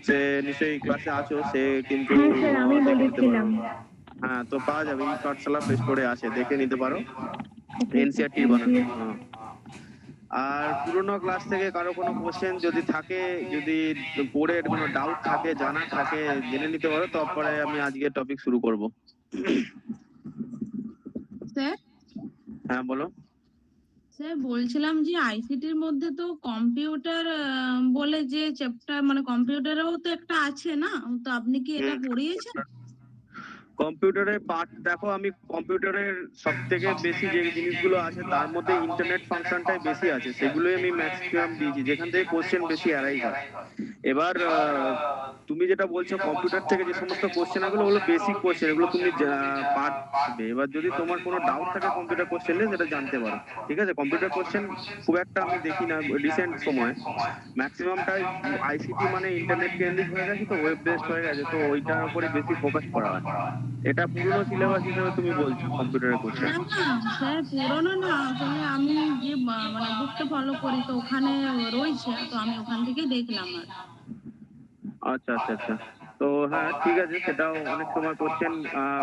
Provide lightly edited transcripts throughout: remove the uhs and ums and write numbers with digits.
সে নিশ্চয়ই ক্লাসে আছো, সে কিন্তু হ্যাঁ স্যার, আমি দেখে নিতে পারো। বলেছিলাম। হ্যাঁ, তো পাওয়া যাবে, ই পাঠশালা প্লে স্টোরে আছে, দেখে নিতে পারো। ওকে স্যার, এনসিইআরটি থ্যাংক বানানো। ইউ। হ্যাঁ। আর পুরোনো ক্লাস থেকে কারো কোনো কোশ্চেন যদি থাকে, যদি পড়ে কোনো ডাউট থাকে, জানার থাকে, জেনে নিতে পারো। তারপরে আমি আজকে টপিক শুরু করব। স্যার হ্যাঁ বলো। স্যার বলছিলাম যে আইসিটির মধ্যে তো কম্পিউটার বলে যে চ্যাপ্টার, মানে কম্পিউটারেও তো একটা আছে না, তো আপনি কি এটা পড়িয়েছেন? কম্পিউটারের পার্ট দেখো, আমি কম্পিউটারের সব থেকে বেশি যে জিনিসগুলো আছে তার মধ্যে ইন্টারনেট ফাংশনটাই বেশি আছে, সেগুলোই আমি ম্যাক্সিমাম দিয়েছি, যেখান থেকে কোশ্চেন বেশি অ্যারাইভ হয়। এবার তুমি যেটা বলছো কম্পিউটার থেকে যে সমস্ত কোশ্চেন গুলো, ওগুলো বেসিক কোশ্চেন, এগুলো তুমি পারবে। এবার যদি তোমার কোনো ডাউট থাকে কম্পিউটার কোশ্চেন নিয়ে, সেটা জানতে পারো। ঠিক আছে, কম্পিউটার কোশ্চেন খুব একটা আমি দেখি না রিসেন্ট সময়। ম্যাক্সিমামটাই আইসিটি মানে ইন্টারনেট কেন্দ্রিক হয়ে গেছে, তো ওয়েব বেসড হয়ে গেছে, তো ওইটার উপরে বেশি ফোকাস করা হয়। এটা পুরনো সিলেবাস হিসেবে তুমি বলছো কম্পিউটারের কোশ্চেন। না না স্যার, পুরোনো না, আসলে আমি যে মানে বুকটা ফলো করি তো ওখানে রয়েছে, তো আমি ওখান থেকেই দেখলাম আর। আচ্ছা আচ্ছা আচ্ছা। তো হ্যাঁ ঠিক আছে, সেটাও অনেক সময় কোশ্চেন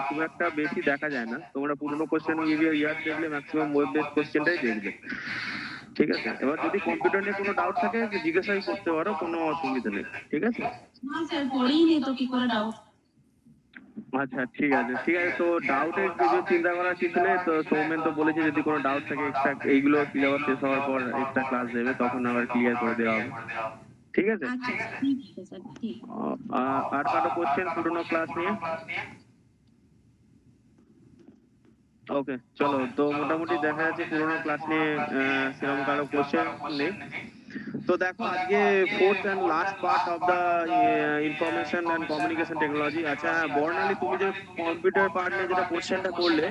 খুব একটা বেশি দেখা যায় না। তোমরা পুরোনো কোশ্চেন ইয়ার দেখলে ম্যাক্সিমাম ওয়েব বেসড কোশ্চেনটাই দেখবে। ঠিক আছে, এবার যদি কম্পিউটার নিয়ে কোনো ডাউট থাকে জিজ্ঞাসাই করতে পারো, কোনো অসুবিধা নেই। ঠিক আছে। না স্যার, পড়িনি তো কি করে ডাউট। আচ্ছা ঠিক আছে ঠিক আছে, তো ডাউটের কিছু চিন্তা করার কিছু নেই। তো সৌমেন তো বলেছে যদি কোনো ডাউট থাকে এক্সট্রা, এইগুলো সিলেবাস শেষ হওয়ার পর এক্সট্রা ক্লাস দেবে, তখন আবার ক্লিয়ার করে দেওয়া হবে। ঠিক আছে। আচ্ছা ঠিক আছে স্যার, ঠিক। আর কারো কোশ্চেন পুরোনো ক্লাস নিয়ে? ওকে চলো, তো মোটামুটি দেখা যাচ্ছে পুরোনো ক্লাস নিয়ে সেরকম কারো কোশ্চেন নেই। তো দেখো আজকে fourth and last part of the information and communication technology. আচ্ছা বর্ণালী, তুমি যে কম্পিউটার পার্ট নিয়ে যেটা কোশ্চেনটা করলে,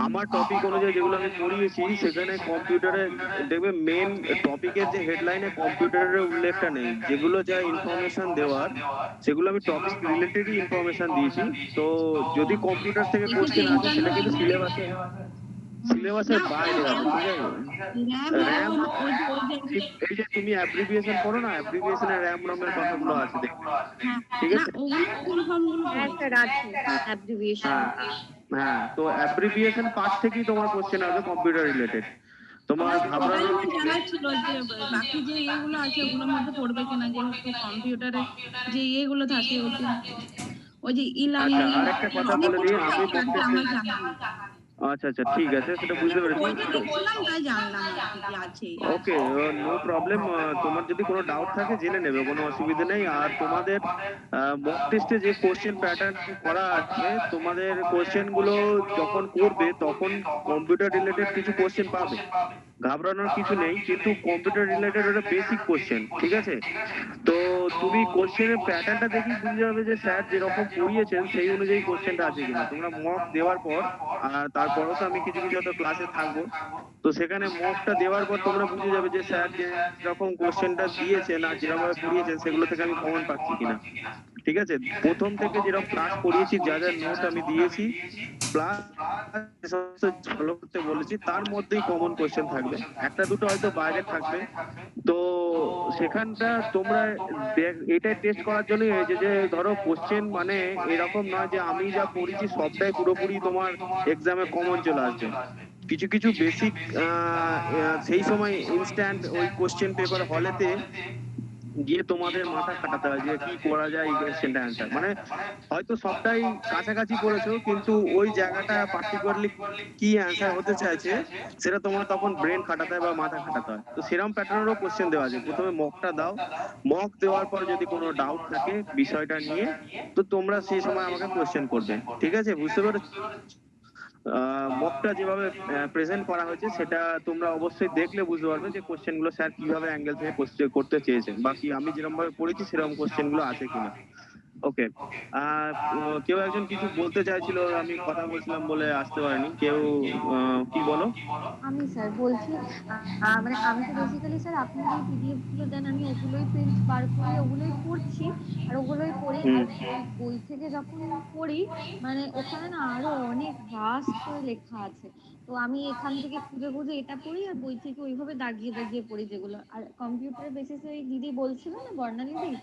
আমার টপিক অনুযায়ী যেগুলো আমি পড়িয়েছি সেখানে কম্পিউটারে দেখবে মেন টপিকের যে হেডলাইনে কম্পিউটারের উল্লেখটা নেই। যেগুলো যা ইনফরমেশন দেওয়ার, সেগুলো আমি টপিক রিলেটেডই ইনফরমেশন দিয়েছি। তো যদি কম্পিউটার থেকে দেখেছি কোশ্চেন আসে সেটা কিন্তু ইন্টারনেট। সিলেবাসের না ওই বাইরে হবে। র্যাম, ঠিক আছে। র্যাম র্যাম, রম ওই যে এই যে তুমি অ্যাব্রিভিয়েশন পড়ো না, অ্যাব্রিভিয়েশনে র্যাম রমের কথাগুলো আছে দেখবে। হ্যাঁ, ঠিক না আছে। ওগুলো ফুল ফর্ম গুলো হ্যাঁ পড়েছি। স্যার, আছে অ্যাব্রিভিয়েশন। হ্যাঁ হ্যাঁ, তো অ্যাব্রিভিয়েশন পার্ট থেকেই তোমার কোশ্চেন আসবে কম্পিউটার রিলেটেড। তোমার না স্যার, ওটাই ঘাবড়ানোর আমার কিছু জানার নেই। ছিল যে বাকি যে ইয়েগুলো আছে ওগুলোর মধ্যে পড়বে কিনা, যেহেতু কম্পিউটারে যে ইয়েগুলো থাকে ওই যে ই আচ্ছা, লার্নিং, আর একটা কথা অনেক বলে দিই, কিছু আমি থাকে আর মক কি, টেস্টে। আমার জানা নেই। আচ্ছা আচ্ছা ঠিক আছে, সেটা বুঝতে একটু পেরেছি। বইটা দেখছিলাম তাই জানলাম আর কি যে আছে। ওকে, নো প্রবলেম। তোমার যদি কোনো ডাউট থাকে জেনে নেবে, কোনো অসুবিধা নেই। আর তোমাদের মক টেস্টে যে কোশ্চেন প্যাটার্ন করা আছে, তোমাদের কোশ্চেন গুলো যখন করবে তখন কম্পিউটার রিলেটেড কিছু কোশ্চেন পাবে, ঘাবড়ানোর কিছু নেই। কিন্তু কম্পিউটার রিলেটেড ওটা বেসিক কোশ্চেন। ঠিক আছে। তো তুমি কোশ্চেনের প্যাটার্নটা দেখি বুঝে যাবে যে স্যার যেরকম পড়িয়েছেন সেই অনুযায়ী কোশ্চেনটা আছে কিনা। তোমরা মক দেওয়ার পর, আর তারপরেও তো আমি কিছু কিছু হয়তো ক্লাসে থাকবো, তো সেখানে মকটা দেওয়ার পর তোমরা বুঝে যাবে যে স্যার যেরকম কোশ্চেনটা দিয়েছেন আর যেরকম ভাবে পড়িয়েছেন সেগুলো থেকে আমি কমন পাচ্ছি কিনা। ঠিক আছে, প্রথম থেকে যেরকম ক্লাস করিয়েছি, যা যা নোট আমি দিয়েছি, প্লাস ফলো করতে বলেছি, তার মধ্যেই কমন কোশ্চেন থাকবে। একটা দুটো হয়তো বাইরে থাকবে। তো সেখানটা তোমরা এটাই টেস্ট করার জন্যই হয়েছে যে ধরো কোশ্চেন মানে এরকম নয় যে আমি যা পড়িয়েছি সবটাই পুরোপুরি তোমার এক্সামে কমন চলে আসবে। কিছু কিছু বেসিক সেই সময় ইনস্ট্যান্ট ওই কোশ্চেন পেপার হলেতে গিয়ে তোমাদের মাথা খাটাতে হয় যে কি করা যায় এই কোশ্চেনটা অ্যান্সার। মানে হয়তো সবটাই কাছাকাছি পড়েছো, কিন্তু ওই জায়গাটা পার্টিকুলারলি কি অ্যান্সার হতে চাইছে সেটা তোমার তখন ব্রেন খাটাতে হয় বা মাথা খাটাতে হয়। তো সেরকম প্যাটার্নেরও কোশ্চেন দেওয়া আছে। প্রথমে মকটা দাও, মক দেওয়ার পর যদি কোনো ডাউট থাকে বিষয়টা নিয়ে, তো তোমরা সেই সময় আমাকে কোশ্চেন করবে। ঠিক আছে, বুঝতে পেরেছো? মকটা যেভাবে প্রেজেন্ট করা হয়েছে সেটা তোমরা অবশ্যই দেখলে বুঝতে পারবে যে কোশ্চেন গুলো স্যার কিভাবে অ্যাঙ্গেল থেকে কোশ্চেন করতে চেয়েছেন, বাকি আমি যেরকম ভাবে পড়েছি সেরকম কোশ্চেন গুলো আছে কিনা। ওকে। কেউ একজন কিছু বলতে চাইছিল, আমি কথা বলছিলাম বলে আসতে পারিনি কেউ। কি বলো? আমি স্যার বলছি, মানে আমি তো বেসিক্যালি স্যার আপনি যে পিডিএফ গুলো দেন আমি ওগুলোই প্রিন্ট বার করি, ওগুলোই পড়ছি আর ওগুলোই পড়ি। হুম। আর বই বই থেকে যখন পড়ি, মানে ওখানে না আরো অনেক ভাস্ট করে লেখা আছে। তো আমি এখান থেকে খুঁজে খুঁজে এটা পড়ি আর বই থেকে ওইভাবে দাগিয়ে দাগিয়ে পড়ি যেগুলো। আর কম্পিউটার বেসিসে ওই দিদি বলছিল না, বর্ণালী দিদি,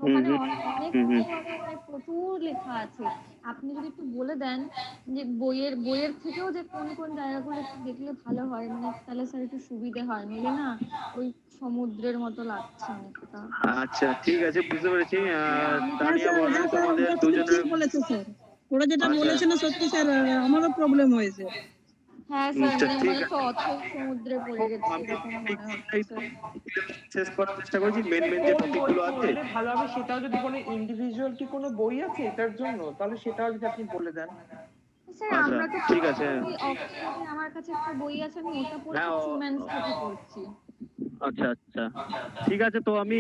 তো হুম ওখানে হুম অনেক হুম হুম। কিছু আছে, মানে প্রচুর লেখা আছে। আপনি যদি একটু বলে দেন যে বইয়ের থেকেও যে কোন কোন জায়গাগুলো একটু দেখলে ভালো হয়, মানে তাহলে স্যার একটু সুবিধে হয়, নইলে না ওই সমুদ্রের মতো লাগছে অনেকটা। আচ্ছা ঠিক আছে, বুঝতে পেরেছি। আমি হ্যাঁ তানিয়া স্যার, বর্ণা হ্যাঁ স্যার, তোমাদের ওরা দুজনের। সত্যি বলেছে স্যার, ওরা যেটা আচ্ছা। বলেছে না সত্যি স্যার, আমারও প্রবলেম হয়েছে। হ্যাঁ স্যার, আচ্ছা মানে ঠিক মনে হচ্ছে আছে। অথই সমুদ্রে পড়ে গেছি আমি এরকম মনে হচ্ছে। শেষ করার চেষ্টা করেছি, মেন মেন যে কোন টপিক বই গুলো আছে। পড়লে ভালো হবে সেটাও যদি কোনো ইন্ডিভিজুয়াল কি কোনো বই আছে এটার জন্য, তাহলে সেটাও যদি আপনি বলে দেন। স্যার আচ্ছা আমরা তো ঠিক আছে। অক্সফোর্ডে আমার কাছে একটা বই আছে, আমি ওটা পড়ছি, হ্যাঁ ট্রুম্যানস থেকে পড়ছি। আচ্ছা আচ্ছা ঠিক আছে, তো আমি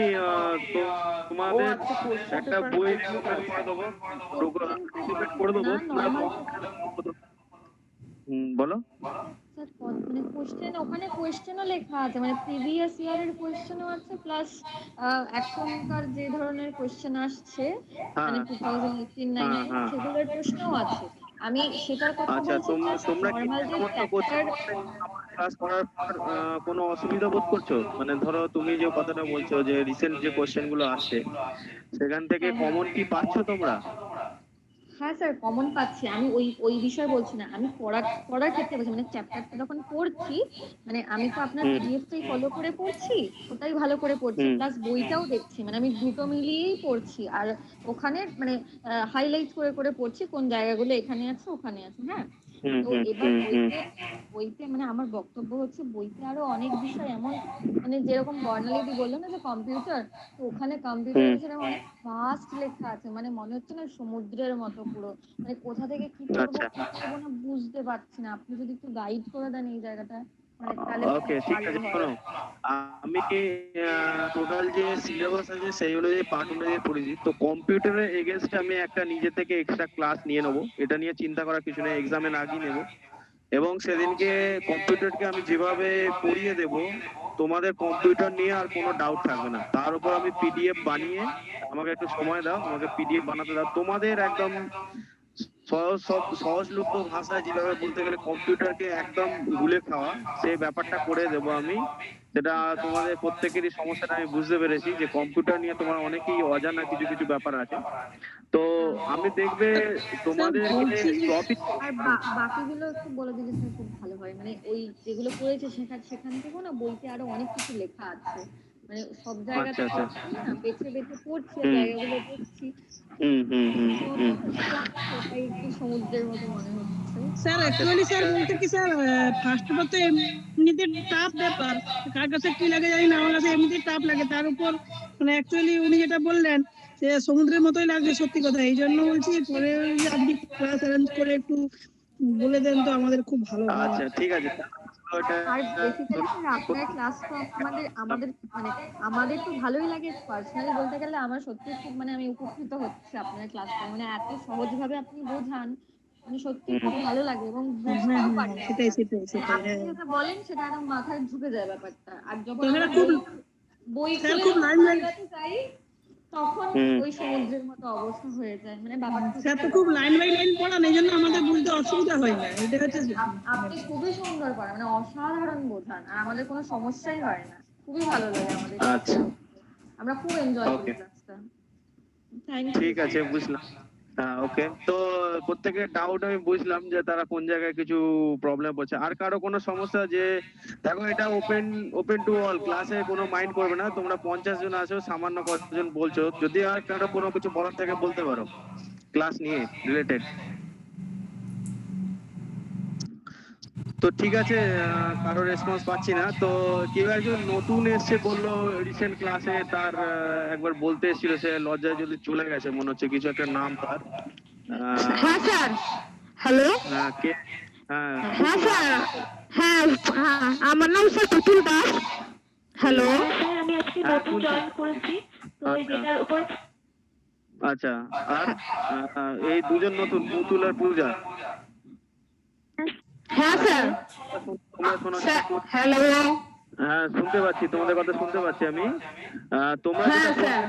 তো ও তোমাদের আচ্ছা, কোশ্চেন একটা পেপার বই যেগুলো করে আছে। দেবো, কোশ্চেন পেপার করে দেবো না, তোমরা নর্মাল। বলো। স্যার মানে কোশ্চেন, ওখানে কোশ্চেনও লেখা আছে, মানে প্রিভিয়াস ইয়ারের কোশ্চেনও আছে, প্লাস এখনকার যে ধরনের কোশ্চেন আসছে, মানে হ্যাঁ 2018 হ্যাঁ 19 হ্যাঁ। সেগুলোর প্রশ্নও আছে। আমি সেটার কথা আচ্ছা বলছি, তোমরা প্লাস তোমরা কি নর্মাল যে সমস্ত করছো, চ্যাপ্টার। ক্লাস করার পর কোনো অসুবিধা বোধ করছো? মানে ধরো তুমি যে কথাটা বলছো যে রিসেন্ট যে কোশ্চেন গুলো আসছে, সেখান থেকে হ্যাঁ হ্যাঁ কমন কি পাচ্ছো তোমরা? হ্যাঁ স্যার, কমন পাচ্ছি। আমি ওই ওই বিষয়ে বলছি না, আমি পড়ার ক্ষেত্রে বলছি, মানে চ্যাপ্টারটা যখন পড়ছি, মানে আমি তো আপনার হুম পিডিএফটাই ফলো করে পড়ছি, ওটাই ভালো করে পড়ছি, হুম প্লাস বইটাও দেখছি, মানে আমি দুটো মিলিয়েই পড়ছি। আর ওখানে মানে হাইলাইট করে করে পড়ছি কোন জায়গাগুলো এখানে আছে ওখানে আছে। হ্যাঁ, হুম তো হুম এবার হুম হুম। বইতে বইতে মানে আমার বক্তব্য হচ্ছে, বইতে আরো অনেক বিষয় এমন, মানে যেরকম বর্ণালীদি বললো না যে কম্পিউটার, তো ওখানে কম্পিউটার হুম। বিষয়ে অনেক ফাস্ট লেখা আছে, মানে মনে হচ্ছে না সমুদ্রের মতো পুরো, মানে কোথা থেকে কি পড়বো আচ্ছা কি করবো না বুঝতে পারছি না। আপনি যদি একটু গাইড করে দেন এই জায়গাটা, মানে তাহলে খুব ওকে ঠিক ভালো আছে, হয়। শোনো, আমি টোটাল যে সিলেবাস আছে সেই অনুযায়ী পার্ট অনুযায়ী পড়েছি। তো কম্পিউটারের এগেনস্টে আমি একটা নিজে থেকে এক্সট্রা ক্লাস নিয়ে নেবো, এটা নিয়ে চিন্তা করার কিছু নেই, এক্সামের আগেই নেবো। এবং সেদিনকে কম্পিউটারকে আমি যেভাবে পড়িয়ে দেব, তোমাদের কম্পিউটার নিয়ে আর কোনো ডাউট থাকবে না। তার উপর আমি পিডিএফ বানিয়ে, আমাকে একটু সময় দাও, আমাকে পিডিএফ বানাতে দাও, তোমাদের একদম সহজলভ্য ভাষায়, যেভাবে বলতে গেলে কম্পিউটারকে একদম গুলে খাওয়া, সেই ব্যাপারটা করে দেবো আমি। সেটা তোমাদের প্রত্যেকেরই সমস্যাটা আমি বুঝতে পেরেছি, যে কম্পিউটার নিয়ে তোমার অনেকেই অজানা কিছু কিছু ব্যাপার আছে। তো আমি দেখবে স্যার তোমাদেরকে বলছি যে, টপিক। আর বাকিগুলো একটু বলে দিলে স্যার খুব ভালো হয়, মানে ওই যেগুলো পড়েছে সেখান থেকেও না বইতে আরো অনেক কিছু লেখা আছে, মানে সব জায়গা আচ্ছা তো আচ্ছা। পড়ছি না, বেছে বেছে পড়ছি আর হুম জায়গাগুলো দেখছি। হুম হুম হুম তো হুম। সেটাই একটু সমুদ্রের মতো মনে হচ্ছে। স্যার আচ্ছা অ্যাকচুয়ালি স্যার বলতে কি স্যার, ফার্স্ট পেপার তো এমনিতে টাফ ব্যাপার, কার কাছে কি লাগে জানি না, আমার কাছে এমনিতেই টাফ লাগে, তার উপর মানে অ্যাকচুয়ালি উনি যেটা বললেন যে সমুদ্রের মতোই লাগছে, সত্যি কথা। এই জন্য বলছি পরে যদি আপনি ক্লাস অ্যারেঞ্জ করে একটু বলে দেন তো আমাদের খুব ভালো হয়। আচ্ছা ঠিক আছে। ওটা আর বেসিক্যালি স্যার আপনার ক্লাস তো আমাদের আমাদের মানে আমাদের তো ভালোই লাগে। পার্সোনালি বলতে গেলে আমার সত্যি খুব, মানে আমি উপকৃত হচ্ছি আপনার ক্লাস করে, মানে এত সহজভাবে আপনি বোঝান, মানে সত্যি হুম, খুব ভালো লাগে এবং হ্যাঁ হ্যাঁ বুঝতেও পারি হ্যাঁ, সেটাই আমরা। সেটাই মানে সেটাই, আপনি হ্যাঁ। যেটা বলেন সেটা একদম মাথায় ঢুকে যায় ব্যাপারটা, আর যখন তাছাড়া আমরা খুব বই স্যার খুলে খুব যখন লাইন বাই, বাংলাতে যাই, তখন হুম। ওই সমুদ্রের মতো অবস্থা হয়ে যায়, মানে ব্যাপারটা স্যার হচ্ছে তো খুব এরকম। লাইন বাই লাইন পড়ান, এই জন্য আমাদের বুঝতে অসুবিধা হয় না, এটা হচ্ছে আপনি খুবই সুন্দর করেন, মানে অসাধারণ বোঝান, আর আমাদের কোনো সমস্যাই হয় না, খুবই ভালো লাগে আমাদের আচ্ছা ক্লাসটা করতে। আমরা খুব এনজয় করি ওকে ক্লাসটা। থ্যাংক ইউ ঠিক আছে, স্যার। বুঝলাম। হ্যাঁ ওকে, তো প্রত্যেকের ডাউট আমি বুঝলাম যে তারা কোন জায়গায় কিছু প্রবলেম হচ্ছে। আর কারো কোনো সমস্যা? যে দেখো, এটা ওপেন ওপেন টু অল, ক্লাসে কোনো মাইন্ড করবে না, তোমরা 50 জন আছো, সামান্য কতজন বলছো, যদি আর কারো কোনো কিছু বলার থাকে বলতে পারো ক্লাস নিয়ে রিলেটেড। তো ঠিক আছে, কারো রেসপন্স পাচ্ছি না। তো কেউ একজন নতুন এসছে বললো রিসেন্ট ক্লাসে, তার একবার বলতে এসেছিল, সে লজ্জায় যদি চলে গেছে মনে হচ্ছে, কিছু একটা নাম তার। হ্যাঁ স্যার। হ্যালো। কে? হ্যাঁ হ্যাঁ পুতুল। স্যার। হ্যাঁ, হ্যাঁ, আমার নাম স্যার পুতুল দাস। হ্যালো। হ্যাঁ স্যার, আমি আজকে হ্যাঁ নতুন শুনছি। জয়েন করেছি, তো আচ্ছা যেটার উপর আচ্ছা। আর এই দুজন নতুন, পুতুল আর পূজা। হ্যাঁ স্যার। তোমরা শোনো, স্যার হ্যালো। হ্যাঁ শুনতে পাচ্ছি, তোমাদের কথা শুনতে পাচ্ছি আমি। তোমরা হ্যাঁ যেটা স্যার।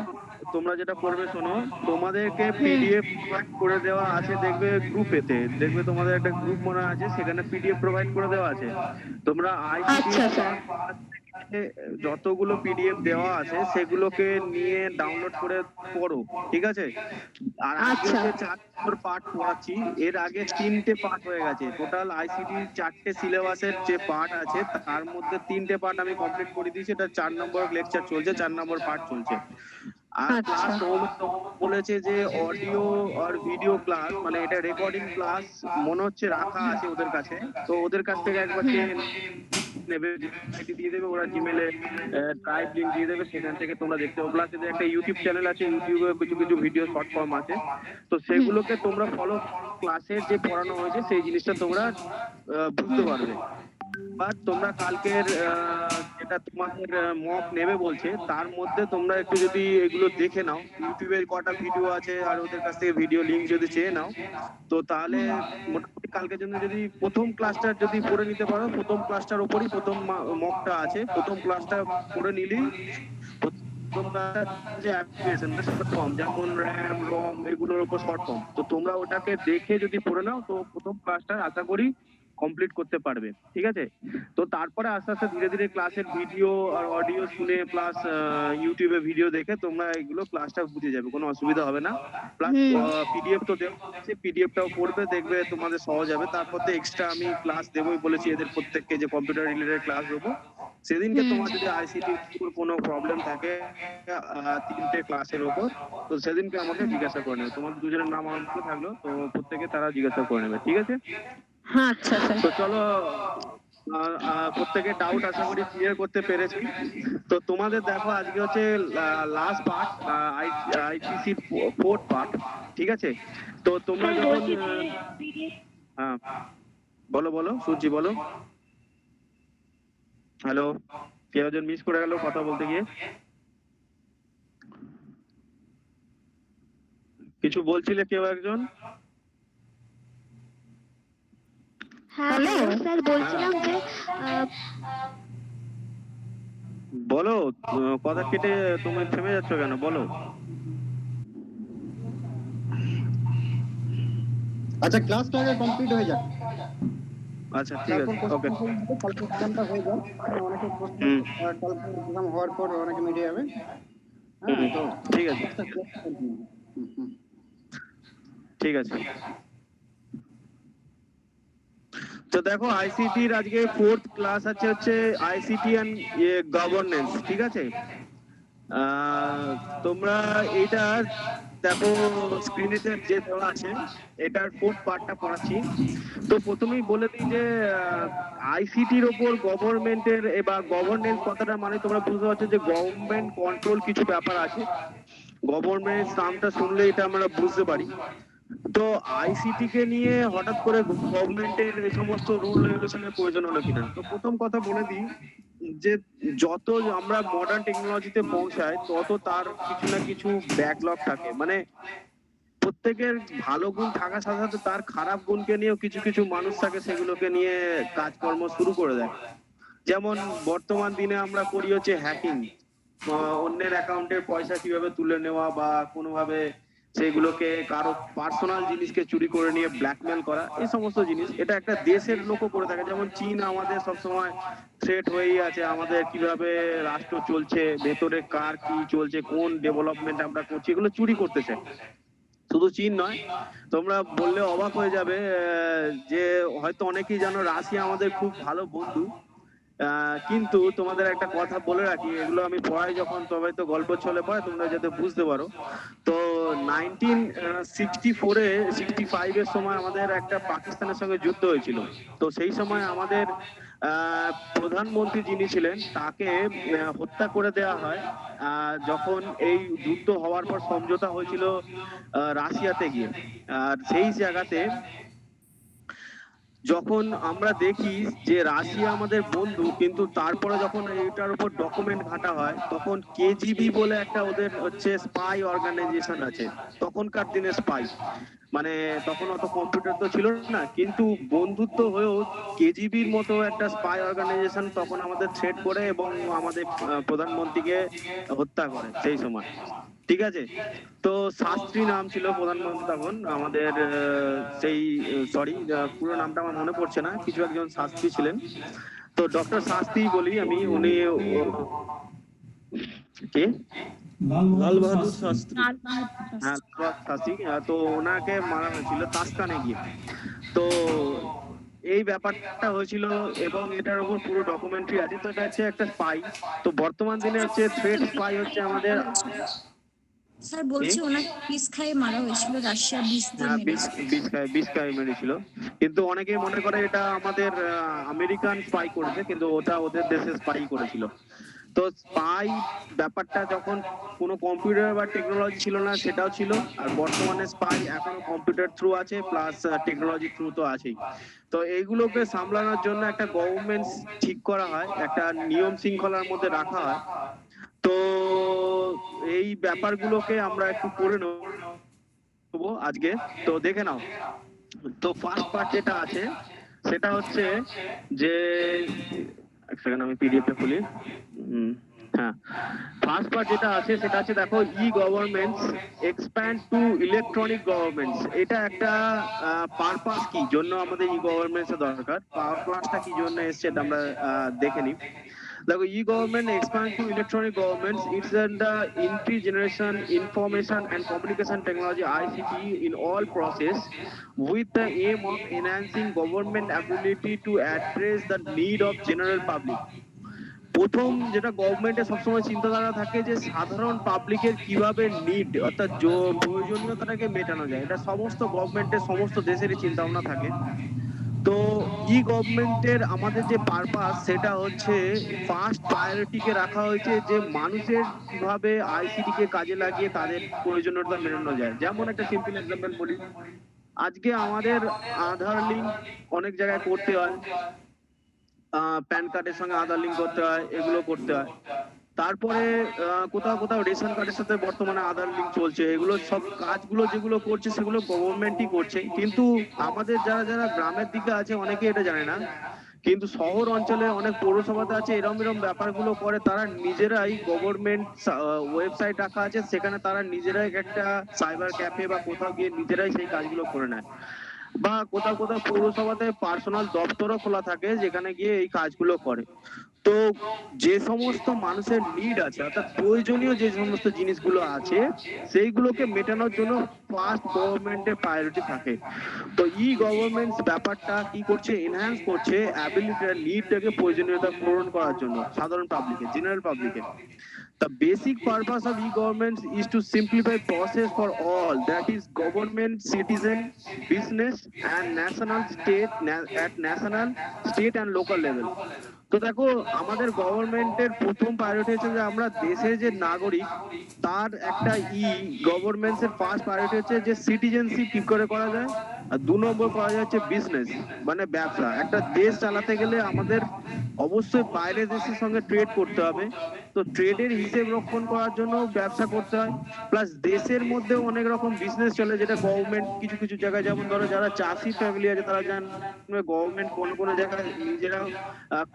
তোমরা যেটা করবে শোনো, তোমাদেরকে পিডিএফ প্রোভাইড করে দেওয়া আছে, দেখবে গ্রুপেতে, দেখবে তোমাদের একটা গ্রুপ মনে আছে, সেখানে পিডিএফ প্রোভাইড করে দেওয়া আছে। তোমরা আইসিডি আচ্ছা স্যার। যতগুলো পিডিএফ দেওয়া আছে সেগুলোকে নিয়ে ডাউনলোড করে পড়ো, ঠিক আছে? আর আজকে আচ্ছা। যে 4 নম্বর পার্ট পড়াচ্ছি, এর আগে 3টে পার্ট হয়ে গেছে। টোটাল আইসিটি 4টে সিলেবাসের যে পার্ট আছে তার মধ্যে 3টে পার্ট আমি কমপ্লিট করে দিয়েছি। এটা 4 নম্বর লেকচার চলছে, 4 নম্বর পার্ট চলছে। আর আচ্ছা। ক্লাস বলেছে যে অডিও আর ভিডিও ক্লাস, মানে এটা রেকর্ডিং ক্লাস মনে হচ্ছে রাখা আছে ওদের কাছে। তো ওদের কাছ থেকে একবার চেয়ে নেবে, আইডি দিয়ে দেবে, ওরা জিমেলে ড্রাইভ লিংক দিয়ে দেবে, সেখান থেকে তোমরা দেখতে পাবে। প্লাস এদের একটা ইউটিউব চ্যানেল আছে, ইউটিউবে কিছু কিছু ভিডিও শর্ট ফর্ম আছে, তো সেগুলোকে তোমরা ফলো, ক্লাসের যে পড়ানো হয়েছে সেই জিনিসটা তোমরা বুঝতে পারবে। বা তোমরা কালকের যেটা তোমাদের মক নেবে বলছে তার মধ্যে তোমরা একটু যদি এগুলো দেখে নাও, ইউটিউবের কটা ভিডিও আছে আর ওদের কাছ থেকে ভিডিও লিংক যদি চেয়ে নাও, তো তাহলে মোটামুটি কালকের জন্য যদি প্রথম ক্লাসটা যদি পড়ে নিতে পারো, প্রথম ক্লাসটার উপরই প্রথম মকটা আছে, প্রথম ক্লাসটা পড়ে নিলেই প্রথম যে অ্যাপ্লিকেশন সেটা কম, যেমন র্যাম রম এগুলোর উপর শর্ট ফর্ম, তো তোমরা ওটাকে দেখে যদি পড়ে নাও তো প্রথম ক্লাসটা আশা করি কমপ্লিট করতে পারবে, ঠিক আছে? তো তারপরে আস্তে আস্তে ধীরে ধীরে ক্লাসের ভিডিও আর অডিও শুনে প্লাস ইউটিউবে ভিডিও দেখে তোমরা এগুলো ক্লাসটা বুঝে যাবে, কোনো অসুবিধা হবে না। প্লাস পিডিএফ তো দেবো, পিডিএফটাও পড়বে, দেখবে তোমাদের সহজ হবে। তারপর তো এক্সট্রা আমি ক্লাস দেবোই বলেছি এদের প্রত্যেককে, যে কম্পিউটার রিলেটেড ক্লাস দেবো। সেদিনকে তোমার যদি আইসিটি কোনো প্রবলেম থাকে 3টে ক্লাসের ওপর, তো সেদিনকে আমাকে জিজ্ঞাসা করে নেবে। তোমার দুজনের নাম আমার মুখে থাকলো, তো প্রত্যেকে তারা জিজ্ঞাসা করে নেবে, ঠিক আছে? হ্যাঁ, আচ্ছা স্যার। তো চলো, প্রত্যেকের ডাউট আশা করি ক্লিয়ার করতে পেরেছি। তো তোমাদের দেখো আজকে হচ্ছে last part, ITC 4th part, ঠিক আছে? তো তোমরা স্যার যখন বলছি যে PDF হ্যাঁ বলো বলো সুজি বলো। হ্যালো, কেউ একজন মিস করে গেল কথা বলতে গিয়ে, কিছু বলছিলে কেউ একজন? হ্যাঁ হ্যালো? হ্যালো স্যার, বলছিলাম যে বলো, কথা কেটে তুমি থেমে যাচ্ছ কেন, বলো। আচ্ছা, ক্লাসটা আগে কমপ্লিট হয়ে যাক, আচ্ছা ঠিক তারপর আছে, ওকে। কালকে এক্সামটা হয়ে যাক। অনেকে প্রশ্ন কালকে এক্সাম হওয়ার পর অনেকে মিটে যাবে। হ্যাঁ, তো ঠিক আছে ঠিক আছে। তো দেখো আইসিটির আজকে 4th ক্লাস আছে, হচ্ছে আইসিটি এন্ড গভর্নেন্স, ঠিক আছে? তোমরা এইটা দেখো স্ক্রিনে যে দেওয়া আছে, এটার 4th পার্টটা পড়াচ্ছি। তো প্রথমেই বলে দিই যে আইসিটির ওপর গভর্নমেন্টের বা গভর্নেন্স কথাটা মানে তোমরা বুঝতে পারছো যে গভর্নমেন্ট কন্ট্রোল কিছু ব্যাপার আছে। গভর্নমেন্ট নামটা শুনলে এটা আমরা বুঝতে পারি। তো আইসিটি কে নিয়ে হঠাৎ করে গভর্নমেন্টের এই সমস্ত রুল রেগুলেশনের প্রয়োজন হলো কিনা, তো প্রথম কথা বলে দিই যে যত আমরা মডার্ন টেকনোলজিতে পৌঁছায় তত তার কিছু না কিছু ব্যাকলগ থাকে, মানে প্রত্যেকের ভালো গুণ থাকার সাথে সাথে তার খারাপ গুণকে নিয়েও কিছু কিছু মানুষ থাকে, সেগুলোকে নিয়ে কাজকর্ম শুরু করে দেয়। যেমন বর্তমান দিনে আমরা করি হচ্ছে হ্যাকিং, অন্যের অ্যাকাউন্টের পয়সা কিভাবে তুলে নেওয়া বা কোনোভাবে সেগুলোকে কারো পার্সোনাল জিনিসকে চুরি করে নিয়ে ব্ল্যাকমেল করা, এই সমস্ত জিনিস এটা একটা দেশের লোকও করে থাকে। যেমন চীন আমাদের সবসময় থ্রেট হয়েই আছে, আমাদের কিভাবে রাষ্ট্র চলছে, ভেতরে কার কি চলছে, কোন ডেভেলপমেন্ট আমরা করছি, এগুলো চুরি করতেছে। শুধু চীন নয়, তোমরা বললে অবাক হয়ে যাবে যে হয়তো অনেকেই জানো রাশিয়া আমাদের খুব ভালো বন্ধু, কিন্তু তোমাদের একটা কথা বলে রাখি, এগুলো আমি পড়াই যখন তবে তো গল্প ছলে পড়ে তোমরা যাতে বুঝতে পারো। তো 1964-এ 65-এর সময় আমাদের একটা পাকিস্তানের সঙ্গে যুদ্ধ হয়েছিল। তো সেই সময় আমাদের প্রধানমন্ত্রী যিনি ছিলেন তাকে হত্যা করে দেওয়া হয় যখন এই যুদ্ধ হওয়ার পর সমঝোতা হয়েছিল রাশিয়াতে গিয়ে। আর সেই জায়গাতে যখন আমরা দেখি যে রাশিয়া আমাদের বন্ধু, কিন্তু তারপরে যখন এটার উপর ডকুমেন্ট ঘাটা হয় তখন কেজিবি বলে একটা ওদের হচ্ছে স্পাই অর্গানাইজেশন আছে, তখনকার দিনে স্পাই, মানে তখন অত কম্পিউটার তো ছিল না, কিন্তু বন্ধুত্ব হয়েও কেজিবির মতো একটা স্পাই অর্গানাইজেশন তখন আমাদের থ্রেট করে এবং আমাদের প্রধানমন্ত্রীকে হত্যা করে সেই সময়, ঠিক আছে? তো শাস্ত্রী নাম ছিল প্রধানমন্ত্রী তখন আমাদের, সেই সরি পুরো নামটা আমার মনে পড়ছে না, কিছু একজন শাস্ত্রী ছিলেন। তো ডক্টর শাস্তি বলি আমি, উনি কে লাল বাহাদুর শাস্ত্রী। হ্যাঁ লাল বাহাদুর শাস্ত্রী, তো ওনাকে মারা হয়েছিল তাসকানে গিয়ে। তো এই ব্যাপারটা হয়েছিল এবং এটার উপর পুরো ডকুমেন্টারি আছে। তো এটা হচ্ছে একটা স্পাই। তো বর্তমান দিনে হচ্ছে থ্রেড স্পাই হচ্ছে আমাদের স্যার বলছি ওনাকে বিষ খাইয়ে মারা হয়েছিল, রাশিয়া বিষ দিয়ে হ্যাঁ, মেরেছিল। বিষ খাই মেরেছিল। কিন্তু অনেকেই মনে করে এটা আমাদের আমেরিকান স্পাই করেছে, কিন্তু ওটা ওদের দেশে স্পাই করেছিল। তো স্পাই ব্যাপারটা যখন কোনো কম্পিউটার বা টেকনোলজি ছিল না, সেটাও ছিল। আর বর্তমানে স্পাই এখনো কম্পিউটার থ্রু আছে, প্লাস টেকনোলজি থ্রু তো আছেই। তো এইগুলোকে সামলানোর জন্য একটা গভর্নমেন্ট ঠিক করা হয়, একটা নিয়ম শৃঙ্খলার মধ্যে রাখা হয়। তো এই ব্যাপারগুলোকে আমরা একটু পড়ে নেবো আজকে। তো দেখে নাও। তো ফার্স্ট পার্ট যেটা আছে সেটা হচ্ছে যে, এক সেকেন্ড আমি পিডিএফটা খুলি। হ্যাঁ, ফার্স্ট পার্ট যেটা আছে সেটা আছে, দেখো, e governments expand to electronic governments. এটা একটা পারপাস কি জন্য আমাদের ই গভর্নমেন্টস এর দরকার, পাওয়ার ক্লাসটা কি জন্য এসছে এটা আমরা দেখে নিই। দেখো, e-government expand to electronic governments. It's the inter-generation information and communication technology (ICT) in all process, with the aim of enhancing government ability to address the need of general public. প্রথম যেটা গভর্নমেন্টের সবসময় চিন্তাধারা থাকে যে সাধারণ পাবলিকের কিভাবে নিড, অর্থাৎ প্রয়োজনীয়তাটাকে মেটানো যায়। এটা সমস্ত গভর্নমেন্টের, সমস্ত দেশেরই চিন্তা ভাবনা থাকে। তো ই গভর্নমেন্টের আমাদের যে পারপাস সেটা হচ্ছে ফার্স্ট প্রায়োরিটিকে রাখা হয়েছে যে মানুষের কিভাবে আইসিটি কে কাজে লাগিয়ে তাদের প্রয়োজনীয়তা মেটানো যায়। যেমন একটা সিম্পল এক্সাম্পল বলি, আজকে আমাদের আধার লিঙ্ক অনেক জায়গায় করতে হয়, প্যান কার্ডের সঙ্গে আধার লিঙ্ক করতে হয়, এগুলো করতে হয়। তারপরে কোথাও কোথাও রেশন কার্ডের সাথে বর্তমানে আধার লিঙ্ক চলছে। এগুলো সব কাজগুলো যেগুলো করছে সেগুলো গভর্নমেন্টই করছে। কিন্তু আমাদের যারা যারা গ্রামের দিকে আছে অনেকে এটা জানে না, কিন্তু শহর অঞ্চলে অনেক পৌরসভাতে আছে এরম এরম ব্যাপারগুলো করে। তারা নিজেরাই গভর্নমেন্ট ওয়েবসাইট রাখা আছে, সেখানে তারা নিজেরাই একটা সাইবার ক্যাফে বা কোথাও গিয়ে নিজেরাই সেই কাজগুলো করে নেয়। বা কোথাও কোথাও পৌরসভাতে পার্সোনাল দপ্তরও খোলা থাকে যেখানে গিয়ে এই কাজগুলো করে। তো যে সমস্ত মানুষের নিড আছে, অর্থাৎ প্রয়োজনীয় যে সমস্ত জিনিসগুলো আছে সেইগুলোকে মেটানোর জন্য ফার্স্ট গভর্নমেন্টের প্রায়োরিটি থাকে। তো ই গভর্নমেন্টস ব্যাপারটা কি করছে, এনহ্যান্স করছে অ্যাবিলিটি, নিডটাকে, প্রয়োজনীয়তা পূরণ করার জন্য সাধারণ পাবলিকের, জেনারেল পাবলিকের। The basic purpose of e-government is to simplify process for all, that is government, citizen, business and national, state and local level. তো দেখো, আমাদের গভর্নমেন্টের প্রথম প্রায়োরিটি হচ্ছে যে আমরা দেশের যে নাগরিক তার একটা গভর্নমেন্টস এর ফার্স্ট প্রায়োরিটি হচ্ছে যে সিটিজেনশিপ কি করে করা যায়। আর 2 নম্বর করা যাচ্ছে বিজনেস, মানে ব্যবসা। একটা দেশ চালাতে গেলে আমাদের অবশ্যই বাইরের দেশের সঙ্গে ট্রেড করতে হবে। তো ট্রেডের হিসেব রক্ষণ করার জন্য ব্যবসা করতে হয়। প্লাস দেশের মধ্যে অনেক রকম বিজনেস চলে যেটা গভর্নমেন্ট কিছু কিছু জায়গায়, যেমন ধরো যারা চাষি ফ্যামিলি আছে তারা জানবে গভর্নমেন্ট কোন কোন জায়গায় নিজেরা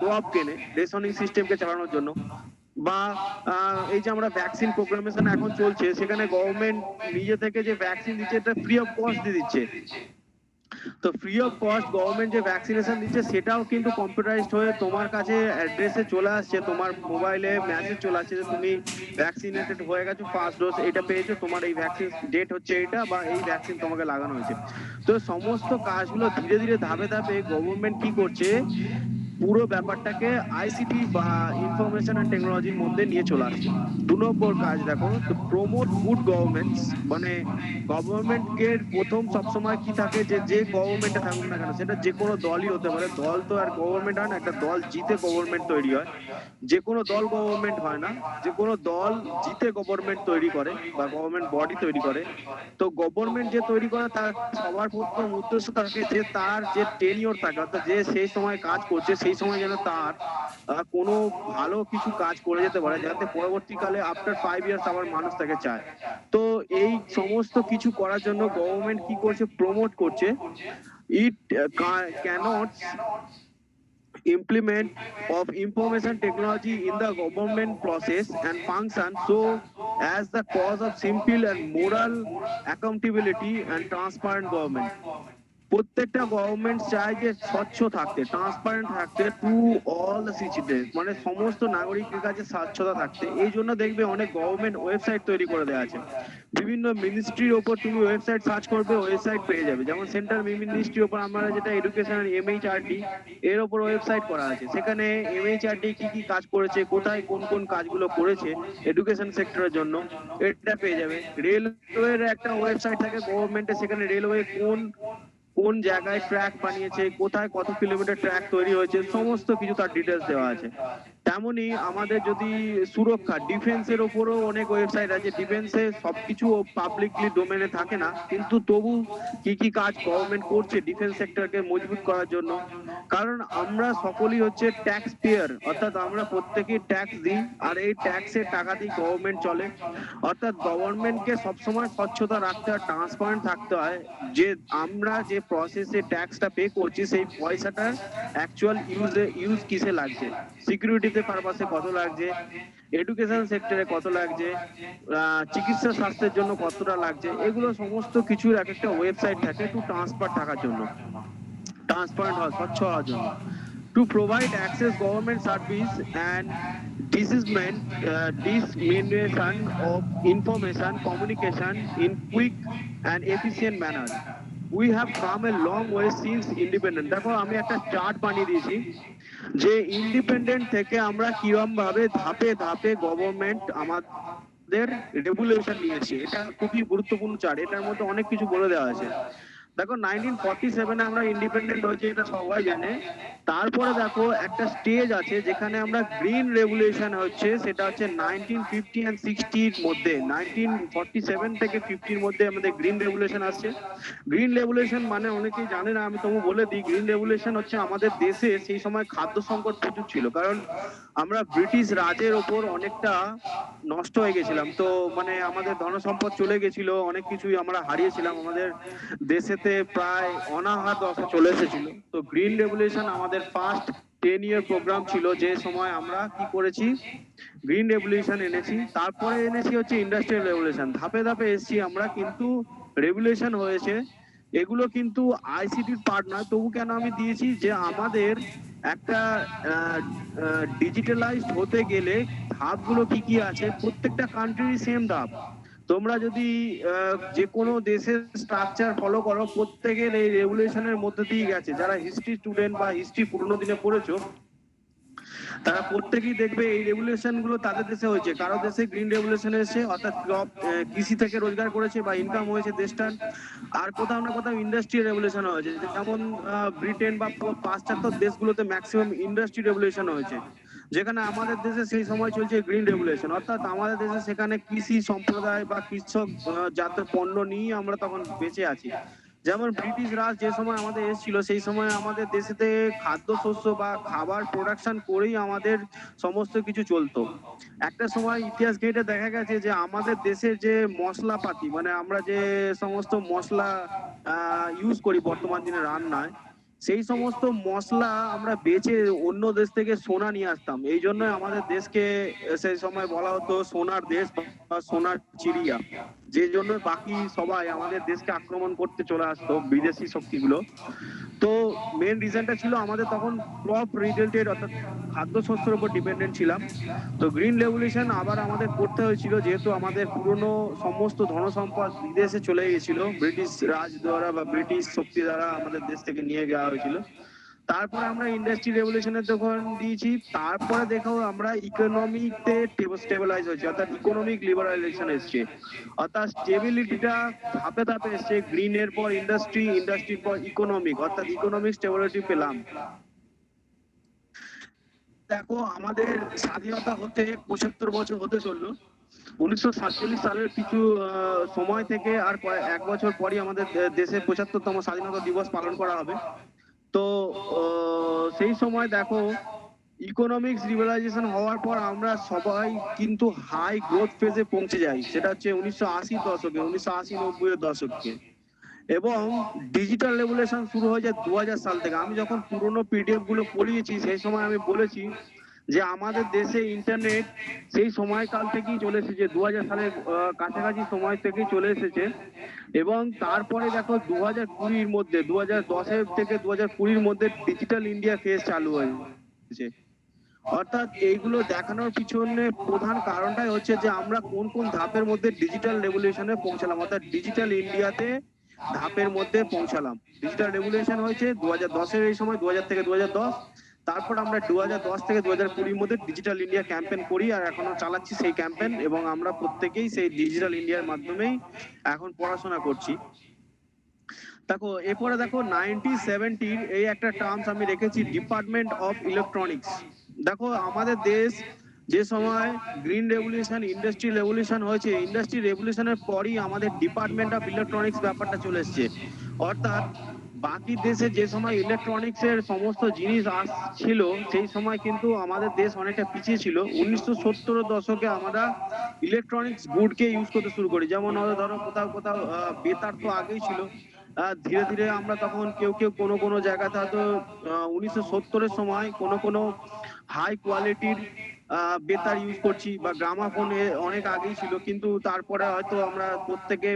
ক্রপ কেনে রেশনিং সিস্টেমকে চালানোর জন্য। বা এই যে আমরা ভ্যাকসিন প্রোগ্রামেশন এখন চলছে, সেখানে গভর্নমেন্ট নিজে থেকে যে ভ্যাকসিন দিচ্ছে এটা ফ্রি অফ কস্ট দিয়ে দিচ্ছে। তো ফ্রি অফ কস্ট গভর্নমেন্ট যে ভ্যাকসিনেশন দিচ্ছে সেটাও কিন্তু কম্পিউটারাইজড হয়ে তোমার কাছে অ্যাড্রেসে চলে আসছে, তোমার মোবাইলে মেসেজ চলে আসছে যে তুমি ভ্যাকসিনেটেড হয়ে গেছো, ফার্স্ট ডোজ এটা পেয়েছো, তোমার এই ভ্যাকসিন ডেট হচ্ছে এটা, বা এই ভ্যাকসিন তোমাকে লাগানো হয়েছে। তো সমস্ত কাজগুলো ধীরে ধীরে ধাপে ধাপে গভর্নমেন্ট কি করছে, পুরো ব্যাপারটাকে আইসিটি বা ইনফরমেশন এন্ড টেকনোলজির মধ্যে নিয়ে চলে আসছে। 2 নম্বর কাজ দেখো, তো প্রমোট গুড গভর্নমেন্টস, মানে গভর্নমেন্টকে প্রথম সবসময় কি থাকে যে যে গভর্নমেন্টে থাকুক না কেন, সেটা যে কোনো দলই হতে পারে। দল তো আর গভর্নমেন্ট হয় না, একটা দল জিতে গভর্নমেন্ট তৈরি হয়। যে কোনো দল গভর্নমেন্ট হয় না, যে কোনো দল জিতে গভর্নমেন্ট তৈরি করে বা গভর্নমেন্ট বডি তৈরি করে। তো গভর্নমেন্ট যে তৈরি করে তার সবার প্রথম উদ্দেশ্য থাকে যে তার যে টেনিওর থাকে, অর্থাৎ যে সেই সময় কাজ করছে সেই সময় যেন তার কোনো ভালো কিছু কাজ করে যেতে পারে, যাতে পরবর্তীকালে আফটার 5 ইয়ার্স আবার মানুষ তাকে চায়। তো এই সমস্ত কিছু করার জন্য গভর্নমেন্ট কি করছে, প্রমোট করছে। ইট cannot implement of information technology in the government process and function so as the cause of simple and moral accountability and transparent government. প্রত্যেকটা গভর্নমেন্ট চায় যে স্বচ্ছ থাকতে, ট্রান্সপারেন্ট থাকতে টু অল দ্য সিটিজেন, মানে সমস্ত নাগরিকের কাছে স্বচ্ছতা থাকতে। এই জন্য দেখবে অনেক গভর্নমেন্ট ওয়েবসাইট তৈরি করে দেওয়া আছে। বিভিন্ন মিনিস্ট্রির ওপর তুমি ওয়েবসাইট সার্চ করবে, ওয়েবসাইট পেয়ে যাবে। যেমন সেন্ট্রাল মিনিস্ট্রির ওপর আমরা যেটা এডুকেশন এমএইচআরডি এর ওপর ওয়েবসাইট করা আছে, সেখানে এমএইচআরডি কি কি কাজ করেছে, কোথায় কোন কোন কাজগুলো করেছে এডুকেশন সেক্টরের জন্য, এটা পেয়ে যাবে। রেলওয়ের একটা ওয়েবসাইট থাকে গভর্নমেন্টের, সেখানে রেলওয়ে কোন কোন জায়গায় ট্র্যাক বানিয়েছে, কোথায় কত কিলোমিটার ট্র্যাক তৈরি হয়েছে, সমস্ত কিছু তার ডিটেলস দেওয়া আছে। তেমনি আমাদের যদি সুরক্ষা ডিফেন্সের ওপরও অনেক ওয়েবসাইট আছে। ডিফেন্সে সবকিছু পাবলিকলি ডোমেনে থাকে না, কিন্তু তবু কি কি কাজ গভর্নমেন্ট করছে ডিফেন্স সেক্টরকে মজবুত করার জন্য। কারণ আমরা সকলেই হচ্ছে ট্যাক্স পেয়ার, অর্থাৎ আমরা প্রত্যেকেই ট্যাক্স দিই, আর এই ট্যাক্সের টাকা দিয়ে গভর্নমেন্ট চলে। অর্থাৎ গভর্নমেন্টকে সবসময় স্বচ্ছতা রাখতে হয়, ট্রান্সপারেন্ট থাকতে হয়, যে আমরা যে প্রসেসে ট্যাক্সটা পে করছি সেই পয়সাটার অ্যাকচুয়াল ইউজ কিসে লাগছে, সিকিউরিটিতে পারপাসে কত লাগছে, এডুকেশন সেক্টরে কত লাগছে, চিকিৎসা স্বাস্থ্যের জন্য কতটা লাগছে, এগুলো সমস্ত কিছুর এক একটা ওয়েবসাইট থাকে টু ট্রান্সপার থাকার জন্য, ট্রান্সপারেন্ট হওয়া, স্বচ্ছ হওয়ার জন্য। To provide access government service and dissemination of information communication in quick and efficient manner. We have come a long way since independent. দেখো আমি একটা চার্ট বানিয়ে দিয়েছি যে ইন্ডিপেন্ডেন্ট থেকে আমরা কিরকম ভাবে ধাপে ধাপে গভর্নমেন্ট আমাদের রেগুলেশন নিয়েছে। এটা খুবই গুরুত্বপূর্ণ চার্ট, এটার মধ্যে অনেক কিছু বলে দেওয়া আছে। দেখো 1947 আমরা ইন্ডিপেন্ডেন্ট হয়েছে, এটা সবাই জানে। তারপরে দেখো একটা স্টেজ আছে যেখানে আমরা গ্রিন রেভলিউশন হচ্ছে, সেটা হচ্ছে 1950 and 60 এর মধ্যে। 1947 থেকে 50 এর মধ্যে আমাদের গ্রিন রেভলিউশন আসছে। গ্রিন রেভলিউশন মানে অনেকেই জানে না, আমি তবু বলে দিই। গ্রিন রেভলিউশন হচ্ছে আমাদের দেশে সেই সময় খাদ্য সংকট প্রচুর ছিল, কারণ আমরা ব্রিটিশ রাজের ওপর অনেকটা নষ্ট হয়ে গেছিলাম। তো মানে আমাদের ধনসম্পদ চলে গেছিল, অনেক কিছুই আমরা হারিয়েছিলাম, আমাদের দেশেতে প্রায় অনাহার দশা চলে এসেছিল। তো গ্রিন রেভলিউশন আমাদের ফার্স্ট 10 ইয়ার প্রোগ্রাম ছিল, যে সময় আমরা কি করেছি, গ্রিন রেভলিউশন এনেছি। তারপরে এনেছি হচ্ছে ইন্ডাস্ট্রিয়াল রেভলিউশন, ধাপে ধাপে এসেছি আমরা, কিন্তু রেভলিউশন হয়েছে। এগুলো কিন্তু আইসিটির পার্ট নয়, তবু কেন আমি দিয়েছি যে আমাদের একটা ডিজিটালাইজড হতে গেলে ধাপগুলো কি কি আছে, প্রত্যেকটা কান্ট্রির সেম ধাপ। তোমরা যদি যে কোনো দেশের স্ট্রাকচার ফলো করো, প্রত্যেকের এই রেগুলেশনের মধ্যে দিয়ে গেছে। যারা হিস্ট্রি স্টুডেন্ট বা হিস্ট্রি পুরোনো দিনে পড়েছো, তারা প্রত্যেকেই দেখবে এই রেগুলেশন গুলো তাদের দেশে হয়েছে। কারো দেশে গ্রিন রেগুলেশন এসেছে, অর্থাৎ কৃষি থেকে রোজগার করেছে বা ইনকাম হয়েছে দেশটার। আর কোথাও না কোথাও ইন্ডাস্ট্রি রেগুলেশন হয়েছে, যেমন ব্রিটেন বা পাশ্চাত্য দেশগুলোতে ম্যাক্সিমাম ইন্ডাস্ট্রি রেগুলেশন হয়েছে, যেখানে আমাদের দেশে সেই সময় চলছে গ্রিন রেগুলেশন। অর্থাৎ আমাদের দেশে সেখানে কৃষি সম্প্রদায় বা কৃষক জাতের পণ্য নিয়ে আমরা তখন বেঁচে আছি। যেমন ব্রিটিশ রাজ যে সময় আমাদের এসেছিল, সেই সময় আমাদের দেশেতে খাদ্যশস্য বা খাবার প্রোডাকশন করেই আমাদের সমস্ত কিছু চলতো। একটা সময় ইতিহাস ঘেঁটে দেখা গেছে যে আমাদের দেশের যে মশলাপাতি, মানে আমরা যে সমস্ত মশলা ইউজ করি বর্তমান দিনে রান্নায়, সেই সমস্ত মশলা আমরা বেচে অন্য দেশ থেকে সোনা নিয়ে আসতাম। এই জন্য আমাদের দেশকে সেই সময় বলা হতো সোনার দেশ বা সোনার চিড়িয়া, যে জন্য বাকি সবাই আমাদের দেশকে আক্রমণ করতে চলে আসতো, বিদেশি শক্তিগুলো। তো মেন রিজনটা ছিল আমাদের তখন ক্রপ রিলেটেড, অর্থাৎ খাদ্যশস্যের উপর ডিপেন্ডেন্ট ছিলাম। তো গ্রিন রেভলিউশন আবার আমাদের করতে হয়েছিল, যেহেতু আমাদের পুরনো সমস্ত ধনসম্পদ বিদেশে চলে গেছিল, ব্রিটিশ রাজ দ্বারা বা ব্রিটিশ শক্তি দ্বারা আমাদের দেশ থেকে নিয়ে যাওয়া হয়েছিল। তারপরে আমরা ইন্ডাস্ট্রি রেভলিউশনের দোকান দিয়েছি। তারপরে দেখো আমরা ইকোনমিতে স্টেবিলাইজ হয়েছে, অর্থাৎ ইকোনমিক লিবারালাইজেশন এসছে, অর্থাৎ স্টেবিলিটিটা ধাপে ধাপে এসছে। গ্রিনের পর ইন্ডাস্ট্রি, ইন্ডাস্ট্রির পর ইকোনমিক, অর্থাৎ ইকোনমিক স্টেবিলিটি পেলাম। দেখো আমাদের স্বাধীনতা হতে 75 বছর হতে চললো। 1947 সালের কিছু সময় থেকে আর এক বছর পরই আমাদের দেশে 75তম স্বাধীনতা দিবস পালন করা হবে। তো সেই সময় দেখো ইকোনমিক্স লিবারালাইজেশন হওয়ার পর আমরা সবাই কিন্তু হাই গ্রোথ ফেজে পৌঁছে যাই, সেটা হচ্ছে 1980 দশকে, 1980-90 এর দশকে। এবং ডিজিটাল রেগুলেশন শুরু হয়ে যায় 2000 সাল থেকে। আমি যখন পুরোনো পিডিএফ গুলো পড়িয়েছি, সেই সময় আমি বলেছি যে আমাদের দেশে ইন্টারনেট সেই সময়কাল থেকেই চলে এসেছে, 2000 সালের কাছাকাছি সময় থেকেই চলে এসেছে। এবং তারপরে দেখো 2020-র মধ্যে, 2010 থেকে 2020-র মধ্যে ডিজিটাল ইন্ডিয়া ফেজ চালু হয়েছে। অর্থাৎ এইগুলো দেখানোর পিছনে প্রধান কারণটাই হচ্ছে যে আমরা কোন কোন ধাপের মধ্যে ডিজিটাল রেভলিউশনে পৌঁছালাম, অর্থাৎ ডিজিটাল ইন্ডিয়াতে ধাপের মধ্যে পৌঁছালাম। ডিজিটাল রেভলিউশন হয়েছে 2010-এর এই সময়, 2000 থেকে 2010। তারপর আমরা 2010 থেকে 2020-র মধ্যে ডিজিটাল ইন্ডিয়া ক্যাম্পেইন করি, আর এখনো চালাচ্ছি সেই ক্যাম্পেইন, এবং আমরা প্রত্যেকেই সেই ডিজিটাল ইন্ডিয়ার মাধ্যমেই এখন পড়াশোনা করছি। দেখো এরপরে দেখো 1970-র এই একটা টার্মস আমি রেখেছি, ডিপার্টমেন্ট অফ ইলেকট্রনিক্স। দেখো আমাদের দেশ যে সময় গ্রিন রেভলিউশন, ইন্ডাস্ট্রি রেভলিউশন হয়েছে, ইন্ডাস্ট্রি রেভলিউশনের পরই আমাদের ডিপার্টমেন্ট অফ ইলেকট্রনিক্স ব্যাপারটা চলে এসছে। অর্থাৎ বাকি দেশে যে সময় ইলেকট্রনিক্স এর সমস্ত জিনিস আসছিল, সেই সময় কিন্তু আমাদের দেশ অনেকটা পিছিয়ে ছিল। 1970-এর দশকে আমরা ইলেকট্রনিক্স গুডকে ইউজ করতে শুরু করি। যেমন ধরো কোথাও কোথাও বেতার তো আগেই ছিল, ধীরে ধীরে আমরা তখন কেউ কেউ কোনো কোনো জায়গাতে হয়তো 1970-এর সময় কোনো হাই কোয়ালিটির বেতার ইউজ করছি, বা গ্রামাফোন অনেক আগেই ছিল, কিন্তু তারপরে হয়তো আমরা প্রত্যেকে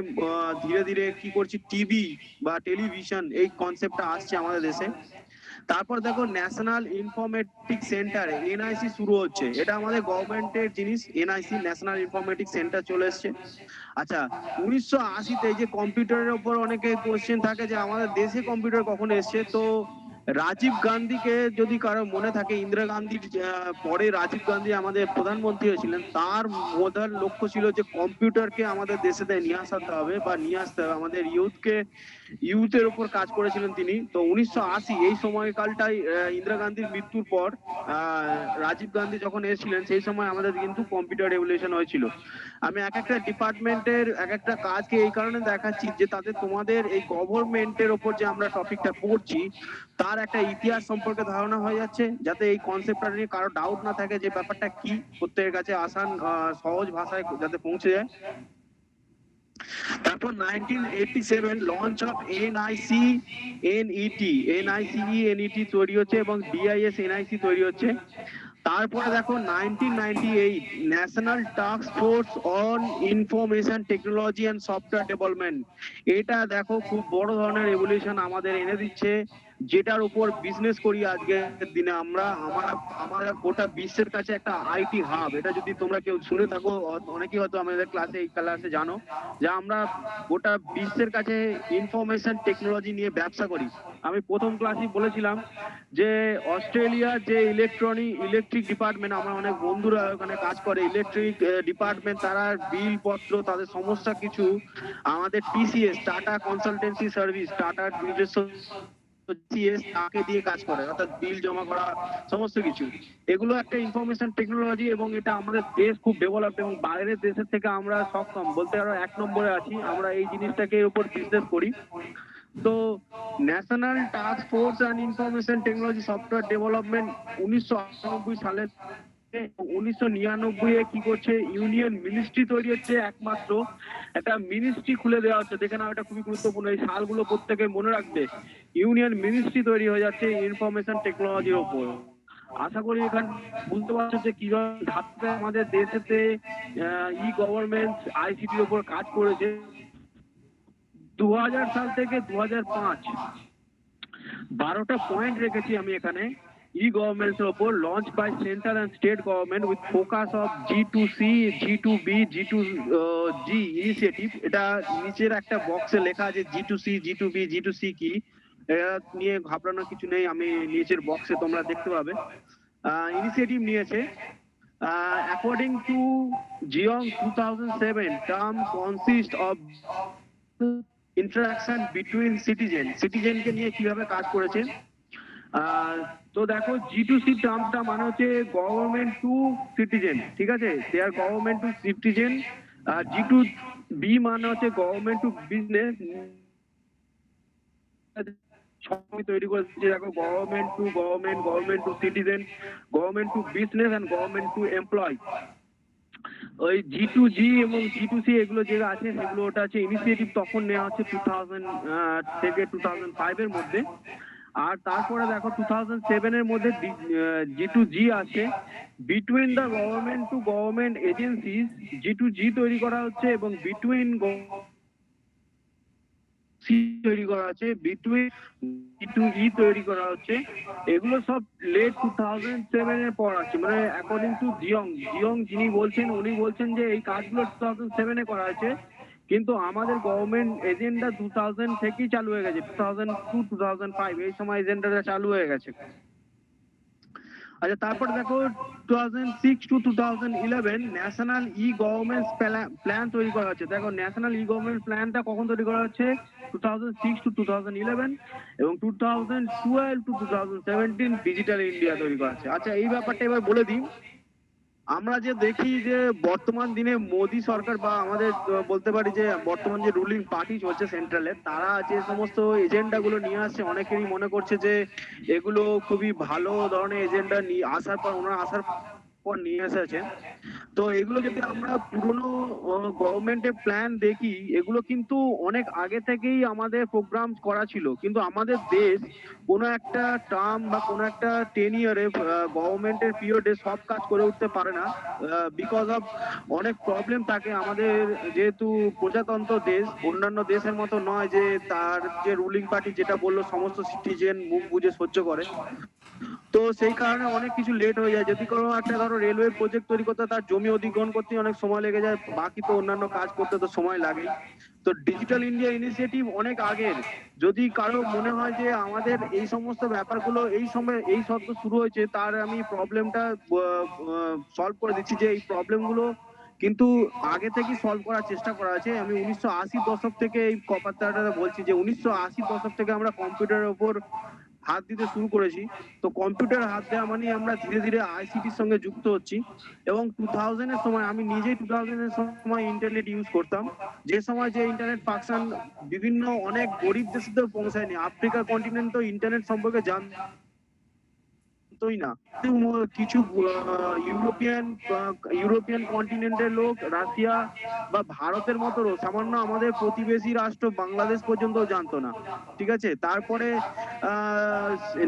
ধীরে ধীরে কি করছি, টিভি বা টেলিভিশন এই কনসেপ্টটা আসছে আমাদের দেশে। তারপর দেখো ন্যাশনাল ইনফরমেটিক সেন্টার, এনআইসি শুরু হচ্ছে। এটা আমাদের গভর্নমেন্টের জিনিস, এনআইসি ন্যাশনাল ইনফরমেটিক সেন্টার চলে এসছে। আচ্ছা 1980-তে যে কম্পিউটারের উপর অনেকে কোশ্চেন থাকে যে আমাদের দেশে কম্পিউটার কখন এসছে, তো রাজীব গান্ধীকে যদি কারো মনে থাকে, ইন্দিরা গান্ধীর পরে রাজীব গান্ধী আমাদের প্রধানমন্ত্রী হয়েছিলেন, তার প্রধান লক্ষ্য ছিল যে কম্পিউটারকে আমাদের দেশে নিয়ে আসতে হবে, বা নিয়ে আসতে হবে আমাদের ইউথের উপর কাজ করেছিলেন তিনি। তো 1980 এই সময়কালটাই ইন্দিরা গান্ধীর মৃত্যুর পর রাজীব গান্ধী যখন এসেছিলেন, সেই সময় আমাদের কিন্তু কম্পিউটার রেভলিউশন হয়েছিল। আমি এক একটা ডিপার্টমেন্টের এক একটা কাজকে এই কারণে দেখাচ্ছি যে তাতে তোমাদের এই গভর্নমেন্টের ওপর যে আমরা টপিকটা পড়ছি তার একটা ইতিহাস সম্পর্কে ধারণা হয়ে যাচ্ছে, যাতে এই কনসেপ্টটা নিয়ে কারো ডাউট না থাকে যে ব্যাপারটা কি, প্রত্যেকের কাছে আসান সহজ ভাষায় যাতে পৌঁছে যায়। তারপর 1987 লঞ্চ অফ NICE তৈরি হচ্ছে, এবং DIS NIC তৈরি হচ্ছে। তারপরে দেখো 1998 national task force on information technology and software development. এটা দেখো খুব বড় ধরনের রেভলিউশন আমাদের এনে দিচ্ছে, যেটার উপর বিজনেস করি আজকের দিনে আমরা। আমরা গোটা বিশ্বের কাছে একটা আইটি হাব। এটা যদি তোমরা কেউ শুনে থাকো, অনেকেই হয়তো আমাদের এই ক্লাসে জানো যে আমরা গোটা বিশ্বের কাছে ইনফরমেশন টেকনোলজি নিয়ে ব্যবসা করি। আমি প্রথম ক্লাসেই বলেছিলাম যে অস্ট্রেলিয়া যে ইলেকট্রিক ডিপার্টমেন্ট, আমার অনেক বন্ধুরা ওখানে কাজ করে ইলেকট্রিক ডিপার্টমেন্ট, তারা বিল পত্র তাদের সমস্যা কিছু আমাদের TCS, টাটা কনসালটেন্সি সার্ভিস, টাটার নিজস্ব তাকে দিয়ে কাজ করে, অর্থাৎ বিল জমা করা সমস্ত কিছু। এগুলো একটা ইনফরমেশন টেকনোলজি, এবং এটা আমাদের দেশ খুব ডেভেলপ, এবং বাইরের দেশের থেকে আমরা সক্ষম বলতে আরো 1 নম্বরে আছি। আমরা এই জিনিসটাকে এর উপর বিজনেস করি। তো national task force on information technology software development 1998 সালে, 1999 কি করছে, ইউনিয়ন মিনিস্ট্রি তৈরি হচ্ছে। একমাত্র একটা মিনিস্ট্রি খুলে দেওয়া হচ্ছে, দেখে নাও, এটা খুবই গুরুত্বপূর্ণ, এই সালগুলো প্রত্যেকে মনে রাখবে। ইউনিয়ন মিনিস্ট্রি তৈরি হয়ে যাচ্ছে ইনফরমেশন টেকনোলজির উপর। আশা করি এখানে বুঝতে পারছো যে কিভাবে ধাপে আমাদের দেশেতে ই গভর্নমেন্ট ICTর উপর কাজ করেছে। 2000 সাল থেকে 2005 12টা পয়েন্ট রেখেছি আমি এখানে e-governments এর উপর, launch by central and state government with focus of G2C, G2B, G2G initiative. এটা নিচের একটা বক্সে লেখা আছে G2C, G2B, G2C কি, এটা নিয়ে ঘাবড়ানোর কিছু নেই, আমি নিচের বক্সে তোমরা দেখতে পাবে। ইনিশিয়েটিভ নিয়েছে অ্যাকর্ডিং টু জিওং 2007 term consist of interaction between সিটিজেনকে নিয়ে কিভাবে কাজ করেছে। তো দেখো G2C টার্মটা মানে হচ্ছে গভর্নমেন্ট টু সিটিজেন, ঠিক আছে, they are government to citizen. G2B মানে হচ্ছে গভর্নমেন্ট টু বিজনেস। তৈরি করেছে দেখো, government to government, government to citizen, government to business and government to employ. ওই G2G এবং G2C এগুলো যেগুলো আছে সেগুলো ওটা আছে ইনিশিয়েটিভ তখন নেওয়া হচ্ছে 2000 থেকে 2005 এর মধ্যে। আর তারপরে দেখো 2007 এর মধ্যে G2G আছে, between the government to government agencies G2G তৈরি করা হচ্ছে, এবং বিটুইন তৈরি করা আছে, বিটুইন G2E তৈরি করা হচ্ছে। এগুলো সব লেট 2007 এর পর আছে, মানে অ্যাকর্ডিং টু জিয়ং যিনি বলছেন উনি বলছেন যে এই কাজগুলো 2007 এ করা হয়েছে, কিন্তু আমাদের গভর্নমেন্ট এজেন্ডা 2000 থেকেই চালু হয়ে গেছে, 2002 2005 এই সময় এজেন্ডাটা চালু হয়ে গেছে। আচ্ছা, তারপর দেখো 2006 টু 2011 ন্যাশনাল ই গভর্নমেন্ট প্ল্যান তৈরি করা হচ্ছে। দেখো ন্যাশনাল ই গভর্নমেন্ট প্ল্যানটা কখন তৈরি করা হচ্ছে, 2006 টু 2011, এবং 2012 টু 2017 ডিজিটাল ইন্ডিয়া তৈরি করা হচ্ছে। আচ্ছা, এই ব্যাপারটা এবার বলে দিই, আমরা যে দেখি যে বর্তমান দিনে মোদী সরকার বা আমাদের বলতে পারি যে বর্তমান যে রুলিং পার্টি চলছে সেন্ট্রালে, তারা যে সমস্ত এজেন্ডা গুলো নিয়ে আসছে, অনেকেরই মনে করছে যে এগুলো খুবই ভালো ধরনের এজেন্ডা নিয়ে আসার পর ওনারা আসার পর নিয়ে এসেছে। তো এগুলো যদি আমরা পুরনো গভর্নমেন্টের প্ল্যান দেখি, এগুলো কিন্তু অনেক আগে থেকেই আমাদের প্রোগ্রাম করা ছিল, কিন্তু আমাদের দেশ কোনো একটা টার্ম বা কোনো একটা 10 ইয়ারে গভর্নমেন্টের পিরিয়ডে সব কাজ করে উঠতে পারে না, বিকজ অফ অনেক প্রবলেম থাকে। আমাদের যেহেতু প্রজাতন্ত্র দেশ, অন্যান্য দেশের মতো নয় যে তার যে রুলিং পার্টি যেটা বললো সমস্ত সিটিজেন মুখ বুঝে সহ্য করে, তো সেই কারণে অনেক কিছু লেট হয়ে যায়। যদি কোনো একটা ধরো রেলওয়ে প্রজেক্ট তৈরি করতে, তার জমি অধিগ্রহণ করতে অনেক সময় লেগে যায়, বাকি তো অন্যান্য কাজ করতে তো সময় লাগে। তো ডিজিটাল ইন্ডিয়া ইনিশিয়েটিভ অনেক আগের। যদি কারো মনে হয় যে আমাদের এই সমস্ত ব্যাপারগুলো এই সময় এই শব্দ শুরু হয়েছে, তার আমি প্রবলেমটা সলভ করে দিচ্ছি যে এই প্রবলেমগুলো কিন্তু আগে থেকেই সলভ করার চেষ্টা করা আছে। আমি 1980 দশক থেকে এই কথাটা বলছি যে 1980 দশক থেকে আমরা কম্পিউটারের উপর হাত দিতে শুরু করেছি। তো কম্পিউটার হাত দেওয়া মানে আমরা ধীরে ধীরে আইসিটির সঙ্গে যুক্ত হচ্ছি, এবং 2000 এর সময় আমি নিজেই 2000 এর সময় ইন্টারনেট ইউজ করতাম, যে সময় যে ইন্টারনেট ফাংশন বিভিন্ন অনেক গরিব দেশেও পৌঁছায়নি। আফ্রিকা কন্টিনেন্ট তো ইন্টারনেট সম্পর্কে জানতোই না। কিছু ইউরোপিয়ান কন্টিনেন্টের লোক, রাশিয়া বা ভারতের মতো সামান্য আমাদের প্রতিবেশী রাষ্ট্র বাংলাদেশ পর্যন্ত জানতো না, ঠিক আছে। তারপরে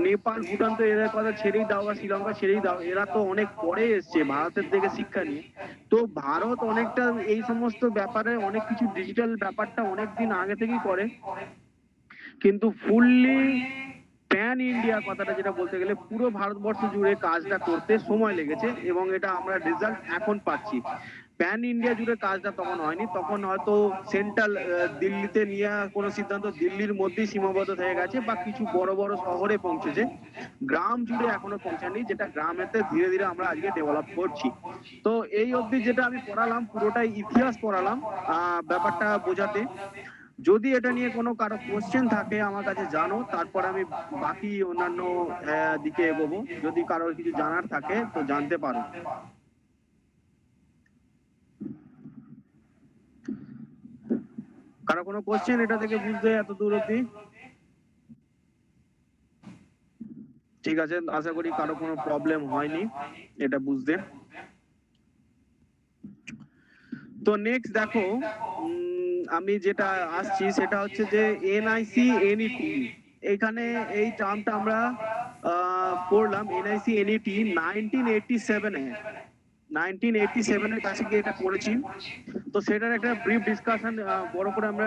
নেপাল, ভুটান তো এদের কথা ছেড়েই দাও, বা শ্রীলঙ্কা ছেড়েই দাও, এরা তো অনেক পরে এসছে ভারতের থেকে শিক্ষা নিয়ে। তো ভারত অনেকটা এই সমস্ত ব্যাপারে অনেক কিছু ডিজিটাল ব্যাপারটা অনেক দিন আগে থেকেই করে, কিন্তু ফুললি প্যান ইন্ডিয়া কথাটা যেটা বলতে গেলে পুরো ভারতবর্ষ জুড়ে কাজটা করতে সময় লেগেছে, এবং এটা আমরা রেজাল্ট এখন পাচ্ছি। প্যান ইন্ডিয়া জুড়ে কাজটা তখন হয়নি, তখন হয়তো সেন্ট্রাল দিল্লিতে নিয়ে কোনো সিদ্ধান্ত দিল্লির মধ্যেই সীমাবদ্ধ হয়ে গেছে, বা কিছু বড় বড় শহরে পৌঁছেছে, গ্রাম জুড়ে এখনো পৌঁছায়নি, যেটা গ্রামেতে ধীরে ধীরে আমরা আজকে ডেভেলপ করছি। তো এই অবধি যেটা আমি পড়ালাম পুরোটাই ইতিহাস পড়ালাম ব্যাপারটা বোঝাতে। যদি এটা নিয়ে কোনো কারো কোশ্চেন থাকে আমার কাছে জানো, তারপর আমি বাকি অন্যান্য দিকে এগোবো। যদি কারোর কিছু জানার থাকে তো জানতে পারো। কারো কোনো কোশ্চেন এটা থেকে বুঝতে এত দূর অব্দি? ঠিক আছে, আশা করি কারো কোনো প্রবলেম হয়নি এটা বুঝতে। তো নেক্সট দেখো, আমি যেটা আসছি সেটা হচ্ছে যে এনআইসি এনইটি। এখানে এই টার্মটা আমরা পড়লাম, এনআইসি এনইটি 1987 এর কাছে গিয়ে এটা পড়েছি। তো সেটার একটা ব্রিফ ডিসকাশন বড় করে আমরা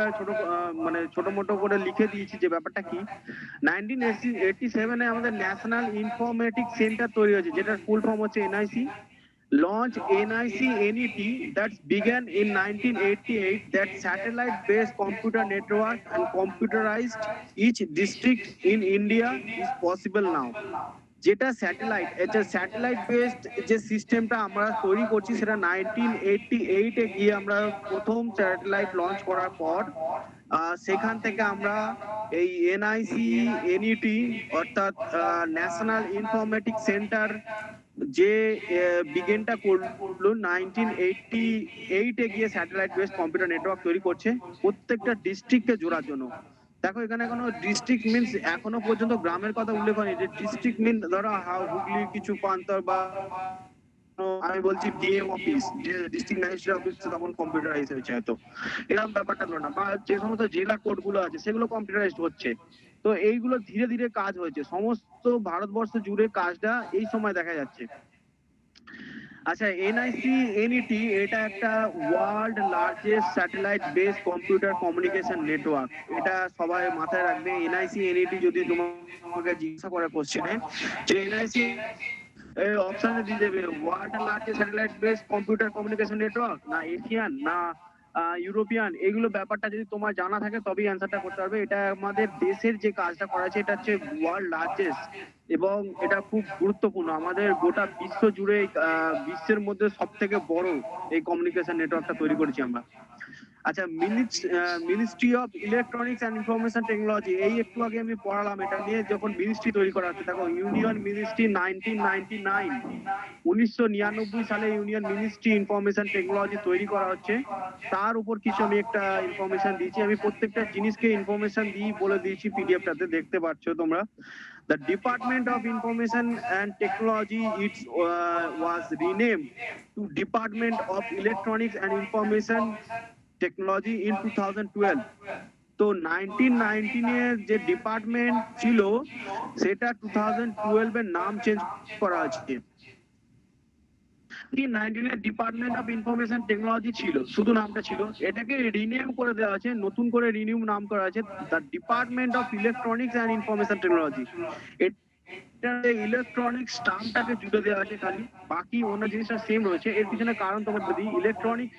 ছোট মোটো করে লিখে দিয়েছি যে ব্যাপারটা কি। 1987 এ আমাদের ন্যাশনাল ইনফরমেটিক সেন্টার তৈরি হয়েছে, যেটার ফুল ফর্ম হচ্ছে NIC. Launch NIC NET that began in 1988, that satellite-based computer network and computerized each district in India is possible now. যেটা স্যাটেলাইট বেসড যে সিস্টেমটা আমরা তৈরি করছি সেটা 1988 এ গিয়ে আমরা প্রথম স্যাটেলাইট লঞ্চ করার পর সেখান থেকে আমরা এই এনআইসি এনইটি অর্থাৎ ন্যাশনাল ইনফরমেটিক সেন্টার যে বিগেনটা করলো 1988 এ গিয়ে স্যাটেলাইট বেসড কম্পিউটার নেটওয়ার্ক তৈরি করছে প্রত্যেকটা ডিস্ট্রিক্টকে জোড়ার জন্য। দেখো এখানে কোনো ডিস্ট্রিক্ট মিনস এখনো পর্যন্ত গ্রামের কথা উল্লেখ হয়নি, যে ডিস্ট্রিক্ট মিন ধরো হুগলি কিছু প্রান্তর বা আমি বলছি ডিএম অফিস, যে ডিস্ট্রিক্ট ম্যাজিস্ট্রেট অফিস তখন কম্পিউটারাইজ হয়েছে হয়তো, এরকম ব্যাপারটা হলো না। বা যে সমস্ত জেলা কোর্ট গুলো আছে সেগুলো কম্পিউটারাইজড হচ্ছে। তো এইগুলো ধীরে ধীরে কাজ হয়েছে, সমস্ত ভারতবর্ষ জুড়ে কাজটা এই সময় দেখা যাচ্ছে। আচ্ছা, এনআইসি এনইটি এটা একটা world largest satellite base computer communication network. এটা সবাই মাথায় রাখবে। এনআইসি এনইটি যদি তোমাকে জিজ্ঞাসা করে কোশ্চেনে যে এনআইসি অপশনে দিয়ে দেবে world largest satellite base computer communication network, না এশিয়ান, না ইউরোপিয়ান, এগুলো ব্যাপারটা যদি তোমার জানা থাকে তবেই অ্যান্সারটা করতে পারবে। এটা আমাদের দেশের যে কাজটা করা আছে এটা হচ্ছে ওয়ার্ল্ড লার্জেস্ট, এবং এটা খুব গুরুত্বপূর্ণ। আমাদের গোটা বিশ্ব জুড়ে বিশ্বের মধ্যে সব থেকে বড় এই কমিউনিকেশন নেটওয়ার্কটা তৈরি করেছি আমরা। আচ্ছা, ministry of electronics and information technology, এই একটু আগে আমি পড়ালাম এটা নিয়ে, যখন মিনিস্ট্রি তৈরি করা হচ্ছে। দেখো, ইউনিয়ন মিনিস্ট্রি 1999 সালে ইউনিয়ন মিনিস্ট্রি ইনফরমেশন টেকনোলজি তৈরি করা হচ্ছে। তার উপর কিছু আমি একটা ইনফরমেশন দিয়েছি, আমি প্রত্যেকটা জিনিসকে ইনফরমেশন দিয়ে বলে দিয়েছি পিডিএফটাতে, দেখতে পাচ্ছ তোমরা। The Department of Information and Technology was renamed to Department of Electronics and Information Technology in 2012. তো 1919 এর যে ডিপার্টমেন্ট ছিল সেটা 2012 এর নাম চেঞ্জ করা হয়েছে। 1919 এর ডিপার্টমেন্ট অফ ইনফরমেশন টেকনোলজি ছিল, শুধু নামটা ছিল, এটাকে রিনেম করে দেওয়া আছে, নতুন করে রিনিউ নাম করা আছে the department of electronics and information technology. Electronics টার্মটাকে জুড়ে দেওয়া আছে খালি, বাকি অন্য জিনিসটা সেম রয়েছে। এর পিছনে কারণ তোমার যদি ইলেকট্রনিক্স,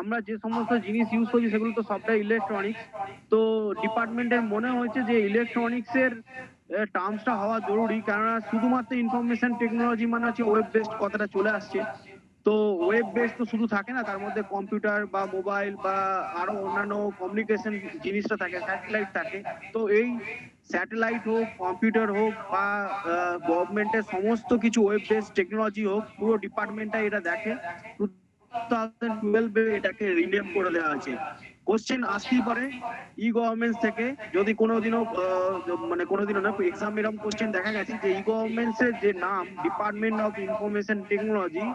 আমরা যে সমস্ত জিনিস ইউজ করছি সেগুলো তো সবটাই ইলেকট্রনিক্স। তো ডিপার্টমেন্টের মনে হয়েছে যে ইলেকট্রনিক্স এর টার্মসটা হওয়া জরুরি, কেননা শুধুমাত্র ইনফরমেশন টেকনোলজি মানে হচ্ছে ওয়েব বেসড কথাটা চলে আসছে। তো ওয়েব বেস তো শুধু থাকে না, তার মধ্যে কম্পিউটার বা মোবাইল বা আরো অন্যান্য কমিউনিকেশন জিনিসটা থাকে, স্যাটেলাইট থাকে। তো এই স্যাটেলাইট হোক, কম্পিউটার হোক বা গভর্নমেন্টের সমস্ত কিছু ওয়েব বেস টেকনোলজি হোক, পুরো ডিপার্টমেন্টটা এটা দেখে। 2012 এটাকে রিনেম করে দেওয়া আছে। কোশ্চেন আসতেই পারে ই গভর্নমেন্টস থেকে, যদি কোনোদিনও মানে কোনোদিনও না, এক্সাম এরকম কোশ্চেন দেখা গেছে যে ই গভর্নমেন্টস এর যে নাম ডিপার্টমেন্ট অফ ইনফরমেশন টেকনোলজি,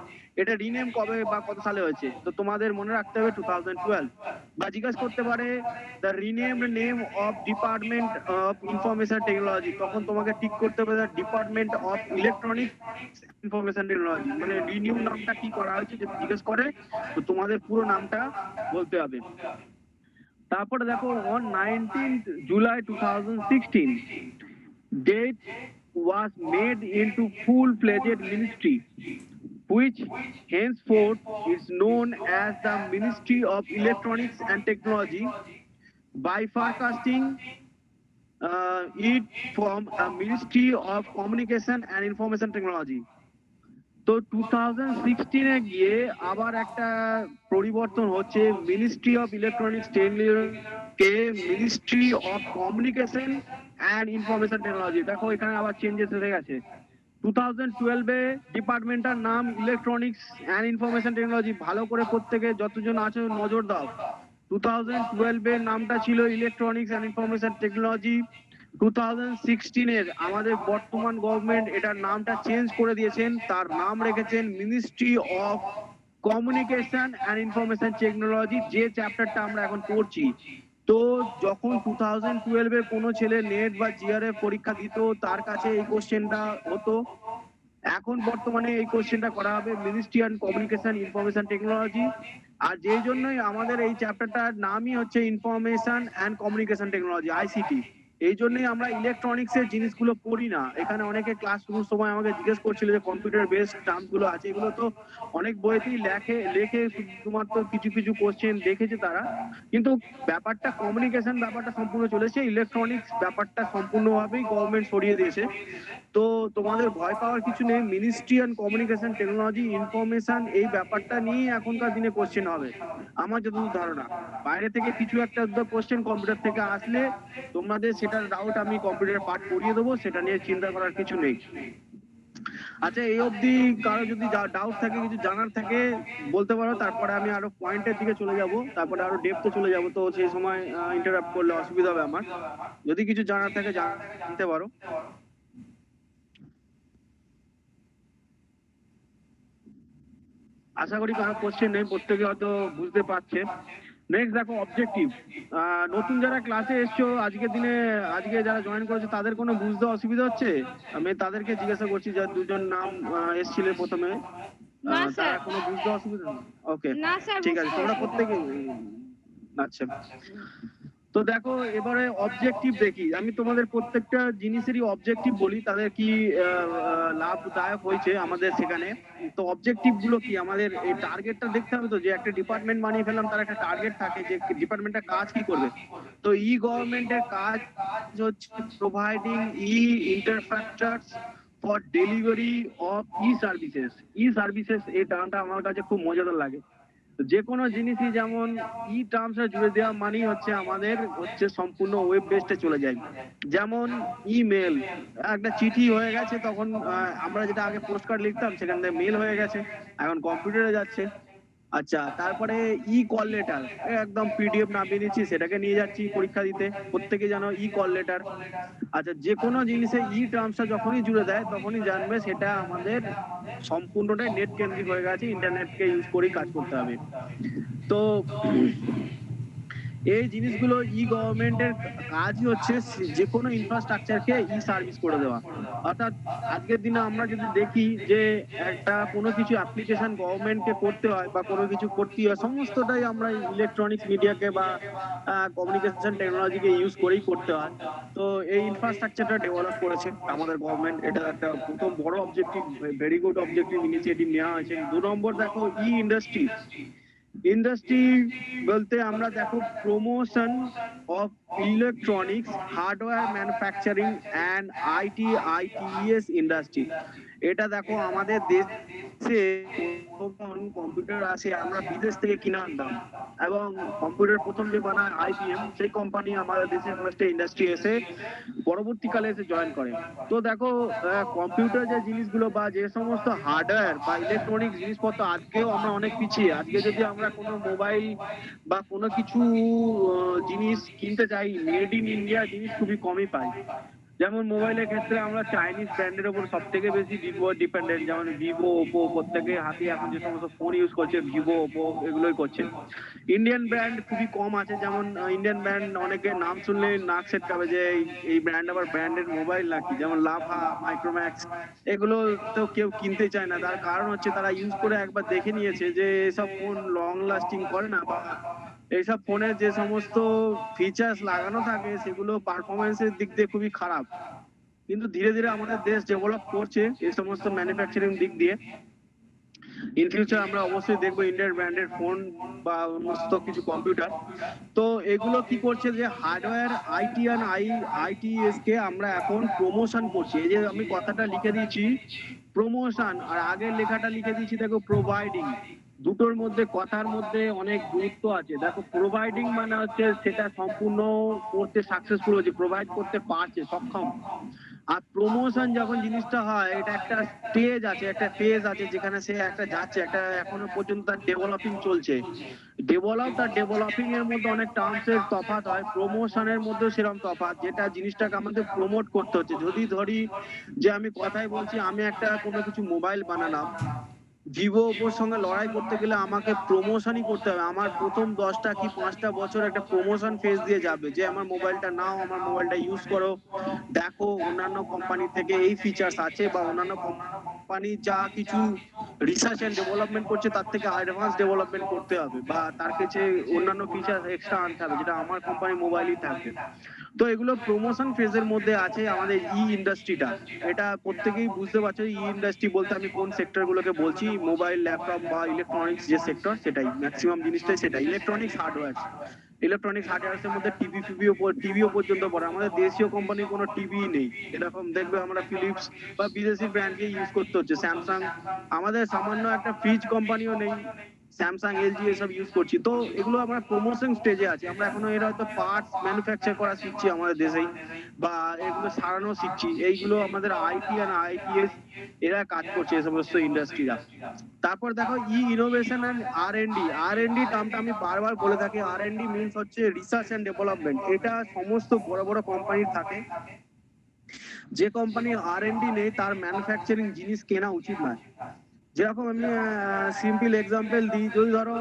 এটা রিনেম কবে বা কত সালে হয়েছে, তো তোমাদের মনে রাখতে হবে 2012। বা জিজ্ঞাসা করতে পারে the renamed name of department of information technology, তখন তোমাকে ঠিক করতে হবে the department of electronics information technology, মানে রিনিউ নামটা কি করা হয়েছে যদি জিজ্ঞেস করে তো তোমাদের পুরো নামটা বলতে হবে। তারপরে দেখো, on 19th July 2016 date was made into full-fledged ministry, which henceforth is known as the Ministry of Electronics and Technology, bifurcating it from a Ministry of Communication and Information Technology. তো 2016 এ গিয়ে আবার একটা পরিবর্তন হচ্ছে, ministry of electronics K ministry of communication and information technology. দেখো এখানে আবার changes হয়ে গেছে। 2012 এ ডিপার্টমেন্টের নাম ইলেকট্রনিক্স অ্যান্ড ইনফরমেশন টেকনোলজি, ভালো করে প্রত্যেকে যতজন আছে নজর দাও। 2012 এর নামটা ছিল ইলেকট্রনিক্স অ্যান্ড ইনফরমেশন টেকনোলজি। 2016 এর আমাদের বর্তমান গভর্নমেন্ট এটার নামটা চেঞ্জ করে দিয়েছেন, তার নাম রেখেছেন ministry of communication and information technology, যে চ্যাপ্টারটা আমরা এখন পড়ছি। তো যখন 2012 এর কোনো ছেলে নেট বা জিআরএফ পরীক্ষা দিত তার কাছে এই কোশ্চেনটা হতো, এখন বর্তমানে এই কোশ্চেনটা করা হবে ministry and communication information technology. আর যেই জন্যই আমাদের এই চ্যাপ্টারটার নামই হচ্ছে information and communication technology, ICT. এই জন্যই আমরা ইলেকট্রনিক্স এর জিনিসগুলো পড়ি না। এখানে অনেকে ক্লাস শুরুর সময় আমাকে জিজ্ঞেস করছিল যে কম্পিউটার বেসড টার্ম গুলো আছে, এগুলো তো অনেক বইতেই লেখে, শুধুমাত্র কিছু কিছু কোশ্চেন দেখেছে তারা, কিন্তু ব্যাপারটা কমিউনিকেশন ব্যাপারটা সম্পূর্ণ চলেছে, ইলেকট্রনিক্স ব্যাপারটা সম্পূর্ণভাবেই গভর্নমেন্ট সরিয়ে দিয়েছে। তো তোমাদের ভয় পাওয়ার কিছু নেই, ministry and communication technology information এই ব্যাপারটা নিয়ে এখনকার দিনে কোশ্চেন হবে আমার যতদূর ধারণা। বাইরে থেকে কিছু একটা কোশ্চেন কম্পিউটার থেকে আসলে তোমাদের সেটার ডাউট আমি কম্পিউটার পার্ট করিয়ে দেবো, সেটা নিয়ে চিন্তা করার কিছু নেই। আচ্ছা, এই অবধি কারো যদি ডাউট থাকে, কিছু জানার থাকে বলতে পারো, তারপরে আমি আরো পয়েন্টের দিকে চলে যাব, তারপরে আরো ডেপথে চলে যাব। তো সেই সময় ইন্টারাপ্ট করলে অসুবিধা হবে আমার, যদি কিছু জানার থাকে জানতে পারো। আশা করি কারো কোশ্চেন নেই, প্রত্যেকে হয়তো বুঝতে পারছে। নেক্সট দেখো অবজেক্টিভ। নতুন যারা ক্লাসে এসছো আজকের দিনে, আজকে যারা জয়েন করেছে তাদের কোনো বুঝতে অসুবিধা হচ্ছে? আমি তাদেরকে জিজ্ঞাসা করছি, যার দুজন নাম এসেছিল প্রথমে, না তারা স্যার, কোনো বুঝতে অসুবিধা? ওকে, না স্যার, ঠিক আছে, বুঝতে তোমরা অসুবিধা প্রত্যেকে আচ্ছা। তো দেখো এবারে অবজেক্টিভ দেখি, আমি তোমাদের প্রত্যেকটা জিনিসেরই অবজেক্টিভ বলি, তাদের কি লাভদায়ক হয়েছে আমাদের সেখানে। তো অবজেক্টিভ গুলো কি, আমাদের এই টার্গেটটা দেখতে হবে তো, যে একটা ডিপার্টমেন্ট বানিয়ে ফেললাম, তার একটা টার্গেট থাকে যে ডিপার্টমেন্টটা কাজ কি করবে। তো ই গভর্নমেন্টের কাজ হচ্ছে providing e infrastructure for delivery of e services. E services এই টার্মটা আমার কাছে খুব মজাদার লাগে। যে কোনো জিনিসই যেমন ই টার্মস জুড়ে দেওয়া মানেই হচ্ছে আমাদের হচ্ছে সম্পূর্ণ ওয়েব বেসডে চলে যায়। যেমন ইমেল, একটা চিঠি হয়ে গেছে, তখন আমরা যেটা আগে পোস্ট কার্ড লিখতাম সেখান থেকে মেল হয়ে গেছে, এখন কম্পিউটারে যাচ্ছে। আচ্ছা, তারপরে ই কল লেটার, একদম পিডিএফ নামিয়ে নিচ্ছি, সেটাকে নিয়ে যাচ্ছি পরীক্ষা দিতে, প্রত্যেকে জানো ই কল লেটার। আচ্ছা, যে কোনো জিনিসে ই টার্মসটা যখনই জুড়ে দেয় তখনই জানবে সেটা আমাদের সম্পূর্ণটাই নেট কেন্দ্রিক হয়ে গেছে, ইন্টারনেটকে ইউজ করেই কাজ করতে হবে। তো এই জিনিসগুলো ই গভর্নমেন্টের কাজই হচ্ছে যে কোনো ইনফ্রাস্ট্রাকচারকে ই সার্ভিস করে দেওয়া। অর্থাৎ আজকের দিনে আমরা যদি দেখি যে একটা কোনো কিছু অ্যাপ্লিকেশন গভর্নমেন্টকে করতে হয় বা কোনো কিছু করতে হয়, সমস্তটাই আমরা ইলেকট্রনিক্স মিডিয়াকে বা কমিউনিকেশন টেকনোলজিকে ইউজ করেই করতে হয়। তো এই ইনফ্রাস্ট্রাকচারটা ডেভেলপ করেছে আমাদের গভর্নমেন্ট, এটা একটা প্রথম বড় objective, very good objective initiative নেওয়া হয়েছে। 2 নম্বর দেখো ই ইন্ডাস্ট্রি। ইন্ডাস্ট্রি বলতে আমরা দেখো promotion of electronics hardware manufacturing and ITS industry. এটা দেখো আমাদের দেশে যখন কম্পিউটার আসে আমরা বিদেশ থেকে কিনে আনতাম, এবং কম্পিউটার প্রথম যে বানায় আইবিএম, সেই কোম্পানি আমাদের দেশে ফার্স্ট ইন্ডাস্ট্রি এসে পরবর্তীকালে এসে জয়েন করে। তো দেখো কম্পিউটার যে জিনিসগুলো বা যে সমস্ত হার্ডওয়্যার বা ইলেকট্রনিক জিনিসপত্র, আজকেও আমরা অনেক পিছিয়ে। আজকে যদি আমরা কোনো মোবাইল বা কোনো কিছু জিনিস কিনতে চাই, মেড ইন ইন্ডিয়া জিনিস খুবই কমই পাই। যেমন মোবাইলের ক্ষেত্রে আমরা চাইনিজ ব্র্যান্ডের উপর সব থেকে বেশি ডিপেন্ডেন্ট, যেমন ভিভো, ওপো, প্রত্যেকে হাতে এখন যে সমস্ত ফোন ইউজ করছে ভিভো, ওপো এগুলোই করছে। ইন্ডিয়ান ব্র্যান্ড খুবই কম আছে, যেমন ইন্ডিয়ান ব্র্যান্ড অনেকে নাম শুনলে নাক সেটকাবে যে এই ব্র্যান্ড আবার ব্র্যান্ডেড মোবাইল নাকি, যেমন লাভা, মাইক্রোম্যাক্স, এগুলো তো কেউ কিনতে চায় না। তার কারণ হচ্ছে তারা ইউজ করে একবার দেখে নিয়েছে যে এসব ফোন লং লাস্টিং করে না, বা এইসব ফোনে যে সমস্ত ফিচার্স লাগানো থাকে সেগুলো পারফরমেন্সের দিক দিয়ে খুবই খারাপ। কিন্তু ধীরে ধীরে আমাদের দেশ ডেভেলপ করছে এই সমস্ত ম্যানুফ্যাকচারিং দিক দিয়ে। ইন ফিউচার আমরা অবশ্যই দেখবো ইন্ডিয়ান ব্র্যান্ডেড ফোন বা সমস্ত কিছু কম্পিউটার। তো এগুলো কি করছে যে হার্ডওয়্যার আইটি আর আইটিএস কে আমরা এখন প্রমোশন করছি। এই যে আমি কথাটা লিখে দিয়েছি প্রমোশন, আর আগের লেখাটা লিখে দিয়েছি দেখো প্রোভাইডিং। দুটোর মধ্যে কথার মধ্যে অনেক গুরুত্ব আছে। দেখো প্রোভাইডিং মানে হচ্ছে সেটা সম্পূর্ণ করতে সাকসেসফুল হচ্ছে, প্রোভাইড করতে পারছে, সক্ষম। আর প্রমোশন যখন জিনিসটা হয়, এটা একটা স্টেজ আছে, একটা ফেজ আছে, যেখানে সে একটা যাচ্ছে, একটা এখনো পর্যন্ত তার ডেভেলপিং চলছে। ডেভেলপ আর ডেভেলপিং এর মধ্যে অনেক টার্মস এর তফাৎ হয়, প্রমোশনের মধ্যে সেরকম তফাৎ, যেটা জিনিসটাকে আমাদের প্রমোট করতে হচ্ছে। যদি ধরি যে আমি কথাই বলছি, আমি একটা কোনো কিছু মোবাইল বানালাম, ভিভো ওপোর সঙ্গে লড়াই করতে গেলে আমাকে প্রমোশনই করতে হবে। আমার প্রথম 10টা কি 5টা বছর একটা প্রমোশন ফেজ দিয়ে যাবে, যে আমার মোবাইলটা নাও, আমার মোবাইলটা ইউজ করো, দেখো অন্যান্য কোম্পানি থেকে এই ফিচার্স আছে, বা অন্যান্য কোম্পানি যা কিছু রিসার্চ এন্ড ডেভেলপমেন্ট করছে তার থেকে অ্যাডভান্স ডেভেলপমেন্ট করতে হবে, বা তার কাছে অন্যান্য ফিচার এক্সট্রা আনতে হবে, যেটা আমার কোম্পানি মোবাইলই থাকবে। তো এগুলো প্রমোশন ফেজের মধ্যে আছে আমাদের ই ইন্ডাস্ট্রিটা। এটা প্রত্যেকেই বুঝতে পারছো ই ইন্ডাস্ট্রি বলতে আমি কোন সেক্টর গুলোকে বলছি। মোবাইল, ল্যাপটপ বা ইলেকট্রনিক্স যে সেক্টর, সেটাই ম্যাক্সিমাম জিনিসটাই সেটা ইলেকট্রনিক্স হার্ডওয়্যার। ইলেকট্রনিক্স হার্ডওয়্যার এর মধ্যে টিভিও পর্যন্ত পড়ে। আমাদের দেশীয় কোম্পানির কোনো টিভি নেই, এরকম দেখবে আমরা ফিলিপস বা বিদেশি ব্র্যান্ডকে ইউজ করতে হচ্ছে, স্যামসাং। আমাদের সামান্য একটা ফ্রিজ কোম্পানিও নেই, স্যামসাং, এলজি এসব ইউজ করছি। তো এগুলো আমরা প্রমোশন স্টেজে আছি, আমরা এখনো এর হয়তো পার্টস ম্যানুফ্যাকচার করা শিখছি আমাদের দেশেই, বা এগুলো সারানো শিখছি। এইগুলো আমাদের আইটি আর আইটিএস এরা কাজ করছে, এই সমস্ত ইন্ডাস্ট্রিরা। তারপর দেখো ই ইনোভেশন এন্ড আর&ডি। আর&ডি টার্মটা আমি বারবার বলে থাকি, আর&ডি মিনস হচ্ছে রিসার্চ এন্ড ডেভেলপমেন্ট। এটা সমস্ত বড় বড় কোম্পানির থাকে। যে কোম্পানি আর&ডি নেই তার ম্যানুফ্যাকচারিং জিনিস কেনা উচিত নয়। যেরকম আমি সিম্পল এক্সাম্পল দিই, যদি ধরো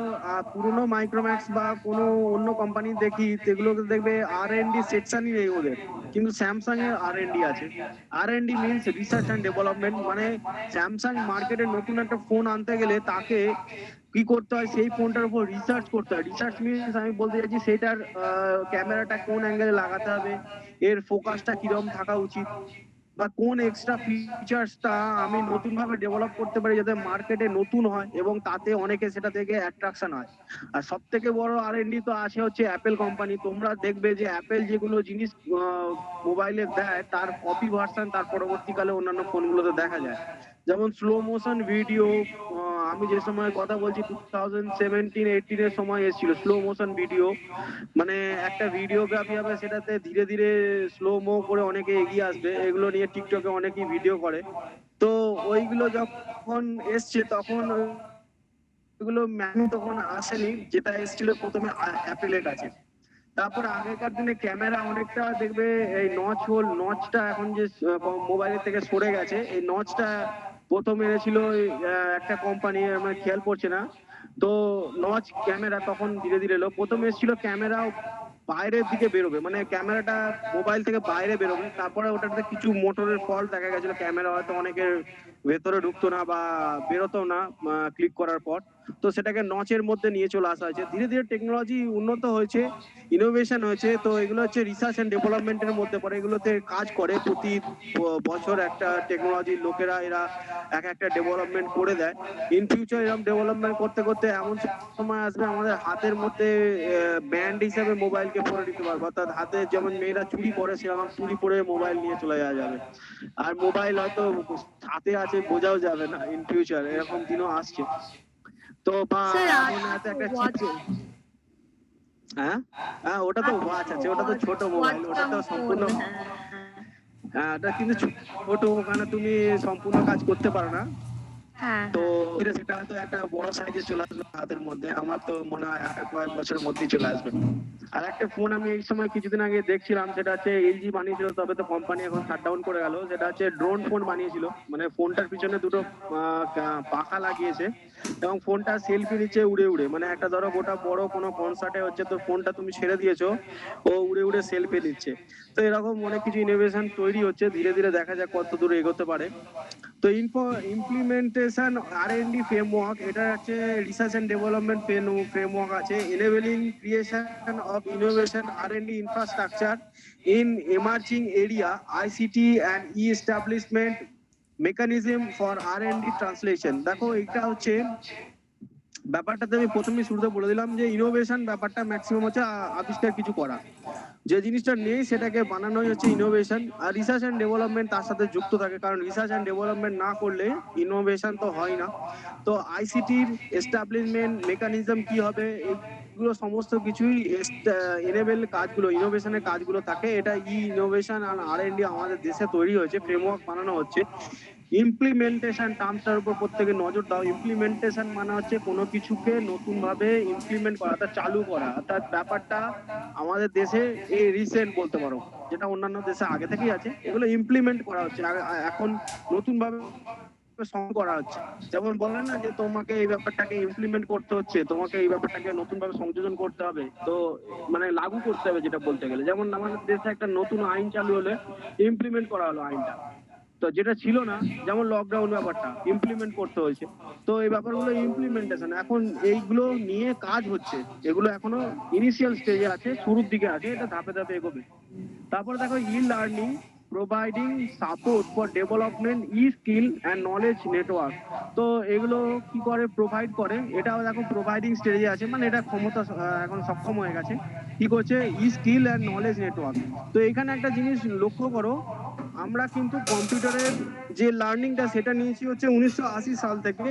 পুরনো মাইক্রোম্যাক্স বা কোনো অন্য কোম্পানি দেখি, সেগুলোকে দেখবে R&D সেকশনই নেই ওদের, কিন্তু স্যামসাং এর R&D আছে। R&D means research and development, মানে স্যামসাং মার্কেটে নতুন একটা ফোন আনতে গেলে তাকে কি করতে হয়, সেই ফোনটার উপর রিসার্চ করতে হয়। রিসার্চ মিনস আমি বলতে চাইছি সেটার ক্যামেরাটা কোন অ্যাঙ্গেলে লাগাতে হবে, এর ফোকাসটা কিরকম থাকা উচিত, বা কোন এক্সট্রা ফিচার্সটা আমি নতুন ভাবে ডেভেলপ করতে পারি যাতে মার্কেটে নতুন হয় এবং তাতে অনেকে সেটা থেকে অ্যাট্রাকশন হয়। আর সব থেকে বড় R&D তো আসে হচ্ছে অ্যাপেল কোম্পানি। তোমরা দেখবে যে অ্যাপেল যেগুলো জিনিস মোবাইলে দেয় তার কপি ভার্সন তার পরবর্তীকালে অন্যান্য ফোনগুলোতে দেখা যায়। যেমন স্লো মোশন ভিডিও, আমি যে সময় কথা বলছি 2017-18 এর সময় এসেছিল স্লো মোশন ভিডিও, মানে একটা ভিডিওগ্রাফি হবে, সেটাতে ধীরে ধীরে স্লো মো করে অনেকে এগিয়ে আসবে, এগুলো নিয়ে টিকটকে অনেকেই ভিডিও করে। তো ওইগুলো যখন এসছে তখন ওইগুলো ম্যানু তখন আসেনি, যেটা এসেছিল প্রথমে অ্যাপেলের কাছে। তারপর আগেকার দিনে ক্যামেরা অনেকটা দেখবে এই নচটা এখন যে মোবাইলের থেকে সরে গেছে, এই নচটা প্রথম এনেছিল একটা কোম্পানি, আমার খেয়াল পড়ছে না। তো নচ ক্যামেরা তখন ধীরে ধীরে এলো। প্রথমে এসেছিল ক্যামেরা বাইরের দিকে বেরোবে, মানে ক্যামেরাটা মোবাইল থেকে বাইরে বেরোবে, তারপরে ওটাতে কিছু মোটরের ফল্ট দেখা গেছিল, ক্যামেরা হয়তো অনেকের ভেতরে ঢুকতো না বা বেরোতো না ক্লিক করার পর। তো সেটাকে নচের মধ্যে নিয়ে চলে আসা হয়েছে। ধীরে ধীরে টেকনোলজি উন্নত হয়েছে, ইনোভেশন হয়েছে। তো এগুলো হচ্ছে রিসার্চ এন্ড ডেভেলপমেন্টের মধ্যে পড়ে, এগুলোতে কাজ করে প্রতি বছর একটা টেকনোলজি লোকেরা এরা একটা ডেভেলপমেন্ট করে দেয়। ইন ফিউচার এরকম ডেভেলপমেন্ট করতে করতে এমন সময় আসবে আমাদের হাতের মধ্যে ব্যান্ড হিসেবে মোবাইলকে পরে দিতে পারবো, অর্থাৎ হাতে যেমন মেয়েরা চুড়ি পরে সেরকম চুড়ি পরে মোবাইল নিয়ে চলে যাওয়া যাবে। আর মোবাইল হয়তো হাতে আছে বোঝাও যাবে না, ইন ফিউচার এরকম দিনও আসছে। তো বা একটা হ্যাঁ হ্যাঁ, ওটা তো ওয়াচ আছে, ওটা তো ছোট মোবাইল, ওটা তো সম্পূর্ণ হ্যাঁ, ওটা কিন্তু ছোট, ওখানে তুমি সম্পূর্ণ কাজ করতে পারো না। তো সেটা হয়তো একটা বড় সাইজে চলে আসবে হাতের মধ্যে, আমার তো মনে হয় আর কয়েক বছরের মধ্যেই চলে আসবে। আর একটা ফোন আমি এই সময় কিছুদিন আগে দেখছিলাম, সেটা হচ্ছে LG বানিয়েছিল, তবে তো কোম্পানি এখন শাট ডাউন করে গেল। সেটা হচ্ছে ড্রোন ফোন বানিয়েছিল, মানে ফোনটার পিছনে দুটো পাখা লাগিয়েছে এবং ফোনটা সেলফি নিচ্ছে উড়ে উড়ে, মানে একটা ধরো গোটা বড় কোনো কনসার্টে হচ্ছে, তো ফোনটা তুমি ছেড়ে দিয়েছো, ও উড়ে উড়ে সেলফি নিচ্ছে। তো এরকম অনেক কিছু ইনোভেশন তৈরি হচ্ছে, ধীরে ধীরে দেখা যাক কত দূর এগোতে পারে। তো ইমপ্লিমেন্টেশন R&D ফ্রেমওয়ার্ক, এটা হচ্ছে রিসার্চ এন্ড ডেভেলপমেন্ট ফ্রেমওয়ার্ক আছে, enabling creation of innovation R&D infrastructure in emerging area, ICT and establishment mechanism for R&D translation. দেখো এটা হচ্ছে ব্যাপারটাতে আমি প্রথমেই শুরুতে বলে দিলাম যে ইনোভেশন ব্যাপারটা ম্যাক্সিমাম হচ্ছে আবিষ্কার কিছু করা, যে জিনিসটা নেই সেটাকে বানানোই হচ্ছে ইনোভেশন। আর রিসার্চ এন্ড ডেভেলপমেন্ট তার সাথে যুক্ত থাকে, কারণ রিসার্চ এন্ড ডেভেলপমেন্ট না করলে ইনোভেশন তো হয় না। তো ICTর এস্টাবলিশমেন্ট মেকানিজম কি হবে, এগুলো সমস্ত কিছুই এনেবল কাজগুলো, ইনোভেশনের কাজগুলো থাকে। এটা ইনোভেশন আর R&D আমাদের দেশে তৈরি হয়েছে, ফ্রেমওয়ার্ক বানানো হচ্ছে। ইমপ্লিমেন্টেশন টার্মটার উপর প্রত্যেকে নজর দাও। ইমপ্লিমেন্টেশন মানে হচ্ছে কোনো কিছুকে নতুন ভাবে ইমপ্লিমেন্ট করা, অর্থাৎ চালু করা, অর্থাৎ ব্যাপারটা আমাদের দেশে এই রিসেন্ট বলতে পারো, যেটা অন্যান্য দেশে আগে থেকেই আছে, এগুলো ইমপ্লিমেন্ট করা হচ্ছে এখন নতুন ভাবে করা হচ্ছে। যেমন বলে না যে তোমাকে এই ব্যাপারটাকে ইমপ্লিমেন্ট করতে হচ্ছে, তোমাকে এই ব্যাপারটাকে নতুন ভাবে সংযোজন করতে হবে, তো মানে লাগু করতে হবে, যেটা বলতে গেলে। যেমন আমাদের দেশে একটা নতুন আইন চালু হলে ইমপ্লিমেন্ট করা হলো আইনটা, তো যেটা ছিল না, যেমন লকডাউন ব্যাপারটা ইমপ্লিমেন্ট করতে হয়েছে। তো এই ব্যাপারগুলো ইমপ্লিমেন্টেশন, এখন এইগুলো নিয়ে কাজ হচ্ছে, এগুলো এখনো ইনিশিয়াল স্টেজে আছে, শুরুর দিকে আছে, এটা ধাপে ধাপে এগোবে। তারপরে দেখো e-learning providing support for development skill and knowledge network. তো এগুলো কি করে, প্রোভাইড করে, এটাও দেখো প্রোভাইডিং স্টেজে আছে, মানে এটা ক্ষমতা এখন সক্ষম হয়ে গেছে। কি করছে, স্কিল অ্যান্ড নলেজ নেটওয়ার্ক। তো এখানে একটা জিনিস লক্ষ্য করো, আমরা কিন্তু কম্পিউটারের যে লার্নিংটা সেটা নিয়েছি হচ্ছে 1980 সাল থেকে।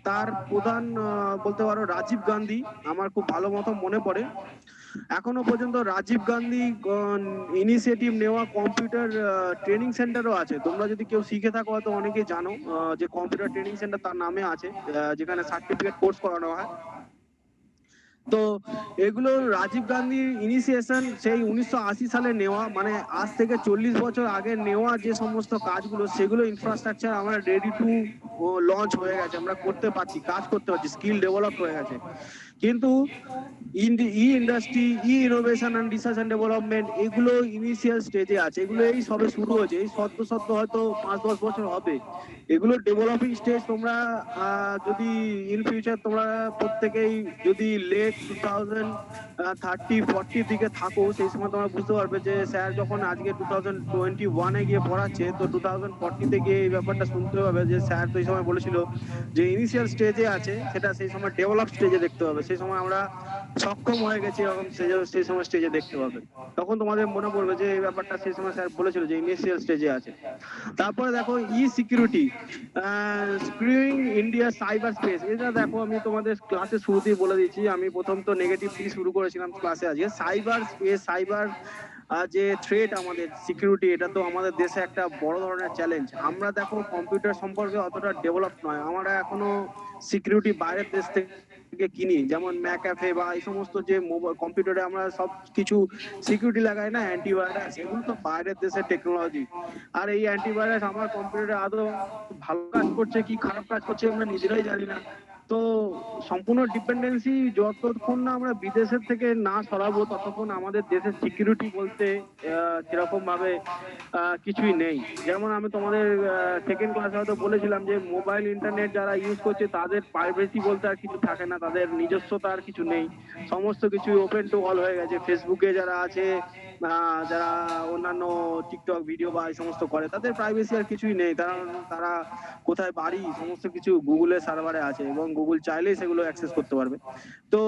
তার প্রধান বলতে পারো রাজীব গান্ধী, আমার খুব ভালো মতো মনে পড়ে। এখনো পর্যন্ত রাজীব গান্ধী ইনিশিয়েটিভ নেওয়া কম্পিউটার ট্রেনিং সেন্টারও আছে। তোমরা যদি কেউ শিখে থাকো হয়তো অনেকেই জানো যে কম্পিউটার ট্রেনিং সেন্টার তার নামে আছে, যেখানে সার্টিফিকেট কোর্স করানো হয়। তো এগুলো রাজীব গান্ধীর ইনিশিয়েশন সেই 1980 সালে নেওয়া, মানে আজ থেকে 40 বছর আগে নেওয়া যে সমস্ত কাজগুলো, সেগুলো ইনফ্রাস্ট্রাকচার আমরা রেডি টু লঞ্চ হয়ে গেছে, আমরা করতে পারছি, কাজ করতে পারছি, স্কিল ডেভেলপ হয়ে গেছে। কিন্তু industry, innovation and research and development এগুলো ইনিশিয়াল স্টেজে আছে, এগুলো এই সবে শুরু হয়েছে, এই সদ্য হয়তো 5-10 বছর হবে। এগুলো ডেভেলপিং স্টেজ। তোমরা যদি ইন ফিউচার তোমরা প্রত্যেকেই যদি লেট 2030-40 দিকে থাকো, সেই সময় তোমরা বুঝতে পারবে যে স্যার যখন আজকে 2021-এ গিয়ে পড়াচ্ছে, তো 2040-তে গিয়ে এই ব্যাপারটা শুনতে হবে যে স্যার তো এই সময় বলেছিল যে ইনিশিয়াল স্টেজে আছে, সেটা সেই সময় ডেভেলপ স্টেজে দেখতে হবে। সেই সময় আমরা সক্ষম হয়ে গেছি এরকম সেই সময় স্টেজে দেখতে পাবে। তখন তোমাদের মনে পড়বে যে এই ব্যাপারটা সেই সময় স্যার বলেছিল যে ইনিশিয়াল স্টেজে আছে। তারপরে দেখো সিকিউরিটি, স্ক্রিউইং ইন্ডিয়া সাইবার স্পেস। এটা দেখো আমি তোমাদের ক্লাসে শুরুতেই বলে দিচ্ছি, আমি প্রথম তো নেগেটিভ দিয়ে শুরু করেছিলাম ক্লাসে আজকে। সাইবার স্পেস, সাইবার যে থ্রেট আমাদের সিকিউরিটি, এটা তো আমাদের দেশে একটা বড় ধরনের চ্যালেঞ্জ। আমরা দেখো কম্পিউটার সম্পর্কে অতটা ডেভেলপ নয়, আমরা এখনো সিকিউরিটি বাইরের দেশ থেকে কিনি, যেমন ম্যাকঅ্যাফে বা এই সমস্ত যে মোবাইল কম্পিউটারে আমরা সব কিছু সিকিউরিটি লাগাই না, অ্যান্টিভাইরাস, এগুলো তো বাইরের দেশের টেকনোলজি। আর এই অ্যান্টিভাইরাস আমার কম্পিউটারে আদৌ ভালো কাজ করছে কি খারাপ কাজ করছে আমরা নিজেরাই জানি না। তো সম্পূর্ণ ডিপেন্ডেন্সি যতক্ষণ না আমরা বিদেশের থেকে না সরাবো, ততক্ষণ আমাদের দেশের সিকিউরিটি বলতে সেরকম ভাবে কিছুই নেই। যেমন আমি তোমাদের সেকেন্ড ক্লাসে হয়তো বলেছিলাম যে মোবাইল ইন্টারনেট যারা ইউজ করছে তাদের প্রাইভেসি বলতে আর কিছু থাকে না, তাদের নিজস্বতা আর কিছু নেই, সমস্ত কিছু ওপেন টু অল হয়ে গেছে। ফেসবুকে যারা আছে, যারা অন্যান্য টিকটক ভিডিও বা এই সমস্ত করে, তাদের প্রাইভেসি আর কিছুই নেই, তারা কোথায় বাড়ি সমস্ত কিছু গুগলের সার্ভারে আছে এবং গুগল চাইলেই সেগুলো অ্যাক্সেস করতে পারবে। তো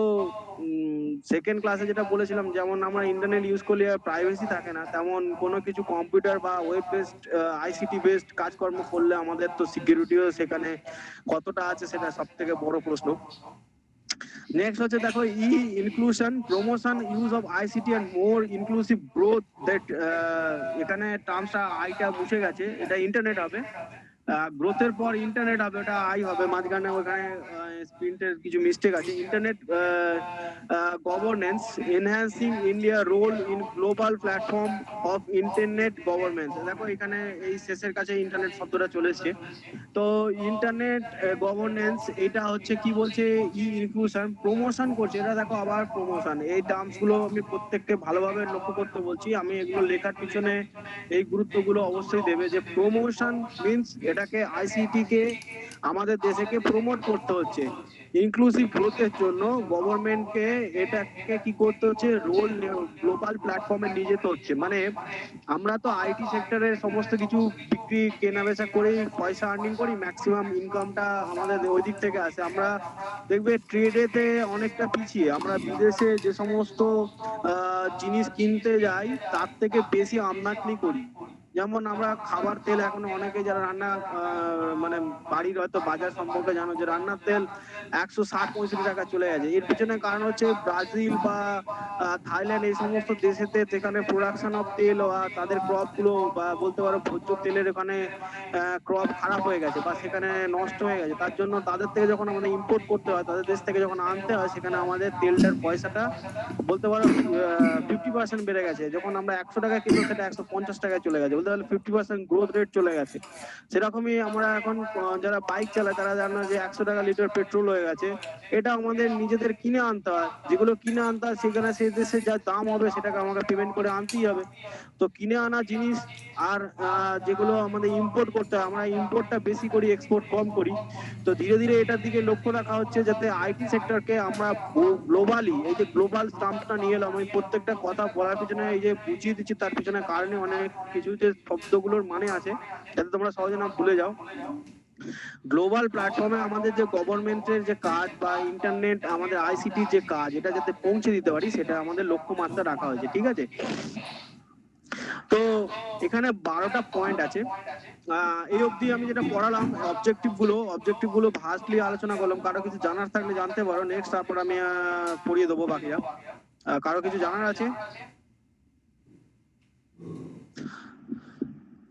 সেকেন্ড ক্লাসে যেটা বলেছিলাম, যেমন আমরা ইন্টারনেট ইউজ করলে প্রাইভেসি থাকে না, তেমন কোনো কিছু কম্পিউটার বা ওয়েব বেসড আইসিটি বেসড কাজকর্ম করলে আমাদের তো সিকিউরিটিও সেখানে কতটা আছে সেটা সব থেকে বড় প্রশ্ন। নেক্সট হচ্ছে দেখো inclusion, promotion, use of ICT and more inclusive growth. That এখানে টার্মসটা আইটা মুছে গেছে, এটা ইন্টারনেট হবে। গ্রোথের পর ইন্টারনেট হবে, ওটা আই হবে, মাঝখানে ওখানে প্রিন্টের কিছু মিস্টেক আছে। Internet governance, enhancing India role in global platform of internet governance. দেখো এখানে এই শেষের কাছে ইন্টারনেট শব্দটা চলে এসছে। তো ইন্টারনেট গভর্নেন্স এটা হচ্ছে কি বলছে, ইনক্লুশন, প্রমোশন করছে, এটা দেখো আবার প্রমোশন। এই টার্মস গুলো আমি প্রত্যেককে ভালোভাবে লক্ষ্য করতে বলছি, আমি এগুলো লেখার পিছনে এই গুরুত্বগুলো অবশ্যই দেবে যে প্রমোশন মিন্স এটাকে আইসিটি কে আমাদের দেশকে প্রমোট করতে হচ্ছে। ইনক্লুসিভ গ্রোথের জন্য গভর্নমেন্টকে এটাকে কি করতে হচ্ছে, রোল গ্লোবাল প্ল্যাটফর্মে নিয়ে যেতে হচ্ছে। মানে আমরা তো আইটি সেক্টরে সমস্ত কিছু বিক্রি কেনা বেচা করেই পয়সা আর্নিং করি, ম্যাক্সিমাম ইনকামটা আমাদের ওই দিক থেকে আসে। আমরা দেখবে ট্রেডেতে অনেকটা পিছিয়ে, আমরা বিদেশে যে সমস্ত জিনিস কিনতে যাই তার থেকে বেশি আমদানি করি। যেমন আমরা খাবার তেল, এখন অনেকে যারা রান্না মানে বাড়ির হয়তো বাজার সম্পর্কে জানো যে রান্নার তেল 160-165 টাকা চলে গেছে। এর পিছনে কারণ হচ্ছে ব্রাজিল বা থাইল্যান্ড এই সমস্ত দেশেতে যেখানে প্রোডাকশন অফ তেল বা তাদের ক্রপ গুলো বা বলতে পারো ভোজ্য তেলের ওখানে ক্রপ খারাপ হয়ে গেছে বা সেখানে নষ্ট হয়ে গেছে, তার জন্য তাদের থেকে যখন আমাদের ইম্পোর্ট করতে হয়, তাদের দেশ থেকে যখন আনতে হয়, সেখানে আমাদের তেলটার পয়সাটা বলতে পারো 50% বেড়ে গেছে। যখন আমরা 100 টাকা কিনবো সেটা 150 টাকায় চলে গেছে, বলতে পারলে 50% গ্রোথ রেট চলে গেছে। সেরকমই আমরা এখন যারা বাইক চালায় তারা জানো যে 100 টাকা লিটার পেট্রোল হয়ে গেছে। এটা আমাদের নিজেদের কিনে আনতে হয়, যেগুলো কিনে আনতে হয় সেখানে সেই দেশে যা দাম হবে সেটাকে আমাকে পেমেন্ট করে আনতেই হবে। তো কিনে আনা জিনিস আর যেগুলো আমাদের ইম্পোর্ট করতে হয়, আমরা ইম্পোর্টটা বেশি করি, এক্সপোর্ট কম করি। তো ধীরে ধীরে এটার দিকে লক্ষ্য রাখা হচ্ছে যাতে আইটি সেক্টরকে আমরা গ্লোবালি, এই যে গ্লোবাল স্টাম্পটা নিয়ে এলাম, আমি প্রত্যেকটা কথা বলার পিছনে এই যে বুঝিয়ে দিচ্ছি তার পিছনে কারণে অনেক কিছু যে শব্দগুলোর মানে আছে যাতে তোমরা সহজে না ভুলে যাও। গ্লোবাল প্ল্যাটফর্মে আমাদের যে গভর্নমেন্টের যে কাজ বা ইন্টারনেট আমাদের আইসিটি যে কাজ, এটা যাতে পৌঁছে দিতে পারি সেটা আমাদের লক্ষ্যমাত্রা রাখা হয়েছে, ঠিক আছে? তো এখানে 12টা পয়েন্ট আছে। এই অবধি আমি যেটা পড়ালাম অবজেক্টিভ গুলো ভাস্টলি আলোচনা করলাম। কারো কিছু জানার থাকলে জানতে পারো, নেক্সট তারপর আমি পড়িয়ে দেবো বাকিরা। কারো কিছু জানার আছে?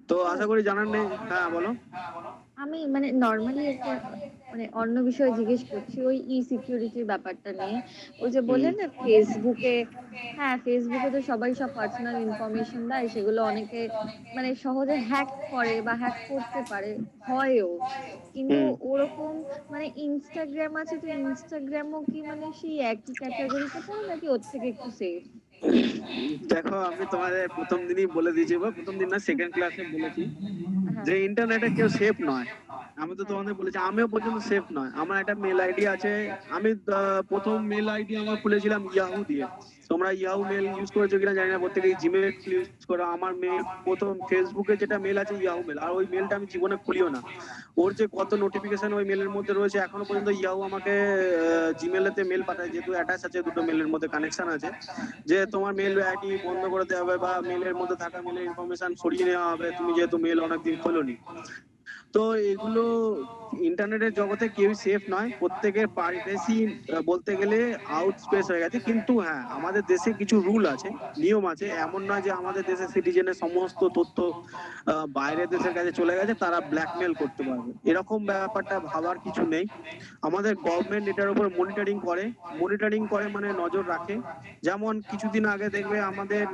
তো আশা করি জানার নেই। হ্যাঁ বলো। আমি মানে নর্মালি মানে অন্য বিষয়ে জিজ্ঞেস করছি, ওই সিকিউরিটির ব্যাপারটা নিয়ে। ওই যে বললেন না ফেসবুকে, হ্যাঁ ফেসবুকে তো সবাই সব পার্সোনাল ইনফরমেশন দেয়, সেগুলো অনেকে মানে সহজে হ্যাক করে বা হ্যাক করতে পারে, হয়ও। কিন্তু ওরকম মানে ইনস্টাগ্রাম আছে, তো ইনস্টাগ্রামও কি মানে সেই একই ক্যাটাগরিতে পড়ে নাকি ওর থেকে একটু সেফ? দেখো আমি তোমাদের প্রথম দিনই বলে দিয়েছি, বা প্রথম দিন না সেকেন্ড ক্লাসে বলেছি হ্যাঁ যে ইন্টারনেটে কেউ সেফ নয়। আমি তো হ্যাঁ তোমাদের বলেছি আমিও পর্যন্ত সেফ নয়। আমার একটা মেল আইডি আছে, আমি প্রথম মেল আইডি আমার খুলেছিলাম ইয়াহু দিয়ে। তোমরা ইয়াহু মেল ইউজ করেছো কিনা জানি না, প্রত্যেকেই জিমেল ইউজ করো। আমার মেল প্রথম ফেসবুকে যেটা মেল আছে ইয়াহু মেল, আর ওই মেলটা আমি জীবনে খুলিও না। ওর যে কত নোটিফিকেশন ওই মেলের মধ্যে রয়েছে, এখনো পর্যন্ত ইয়াহু আমাকে জিমেলেতে মেল পাঠায়, যেহেতু অ্যাটাচ আছে, দুটো মেলের মধ্যে কানেকশন আছে, যে তোমার মেল আইডি বন্ধ করে দেওয়া হবে বা মেলের মধ্যে থাকা মেলের ইনফরমেশন সরিয়ে নেওয়া হবে, তুমি যেহেতু মেল অনেকদিন খোলোনি। তো এগুলো ইন্টারনেটের জগতে কেউই সেফ নয়, প্রত্যেকের প্রাইভেসি বলতে গেলে আউট স্পেস হয়ে গেছে। কিন্তু হ্যাঁ, আমাদের দেশে কিছু রুল আছে, নিয়ম আছে। এমন নয় যে আমাদের দেশের সিটিজেনের সমস্ত তথ্য বাইরের দেশের কাছে চলে গেছে, তারা ব্ল্যাকমেল করতে পারবে, এরকম ব্যাপারটা ভাবার কিছু নেই। আমাদের গভর্নমেন্ট এটার উপর মনিটরিং করে মানে নজর রাখে। যেমন কিছুদিন আগে দেখবে আমাদের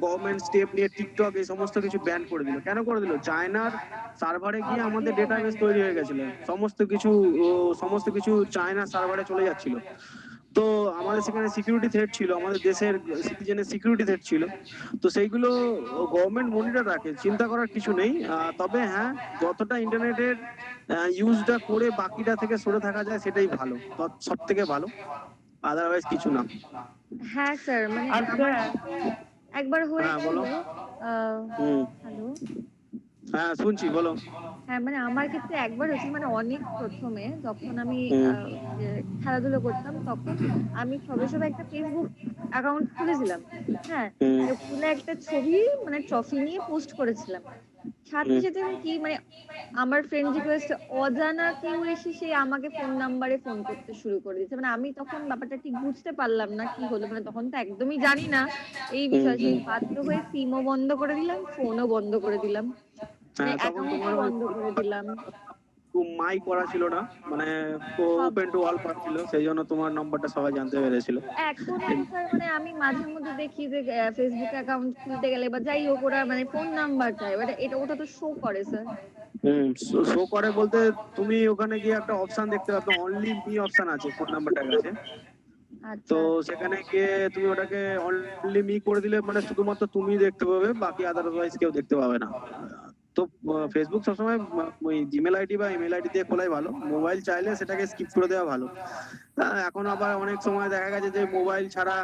গভর্নমেন্ট স্টেপ নিয়ে টিকটক এই সমস্ত কিছু ব্যান করে দিল। কেন করে দিল? চায়নার সার্ভারে গিয়ে আমাদের ডেটাবেস তৈরি হয়ে গেছিল, সমস্ত কিছু চায়না সার্ভারে চলে যাচ্ছিল। তো আমাদের সেখানে সিকিউরিটি থ্রেট ছিল, আমাদের দেশের সিটিজেনের সিকিউরিটি থ্রেট ছিল। তো সেইগুলো গভর্নমেন্ট মনিটর রাখে, চিন্তা করার কিছু নেই। তবে হ্যাঁ, যতটা ইন্টারনেটের ইউজটা করে বাকিটা থেকে সরে থাকা যায় সেটাই ভালো, সব থেকে ভালো, আদারওয়াইজ কিছু না। হ্যাঁ স্যার, মানে আর আমার স্যার, একবার হ্যাঁ বলো। হয়েছিল। হ্যালো। হ্যাঁ শুনছি, বলো। হ্যাঁ মানে আমার ক্ষেত্রে একবার হয়েছিল, মানে অনেক প্রথমে যখন আমি হুম। যে খেলাধুলো করতাম, তখন আমি সবে সবে একটা ফেসবুক অ্যাকাউন্ট খুলেছিলাম। হ্যাঁ, তো খুলে একটা ছবি মানে ট্রফি নিয়ে পোস্ট করেছিলাম। সাথে সাথে আমি কি মানে আমার ফ্রেন্ড রিকোয়েস্ট অজানা কেউ এসে সে আমাকে ফোন নাম্বারে ফোন করতে শুরু করে দিয়েছে। মানে আমি তখন ব্যাপারটা ঠিক বুঝতে পারলাম না কি হলো, মানে তখন তো একদমই জানি না এই বিষয়। সেই বাধ্য হয়ে সিমও বন্ধ করে দিলাম, ফোনও বন্ধ করে দিলাম, মানে হ্যাঁ, তখন তোমার অ্যাকাউন্টও বন্ধ করে দিলাম। মাই করা ছিল না, মানে সব ওপেন টু অল করা ছিল, সেই জন্য তোমার নাম্বারটা সবাই জানতে পেরেছিল। এখনো স্যার মানে আমি মাঝে মধ্যে দেখি যে ফেসবুক অ্যাকাউন্ট খুলতে গেলে বা যাই হোক ওরা মানে ফোন নাম্বার চায়, বাট ওটা তো শো করে স্যার। শো করে বলতে তুমি ওখানে গিয়ে একটা অপশন দেখতে পাবে, অনলি মি অপশন আছে ফোন নাম্বারটার কাছে। তো আচ্ছা সেখানে গিয়ে তুমি ওটাকে অনলি মি করে দিলে মানে শুধুমাত্র তুমি দেখতে পাবে, বাকি আদারওয়াইজ কেউ দেখতে পাবে না। তো ফেসবুক সবসময় ওই জিমেল আইডি বা ইমেল আইডি দিয়ে খোলাই ভালো, মোবাইল চাইলে সেটাকে স্কিপ করে দেওয়া ভালো। এখন আবার অনেক সময় দেখা গেছে যে মোবাইল ছাড়া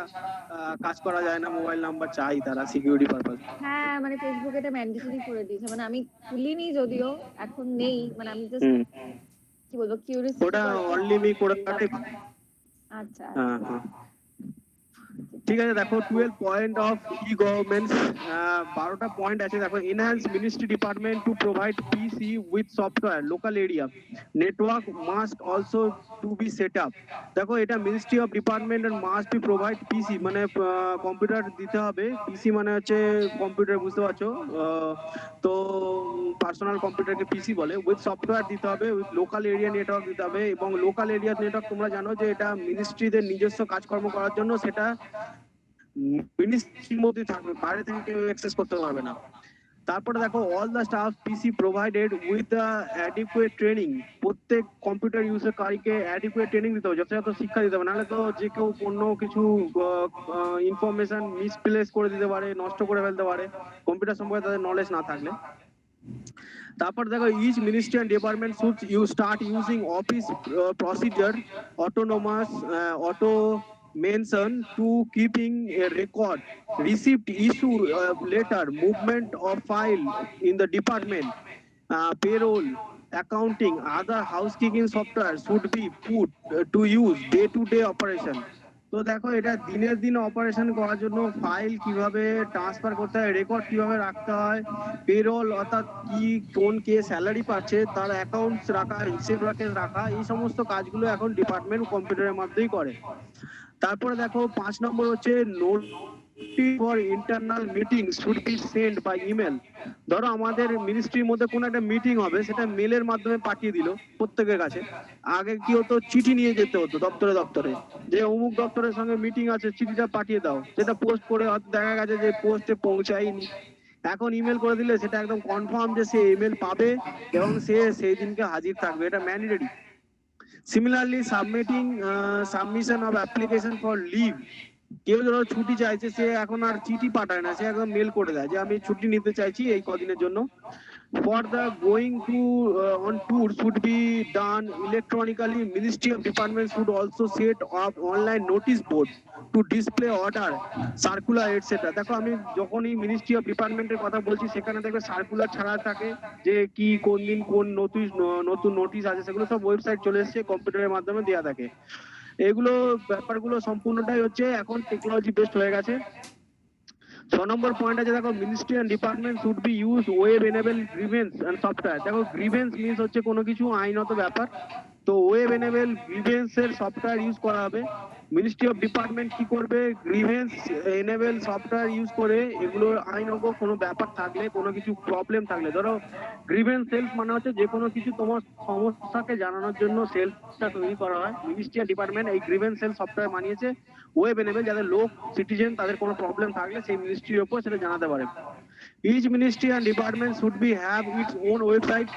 কাজ করা যায় না, মোবাইল নাম্বার চাই তারা সিকিউরিটি পারপাস। হ্যাঁ, মানে ফেসবুক এটা ম্যান্ডেটরি করে দিয়েছে, মানে আমি খুলিনি যদিও, এখন নেই, মানে আমি জাস্ট কি বলবো কিউরিয়াসিটি ওটা করে। অনলি মি করে দেওয়াটাই ভালো। আচ্ছা হ্যাঁ হ্যাঁ, ঠিক আছে। দেখো 12 পয়েন্ট অফ ই গভর্নমেন্টস, 12টা পয়েন্ট আছে। দেখো, enhance ministry department to provide PC with software local area network must also to be set up. দেখো, এটা ministry of department and must be provide PC, মানে কম্পিউটার দিতে হবে। পিসি মানে হচ্ছে কম্পিউটার, বুঝতে পারছো? তো পার্সোনাল কম্পিউটারকে পিসি বলে। উইথ সফটওয়্যার দিতে হবে, উইথ লোকাল এরিয়া নেটওয়ার্ক দিতে হবে। এবং লোকাল এরিয়া নেটওয়ার্ক তোমরা জানো যে এটা মিনিস্ট্রিদের নিজস্ব কাজকর্ম করার জন্য, সেটা মিনিস্ট্রির মধ্যে থাকবে, বাইরে থেকে কেউ অ্যাক্সেস করতে পারবে না। তারপরে দেখো, all the staff PC provided with the adequate training. প্রত্যেক কম্পিউটার ইউজারকারীকে অ্যাডিকুয়েট ট্রেনিং দিতে হবে, যথাযথ শিক্ষা দিতে হবে, নাহলে তো যে কেউ অন্য কিছু ইনফরমেশন মিসপ্লেস করে দিতে পারে, নষ্ট করে ফেলতে পারে, কম্পিউটার সম্পর্কে তাদের নলেজ না থাকলে। তারপর দেখো, each ministry and department should start using office procedure autonomous automation to keeping a record, receipt, issue letter, movement of file in the department, payroll, accounting, other housekeeping software should be put to use day to day operation. তো দেখো, এটা দিনের দিন operation করার জন্য file কিভাবে transfer করতে হয়, রেকর্ড কিভাবে রাখতে হয়, পেরোল অর্থাৎ কি কোন কে স্যালারি পাচ্ছে তার অ্যাকাউন্টস রাখা, হিসেব রাখা, এই সমস্ত কাজগুলো এখন ডিপার্টমেন্ট কম্পিউটারের মাধ্যমেই করে। তারপরে দেখো 5 নম্বর হচ্ছে for internal meeting should be send by email. ধরো আমাদের মিনিস্ট্রির মধ্যে কোনো একটা মিটিং হবে, সেটা মেলের মাধ্যমে পাঠিয়ে দিল প্রত্যেকের কাছে। আগে কি হতো, চিঠি নিয়ে যেতে হতো দপ্তরে দপ্তরে, যে অমুক দপ্তরের সঙ্গে মিটিং আছে, চিঠিটা পাঠিয়ে দাও। সেটা পোস্ট করে হয়তো দেখা গেছে যে পোস্টে পৌঁছায়নি। এখন ইমেল করে দিলে সেটা একদম কনফার্ম যে সে ইমেল পাবে এবং সে সেই দিনকে হাজির থাকবে, এটা mandatory. Similarly submission of application for leave, কেউ ধরো ছুটি চাইছে, সে এখন আর চিঠি পাঠায় না, সে একদম মেল করে দেয় যে আমি ছুটি নিতে চাইছি এই কদিনের জন্য। For the going to on tour should be done electronically. Ministry of Department should also set up online notice board to display order, circular etc. দেখো আমি যখনই মিনিস্ট্রি অফ ডিপার্টমেন্টের কথা বলছি, সেখানে দেখবে সার্কুলার ছাড়া থাকে যে কি কোন দিন কোন নতুন নোটিশ আছে, সেগুলো সব ওয়েবসাইট চলে এসেছে, কম্পিউটারের মাধ্যমে দেওয়া থাকে। এগুলো ব্যাপারগুলো সম্পূর্ণটাই হচ্ছে এখন টেকনোলজি বেসড হয়ে গেছে। 6 নম্বর পয়েন্ট আছে দেখো, ministry and department should be use web enable grievance and software. দেখো গ্রিভেন্স মিন্স হচ্ছে কোনো কিছু আইনত ব্যাপার, তো ওয়েব এনেবল গ্রিভেন্স এর সফটওয়্যার ইউজ করা হবে। মিনিস্ট্রি অফ ডিপার্টমেন্ট কি করবে, গ্রিভেন্স এনেবল সফটওয়্যার ইউজ করে এগুলো আইনজ্ঞ কোনো ব্যাপার থাকলে, কোনো কিছু প্রবলেম থাকলে, ধরো গ্রিভেন্স সেলস মানে হচ্ছে যে কোনো কিছু তোমার সমস্যাকে জানানোর জন্য সেলসটা তৈরি করা হয়। মিনিস্ট্রি অফ ডিপার্টমেন্ট এই গ্রিভেন্স সেল সফটওয়্যার বানিয়েছে ওয়েব এনেবল, যাদের লোক সিটিজেন তাদের কোনো প্রবলেম থাকলে সেই মিনিস্ট্রির উপর সেটা জানাতে পারে। Each ministry and department should be have its own website.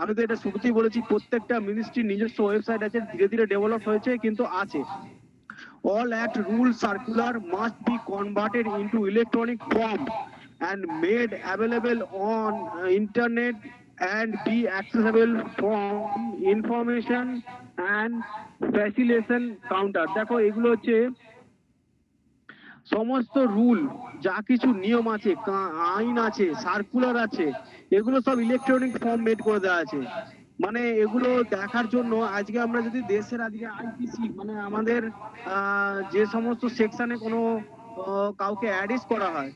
আমি তো এটা শুরুতেই বলেছি, প্রত্যেকটা মিনিস্ট্রির নিজস্ব ওয়েবসাইট আছে, ধীরে ধীরে ডেভেলপ হয়েছে কিন্তু আছে। All act rules circular must be converted into electronic form and made available on internet and be accessible from information and facilitation counter। দেখো এগুলো হচ্ছে সমস্ত রুল, যা কিছু নিয়ম আছে, আইন আছে, সার্কুলার আছে, এগুলো সব ইলেকট্রনিক ফর্ম মেড করে দেওয়া আছে। মানে এগুলো দেখার জন্য আজকে আমরা যদি দেশের আজকে আইপিসি মানে আমাদের যে সমস্ত সেকশনে কোনো কাউকে অ্যারেস্ট করা হয়,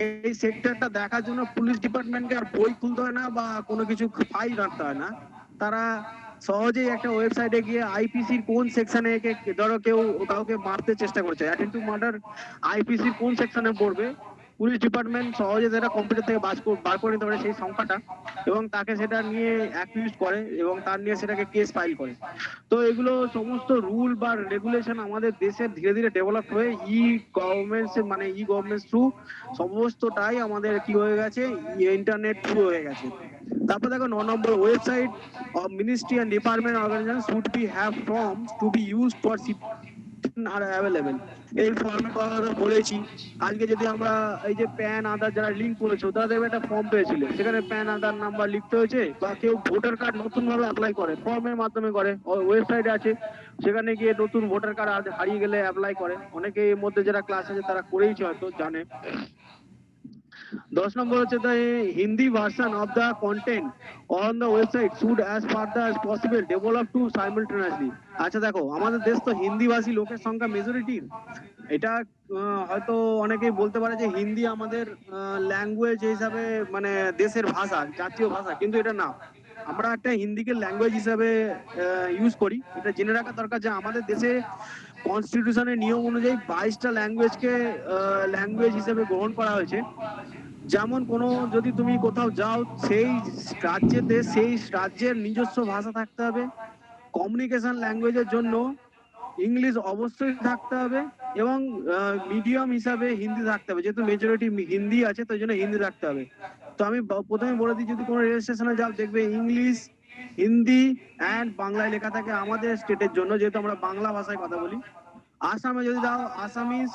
এই সেক্টরটা দেখার জন্য পুলিশ ডিপার্টমেন্টকে আর বই খুলতে হয় না বা কোনো কিছু ফাইল রাখতে হয় না। তারা সহজেই একটা ওয়েবসাইটে গিয়ে আইপিসির কোন সেকশনে, ধরো কেউ কাউকে মারতে চেষ্টা করছে, অ্যাটেম্প টু মার্ডার আইপিসির কোন সেকশনে পড়বে, পুলিশ ডিপার্টমেন্ট সহজে সেটা কম্পিউটার থেকে বার করে নিতে পারে সেই সংখ্যাটা, এবং তাকে সেটা নিয়ে অ্যাকিউজ করে এবং তার নিয়ে সেটাকে কেস ফাইল করে। তো এগুলো সমস্ত রুল বা রেগুলেশন আমাদের দেশে ধীরে ধীরে ডেভেলপ হয়ে ই গভর্নমেন্ট থ্রু সমস্তটাই আমাদের কি হয়ে গেছে, ইন্টারনেট থ্রু হয়ে গেছে। তারপর দেখো 9 নম্বর, website of ministry and department organization should be have forms to be used for আর অ্যাভেলেবেল। এই ফর্মের কথা বলেছি। আজকে যদি আমরা এই যে প্যান আধার যারা লিঙ্ক করেছো, তারা দেখবে একটা ফর্ম পেয়েছিলে, সেখানে প্যান আধার নাম্বার লিখতে হয়েছে, বা কেউ ভোটার কার্ড নতুন ভাবে অ্যাপ্লাই করে ফর্মের মাধ্যমে করে, ওয়েবসাইটে আছে, সেখানে গিয়ে নতুন ভোটার কার্ড হারিয়ে গেলে অ্যাপ্লাই করে। অনেকে এর মধ্যে যারা ক্লাস আছে তারা করেইছে, হয়তো জানে। 10 নম্বর হচ্ছে the Hindi version of the content on the website should as far as possible develop to simultaneously। আচ্ছা দেখো, আমাদের দেশ তো হিন্দি ভাষী লোকের সংখ্যা মেজরিটি। এটা হয়তো অনেকেই বলতে পারে যে হিন্দি আমাদের ল্যাঙ্গুয়েজ হিসাবে মানে দেশের ভাষা, জাতীয় ভাষা, কিন্তু এটা না। আমরা একটা হিন্দিকে ল্যাঙ্গুয়েজ হিসাবে ইউজ করি। এটা জেনে রাখা দরকার যে আমাদের দেশে কনস্টিটিউশনের নিয়ম অনুযায়ী 22টা ল্যাঙ্গুয়েজকে ল্যাঙ্গুয়েজ হিসেবে গ্রহণ করা হয়েছে। যেমন কোনো যদি তুমি কোথাও যাও, সেই রাজ্যেতে সেই রাজ্যের নিজস্ব ভাষা থাকতে হবে, কমিউনিকেশন ল্যাঙ্গুয়েজের জন্য ইংলিশ অবশ্যই থাকতে হবে, এবং মিডিয়াম হিসাবে হিন্দি থাকতে হবে। যেহেতু মেজরিটি হিন্দি আছে, তো জন্য হিন্দি থাকতে হবে। তো আমি প্রথমে বলে দিই, যদি কোনো রেল স্টেশনে যাও দেখবে ইংলিশ, হিন্দি অ্যান্ড বাংলায় লেখা থাকে আমাদের স্টেটের জন্য, যেহেতু আমরা বাংলা ভাষায় কথা বলি। আসামে যদি যাও, আসামিজ,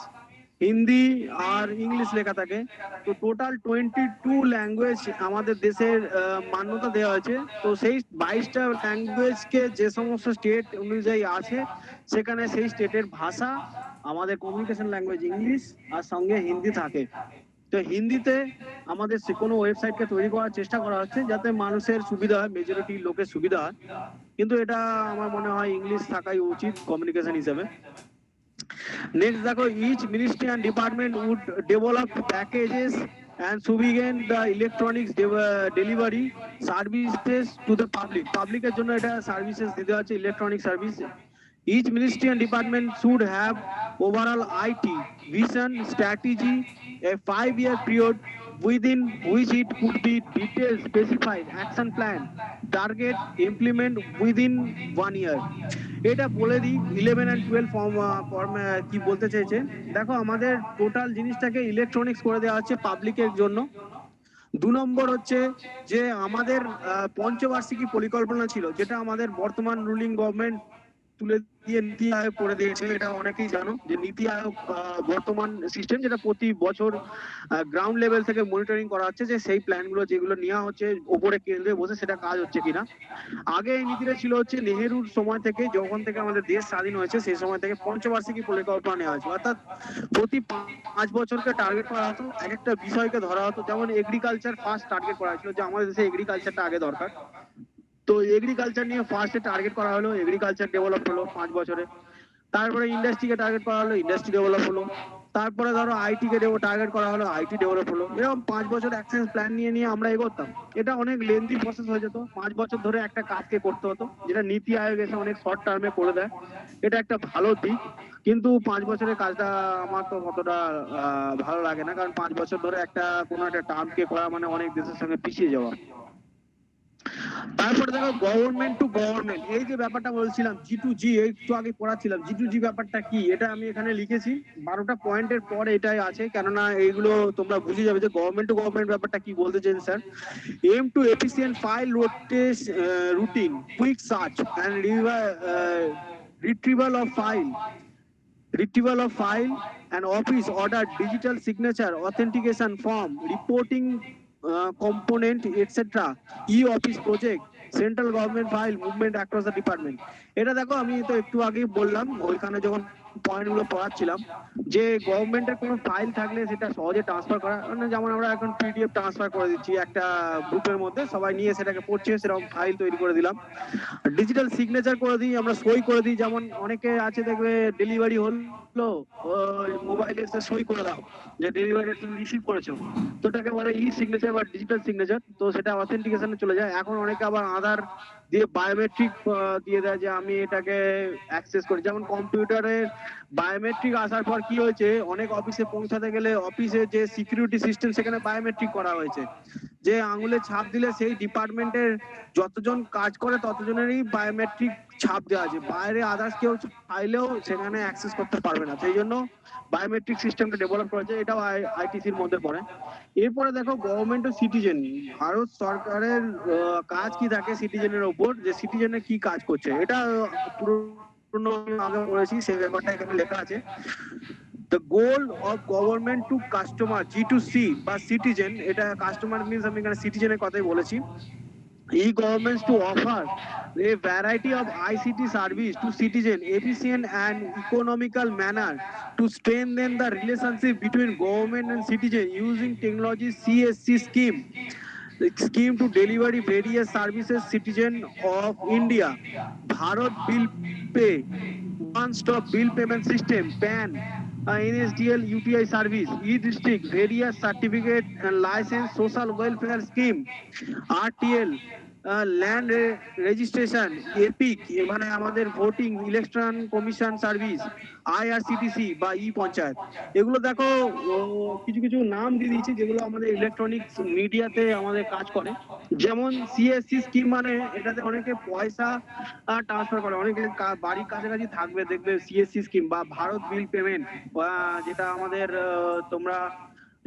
হিন্দি আর ইংলিশ লেখা থাকে। তো টোটাল 22 ল্যাঙ্গুয়েজ আমাদের দেশের মান্যতা দেওয়া হয়েছে। তো সেই 22টা ল্যাঙ্গুয়েজকে যে সমস্ত স্টেট অনুযায়ী আছে, সেখানে সেই স্টেটের ভাষা আমাদের কমিউনিকেশন ল্যাঙ্গুয়েজ ইংলিশ আর সঙ্গে হিন্দি থাকে। তো হিন্দিতে আমাদের কোনো ওয়েবসাইটকে তৈরি করার চেষ্টা করা হচ্ছে যাতে মানুষের সুবিধা হয়, মেজরিটি লোকের সুবিধা হয়, কিন্তু এটা আমার মনে হয় ইংলিশ থাকাই উচিত কমিউনিকেশন হিসেবে। Next দেখো, each ministry and department would develop packages and subign the electronics delivery services to the public। পাবলিকের জন্য এটা সার্ভিসেস দিতে হচ্ছে, electronic service. Each ministry and department should have overall IT vision strategy, a 5-year period within which it could be detailed specified action plan target implement within 1 year. এটা বলে দিই 11 and 12 form কি বলতে চেয়েছে। দেখো আমাদের টোটাল জিনিসটাকে electronics করে দেওয়া হচ্ছে পাবলিকের জন্য। 2 নম্বর হচ্ছে যে আমাদের পঞ্চবার্ষিকী পরিকল্পনা ছিল, যেটা আমাদের বর্তমান রুলিং গভর্নমেন্ট তুলে দিয়ে নীতি আয়োগ করে দিয়েছে। এটা অনেকেই জানো যে নীতি আয়োগ বর্তমান সিস্টেম, যেটা প্রতি বছর গ্রাউন্ড লেভেল থেকে মনিটরিং করা হচ্ছে যে সেই প্ল্যানগুলো যেগুলো নেওয়া হচ্ছে ওপরে কেন্দ্রে বসে সেটা কাজ হচ্ছে কিনা। আগে এই নীতিটা ছিল হচ্ছে নেহেরুর সময় থেকে, যখন থেকে আমাদের দেশ স্বাধীন হয়েছে সেই সময় থেকে পঞ্চবার্ষিকী পরিকল্পনা নেওয়া হয়েছে, অর্থাৎ প্রতি 5 বছরকে টার্গেট করা হতো, এক একটা বিষয়কে ধরা হতো। যেমন এগ্রিকালচার ফার্স্ট টার্গেট করা হয়েছিল যে আমাদের দেশে এগ্রিকালচারটা আগে দরকার, তো এগ্রিকালচার নিয়ে ফার্স্টে টার্গেট করা হলো, এগ্রিকালচার ডেভেলপ হলো 5 বছরে। তারপরে ইন্ডাস্ট্রিকে টার্গেট করা হলো, ইন্ডাস্ট্রি ডেভেলপ হলো। তারপরে ধরো আইটি কে টার্গেট করা হলো, আইটি ডেভেলপ হলো। এরকম 5 বছর অ্যাকশন প্ল্যান নিয়ে নিয়ে আমরা এগোতাম। এটা অনেক লেন্দি প্রসেস হয়ে যেত, 5 বছর ধরে একটা কাজকে করতে হতো, যেটা নীতি আয়োগ এসে অনেক শর্ট টার্মে করে দেয়। এটা একটা ভালো দিক, কিন্তু 5 বছরের কাজটা আমার তো অতটা ভালো লাগে না, কারণ 5 বছর ধরে একটা কোনো একটা টার্মকে করা মানে অনেক দেশের সঙ্গে পিছিয়ে যাওয়া। তারপরে দেখো গভর্নমেন্ট টু গভর্নমেন্ট, এই যে ব্যাপারটা বলছিলাম G2G, একটু আগে পড়াচ্ছিলাম G2G ব্যাপারটা কি, এটা আমি এখানে লিখেছি 12টা পয়েন্টের পর এটাই আছে, কেননা এইগুলো তোমরা বুঝে যাবে যে গভর্নমেন্ট টু গভর্নমেন্ট ব্যাপারটা কি বলতে চাইছেন sir. Aim to efficient file routine quick search and retrieval of file and office order digital signature authentication form reporting component etc e-office project central government file movement across the department. এটা দেখো আমি তো একটু আগেই বললাম ওইখানে যখন পয়েন্টগুলো পড়াচ্ছিলাম যে গভর্নমেন্টের কোনো ফাইল থাকলে সেটা সহজে ট্রান্সফার করা, মানে যেমন আমরা এখন পিডিএফ ট্রান্সফার করে দিচ্ছি একটা গ্রুপের মধ্যে, সবাই নিয়ে সেটাকে পড়ছে, সেরকম ফাইল তৈরি করে দিলাম। ডিজিটাল সিগনেচার করে দিই, আমরা সই করে দিই, যেমন অনেকে আছে দেখবে ডেলিভারি হলো মোবাইলে এসে সই করে দাও যে ডেলিভারি তুমি রিসিভ করেছো, তো ওটাকে বলে ই সিগনেচার বা ডিজিটাল সিগনেচার, তো সেটা অথেন্টিকেশনে চলে যায়। এখন অনেকে আবার আধার দিয়ে বায়োমেট্রিক দিয়ে দেয় যে আমি এটাকে অ্যাক্সেস করি। যেমন কম্পিউটারে বায়োমেট্রিক আসার পর কি হয়েছে, অনেক অফিসে পৌঁছাতে গেলে অফিসে যে সিকিউরিটি সিস্টেম সেখানে বায়োমেট্রিক করা হয়েছে, যে আঙুলে ছাপ দিলে সেই ডিপার্টমেন্টের যতজন কাজ করে ততজনেরই বায়োমেট্রিক ছাপ দেওয়া আছে, বাইরে আদার্স কেউ চাইলেও সেখানে অ্যাক্সেস করতে পারবে না। সেই জন্য বায়োমেট্রিক সিস্টেমটা ডেভেলপ করেছে, এটাও আইটিসির মধ্যে পড়ে। এরপরে দেখো গভর্নমেন্ট ও সিটিজেন, ভারত সরকারের কাজ কি থাকে সিটিজেনের ওপর, যে সিটিজেনের কি কাজ করছে, এটা পুরো আগে পড়েছি, সেই ব্যাপারটা এখানে লেখা আছে। The goal of government to customer G2C বা citizen, এটা কাস্টমার মিন্স আমি এখানে সিটিজেনের কথাই বলেছি। E-governments to offer a variety of ICT service to citizen efficient and economical manner to strengthen the relationship between government and citizen using technology CSC scheme. The scheme to deliver various services citizen of India. Bharat Bill Pay, one-stop bill payment system, PAN, NSDL UPI service, e-district, various certificate and license, social welfare scheme, RTL, land registration, epic মানে আমাদের voting election commission service, IRCTC বা ই পঞ্চায়েত। এগুলো দেখো কিছু কিছু নাম দিয়ে দিয়েছি যেগুলো আমাদের ইলেকট্রনিক্স মিডিয়াতে আমাদের কাজ করে। যেমন সিএসসি স্কিম, মানে এটাতে অনেকে পয়সা ট্রান্সফার করে, অনেকে বাড়ির কাছাকাছি থাকবে দেখবে সিএসসি স্কিম, বা ভারত বিল পেমেন্ট, যেটা আমাদের তোমরা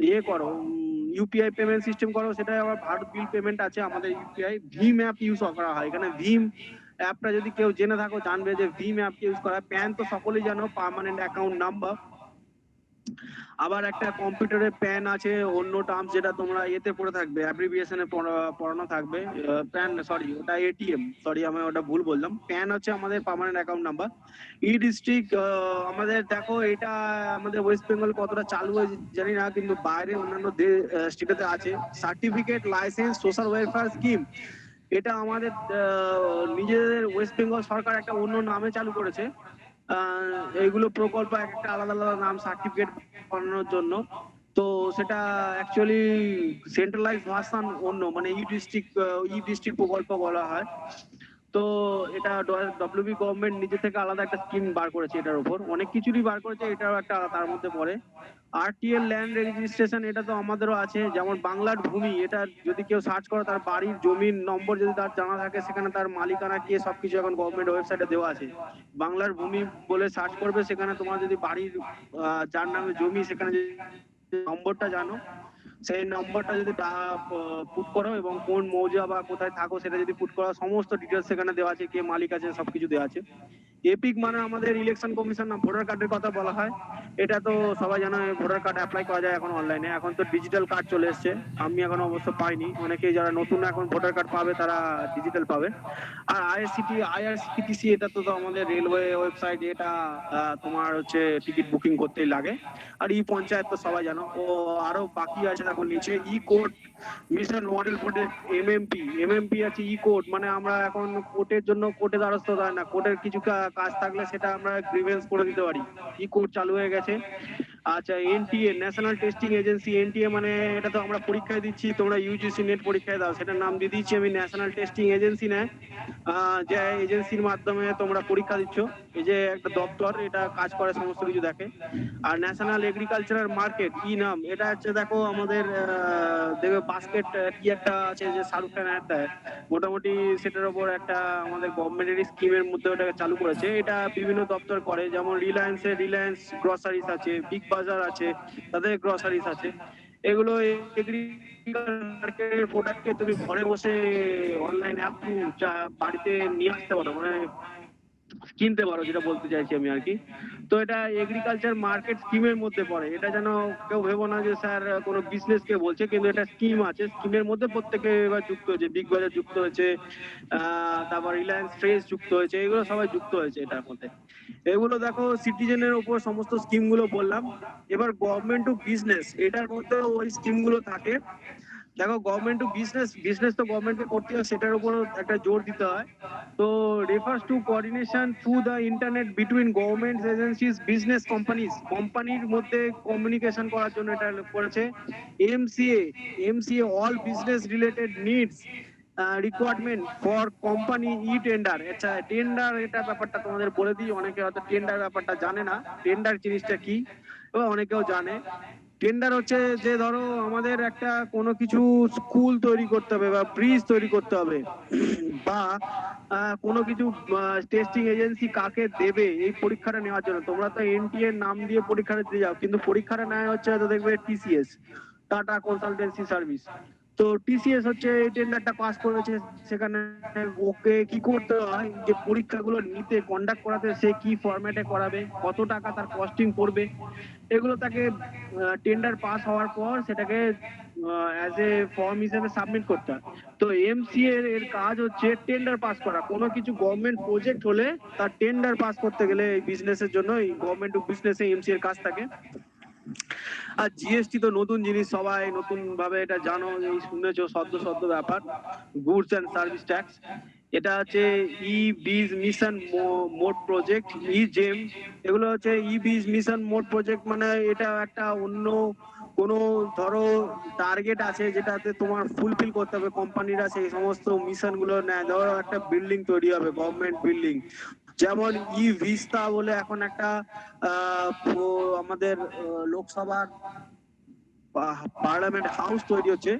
ইয়ে করো ইউপিআই পেমেন্ট সিস্টেম করো, সেটা আবার ভারত বিল পেমেন্ট আছে আমাদের ইউপিআই। ভীম অ্যাপ ইউজ করা হয় এখানে, ভীম অ্যাপটা যদি কেউ জেনে থাকো জানবে যে ভীম অ্যাপ ইউজ করা হয়। প্যান তো সকলেই জানো, পার্মানেন্ট অ্যাকাউন্ট নাম্বার। আবার একটা কম্পিউটারে প্যান আছে, অন্য টার্মস যেটা তোমরা এতে পড়ে থাকবে অ্যাব্রিভিয়েশনে পড়ানো থাকবে, প্যান সরি ওটা এটিএম, সরি আমি ওটা ভুল বললাম। প্যান হচ্ছে আমাদের পার্মানেন্ট অ্যাকাউন্ট নাম্বার। ই ডিস্ট্রিক্ট আমাদের দেখো এটা আমাদের ওয়েস্ট বেঙ্গল কতটা চালু হয়েছে জানি না, কিন্তু বাইরে অন্যান্য স্টেটেতে আছে। Certificate licence social welfare scheme, এটা আমাদের নিজেদের ওয়েস্ট বেঙ্গল সরকার একটা অন্য নামে চালু করেছে। এইগুলো প্রকল্প একটা আলাদা আলাদা নাম সার্টিফিকেট বানানোর জন্য, তো সেটা অ্যাকচুয়ালি সেন্ট্রালাইজ ভার্সন অন্য, মানে ই ডিস্ট্রিক্ট প্রকল্প বলা হয়। তো এটা ডব্লিউবি গভর্নমেন্ট নিজে থেকে আলাদা একটা স্কিম বার করেছে এটার উপর, অনেক কিছুরই বার করেছে, এটাও একটা তার মধ্যে পড়ে। আরটিএল ল্যান্ড রেজিস্ট্রেশন এটা তো আমাদেরও আছে, যেমন বাংলার ভূমি, এটা যদি কেউ সার্চ করে তার বাড়ির জমির নম্বর যদি তার জানা থাকে, সেখানে তার মালিকানা কি সবকিছু এখন গভর্নমেন্ট ওয়েবসাইটে দেওয়া আছে। বাংলার ভূমি বলে সার্চ করবে, সেখানে তোমার যদি বাড়ির যার নামে জমি সেখানে যদি নম্বরটা জানো, সেই নম্বরটা যদি পুট করো এবং কোন মৌজা বা কোথায় থাকো সেটা যদি পুট করো, সমস্ত ডিটেলস সেখানে দেওয়া আছে, কে মালিক আছে সবকিছু দেওয়া আছে। এপিক মানে আমাদের ইলেকশন কমিশন না, ভোটার কার্ডের কথা বলা হয়। এটা তো সবাই জানো, ভোটার কার্ড অ্যাপ্লাই করা যায় এখন অনলাইনে, এখন তো ডিজিটাল কার্ড চলে এসেছে। আমি এখন অবশ্য পাইনি, অনেকেই যারা নতুন এখন ভোটার কার্ড পাবে তারা ডিজিটাল পাবে। আর আইআরসিটিসি এটা তো আমাদের রেলওয়ে ওয়েবসাইট, এটা তোমার হচ্ছে টিকিট বুকিং করতেই লাগে। আর ই পঞ্চায়েত তো সবাই জানো। ও আরো বাকি আছে দেখো নিচে, e court mission model project, MMP আছে। ই কোর্ট মানে আমরা এখন কোর্টের জন্য কোর্টে দ্বারস্থ হয় না, কোর্টের কিছু কাজ থাকলে সেটা আমরা গ্রিভেন্স করে দিতে পারি। ই কোর্ট চালু হয়ে গেছে। আচ্ছা, NTA national testing agency, NTA মানে এটা তো আমরা পরীক্ষায় দিচ্ছি, তোমরা ইউজিসি নেট পরীক্ষায় দাও, সেটার নাম দিয়ে দিচ্ছি আমি ন্যাশনাল টেস্টিং এজেন্সি। না যে এজেন্সির মাধ্যমে তোমরা পরীক্ষা দিচ্ছ, এই যে একটা দপ্তর, এটা কাজ করে সমস্ত কিছু দেখে। আর ন্যাশনাল এগ্রিকালচারাল মার্কেট, ই নাম, এটা হচ্ছে দেখো আমাদের দেখবে বাস্কেট কি একটা আছে যে শাহরুখ খান একটা, মোটামুটি সেটার উপর একটা আমাদের গভর্নমেন্টের স্কিমের মধ্যে ওটাকে চালু করেছে। এটা বিভিন্ন দপ্তর করে, যেমন রিলায়েন্স গ্রসারিস আছে, বিগ বাজার আছে, তাদের গ্রসারিস আছে। এগুলো এগ্রিকালচার প্রোডাক্টকে তুমি ঘরে বসে অনলাইন অ্যাপ বাড়িতে নিয়ে আসতে পারো, মানে কিনতে পারো, যেটা বলতে চাইছি আমি আর কি। তো এটা এগ্রিকালচার মার্কেট স্কিমের মধ্যে পড়ে। এটা যেন কেউ ভেবো না যে স্যার কোনো বিজনেস কে বলছে, কিন্তু এটা স্কিম আছে, স্কিমের মধ্যে প্রত্যেকে এবার যুক্ত হয়েছে, বিগ বাজার যুক্ত হয়েছে, তারপর রিলায়েন্স ফ্রেশ যুক্ত হয়েছে, এগুলো সবাই যুক্ত হয়েছে এটার মধ্যে। এগুলো দেখো সিটিজেনের উপর সমস্ত স্কিম গুলো বললাম। এবার গভর্নমেন্ট টু বিজনেস, এটার মধ্যে ওই স্কিম গুলো থাকে। দেখো গভর্নমেন্ট টু বিজনেস তো গভর্নমেন্টকে করতে হয়, সেটার উপর একটা জোর দিতে হয়। তো refers to coordination through the internet between government agencies business কোম্পানির মধ্যে কমিউনিকেশন করার জন্য এটা করেছে। MCA all business related needs requirement for company E tender. আচ্ছা, টেন্ডার এটা ব্যাপারটা তোমাদের বলে দিই, অনেকে হয়তো টেন্ডার ব্যাপারটা জানে না। টেন্ডার জিনিসটা কি অনেকেও জানে। টেন্ডার হচ্ছে যে ধরো আমাদের একটা কোনো কিছু স্কুল তৈরি করতে হবে বা ব্রিজ তৈরি করতে হবে, বা কোনো কিছু টেস্টিং এজেন্সি কাকে দেবে এই পরীক্ষাটা নেওয়ার জন্য। তোমরা তো এনটিএ নাম দিয়ে পরীক্ষাটা দিয়ে যাও, কিন্তু পরীক্ষাটা নেওয়া হচ্ছে হয়তো দেখবে টিসিএস, টাটা কনসালটেন্সি সার্ভিস। তো টিসিএস হচ্ছে এই টেন্ডারটা পাস করেছে, সেখানে ওকে কি করতে হয় যে পরীক্ষাগুলো নিতে কন্ডাক্ট করাতে, সে কি ফরম্যাটে করাবে, কত টাকা তার কস্টিং পড়বে, এগুলো তাকে টেন্ডার পাস হওয়ার পর সেটাকে অ্যাজ এ ফর্ম হিসেবে সাবমিট করতে হয়। তো এমসিএ এর কাজ হচ্ছে টেন্ডার পাস করা। কোনো কিছু গভর্নমেন্ট প্রজেক্ট হলে তার টেন্ডার পাস করতে গেলে এই বিজনেসের জন্য, এই গভর্নমেন্ট টু বিজনেসে এমসিএ এর কাজ থাকে। আর জিএসটি তো নতুন জিনিস, সবাই নতুন ভাবে এটা জানো, এই শুনেছো সদ্য ব্যাপার, গুডস এন্ড সার্ভিস ট্যাক্স। এটা হচ্ছে ই বিজ মিশন মোড প্রজেক্ট, ই জেম, এগুলো হচ্ছে ই বিজ মিশন মোড প্রজেক্ট। মানে এটা একটা অন্য কোনো ধরো টার্গেট আছে যেটাতে তোমার ফুলফিল করতে হবে, কোম্পানিরা সেই সমস্ত মিশন গুলো নেয়। ধরো একটা বিল্ডিং তৈরি হবে, গভর্নমেন্ট বিল্ডিং, যেমন ই ভিস্তা বলে এখন একটা আমাদের লোকসভার পার্লামেন্ট হাউস তৈরি হচ্ছে।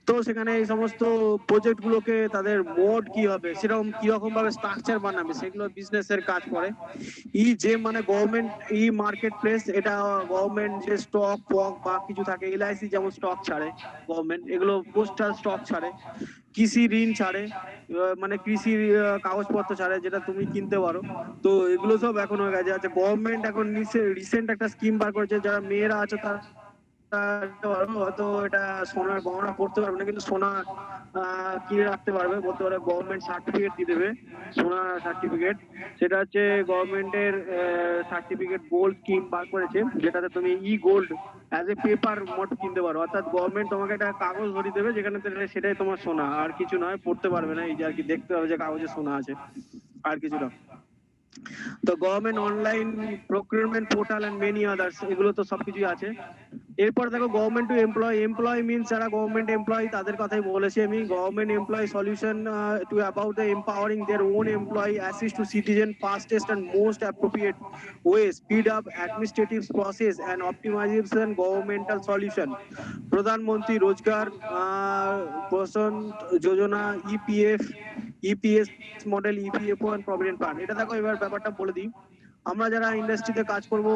তো সেখানে এই সমস্ত প্রজেক্ট গুলোকে তাদের মোড কি হবে, সেরকম কিরকম ভাবে স্ট্রাকচার বানাবে, সেগুলো বিজনেসের কাজ করে। ই যে মানে গভর্নমেন্ট ই মার্কেট প্লেস, এটা গভর্নমেন্ট যে স্টক ফক বা কিছু থাকে, এলআইসি যেমন স্টক ছাড়ে গভর্নমেন্ট, এগুলো পোস্টাল স্টক ছাড়ে, কৃষি ঋণ ছাড়ে, মানে কৃষি কাগজপত্র ছাড়ে যেটা তুমি কিনতে পারো। তো এগুলো সব এখন হয়ে গেছে। আচ্ছা, গভর্নমেন্ট এখন রিসেন্ট একটা স্কিম বার করেছে, যারা মেয়েরা আছে তারা হয়তো এটা সোনার গহনা পড়তে পারবে না, কিন্তু সোনা কিনে রাখতে পারবে, বলতে পারে গভর্নমেন্ট সার্টিফিকেট দিয়ে দেবে, সোনা সার্টিফিকেট। সেটা হচ্ছে গভর্নমেন্টের সার্টিফিকেট গোল্ড স্কিম বার করেছে, যেটাতে তুমি e gold as a paper mode কিনতে পারো। অর্থাৎ গভর্নমেন্ট তোমাকে একটা কাগজ ধরিয়ে দেবে, যেখানে সেটাই তোমার সোনা, আর কিছু নয়, পড়তে পারবে না, এই যে আর কি দেখতে হবে যে কাগজে সোনা আছে, আর কিছু না। তো government online procurement portal and many others, এগুলো তো সবকিছুই আছে। এরপর দেখো government to employ, employ means যারা গভর্নমেন্ট এমপ্লয় তাদের কথাই বলেছি আমি। Government employ solution to about the empowering their own employ, assist to citizen fastest and most appropriate way, speed up administrative process and optimization governmental solution, Pradhanmantri Rozgar Poshan Yojana, EPF, EPS model, EPFO and provident fund. এটা দেখো এবার ব্যাপারটা বলে দিই, আমরা যারা ইন্ডাস্ট্রিতে কাজ করব,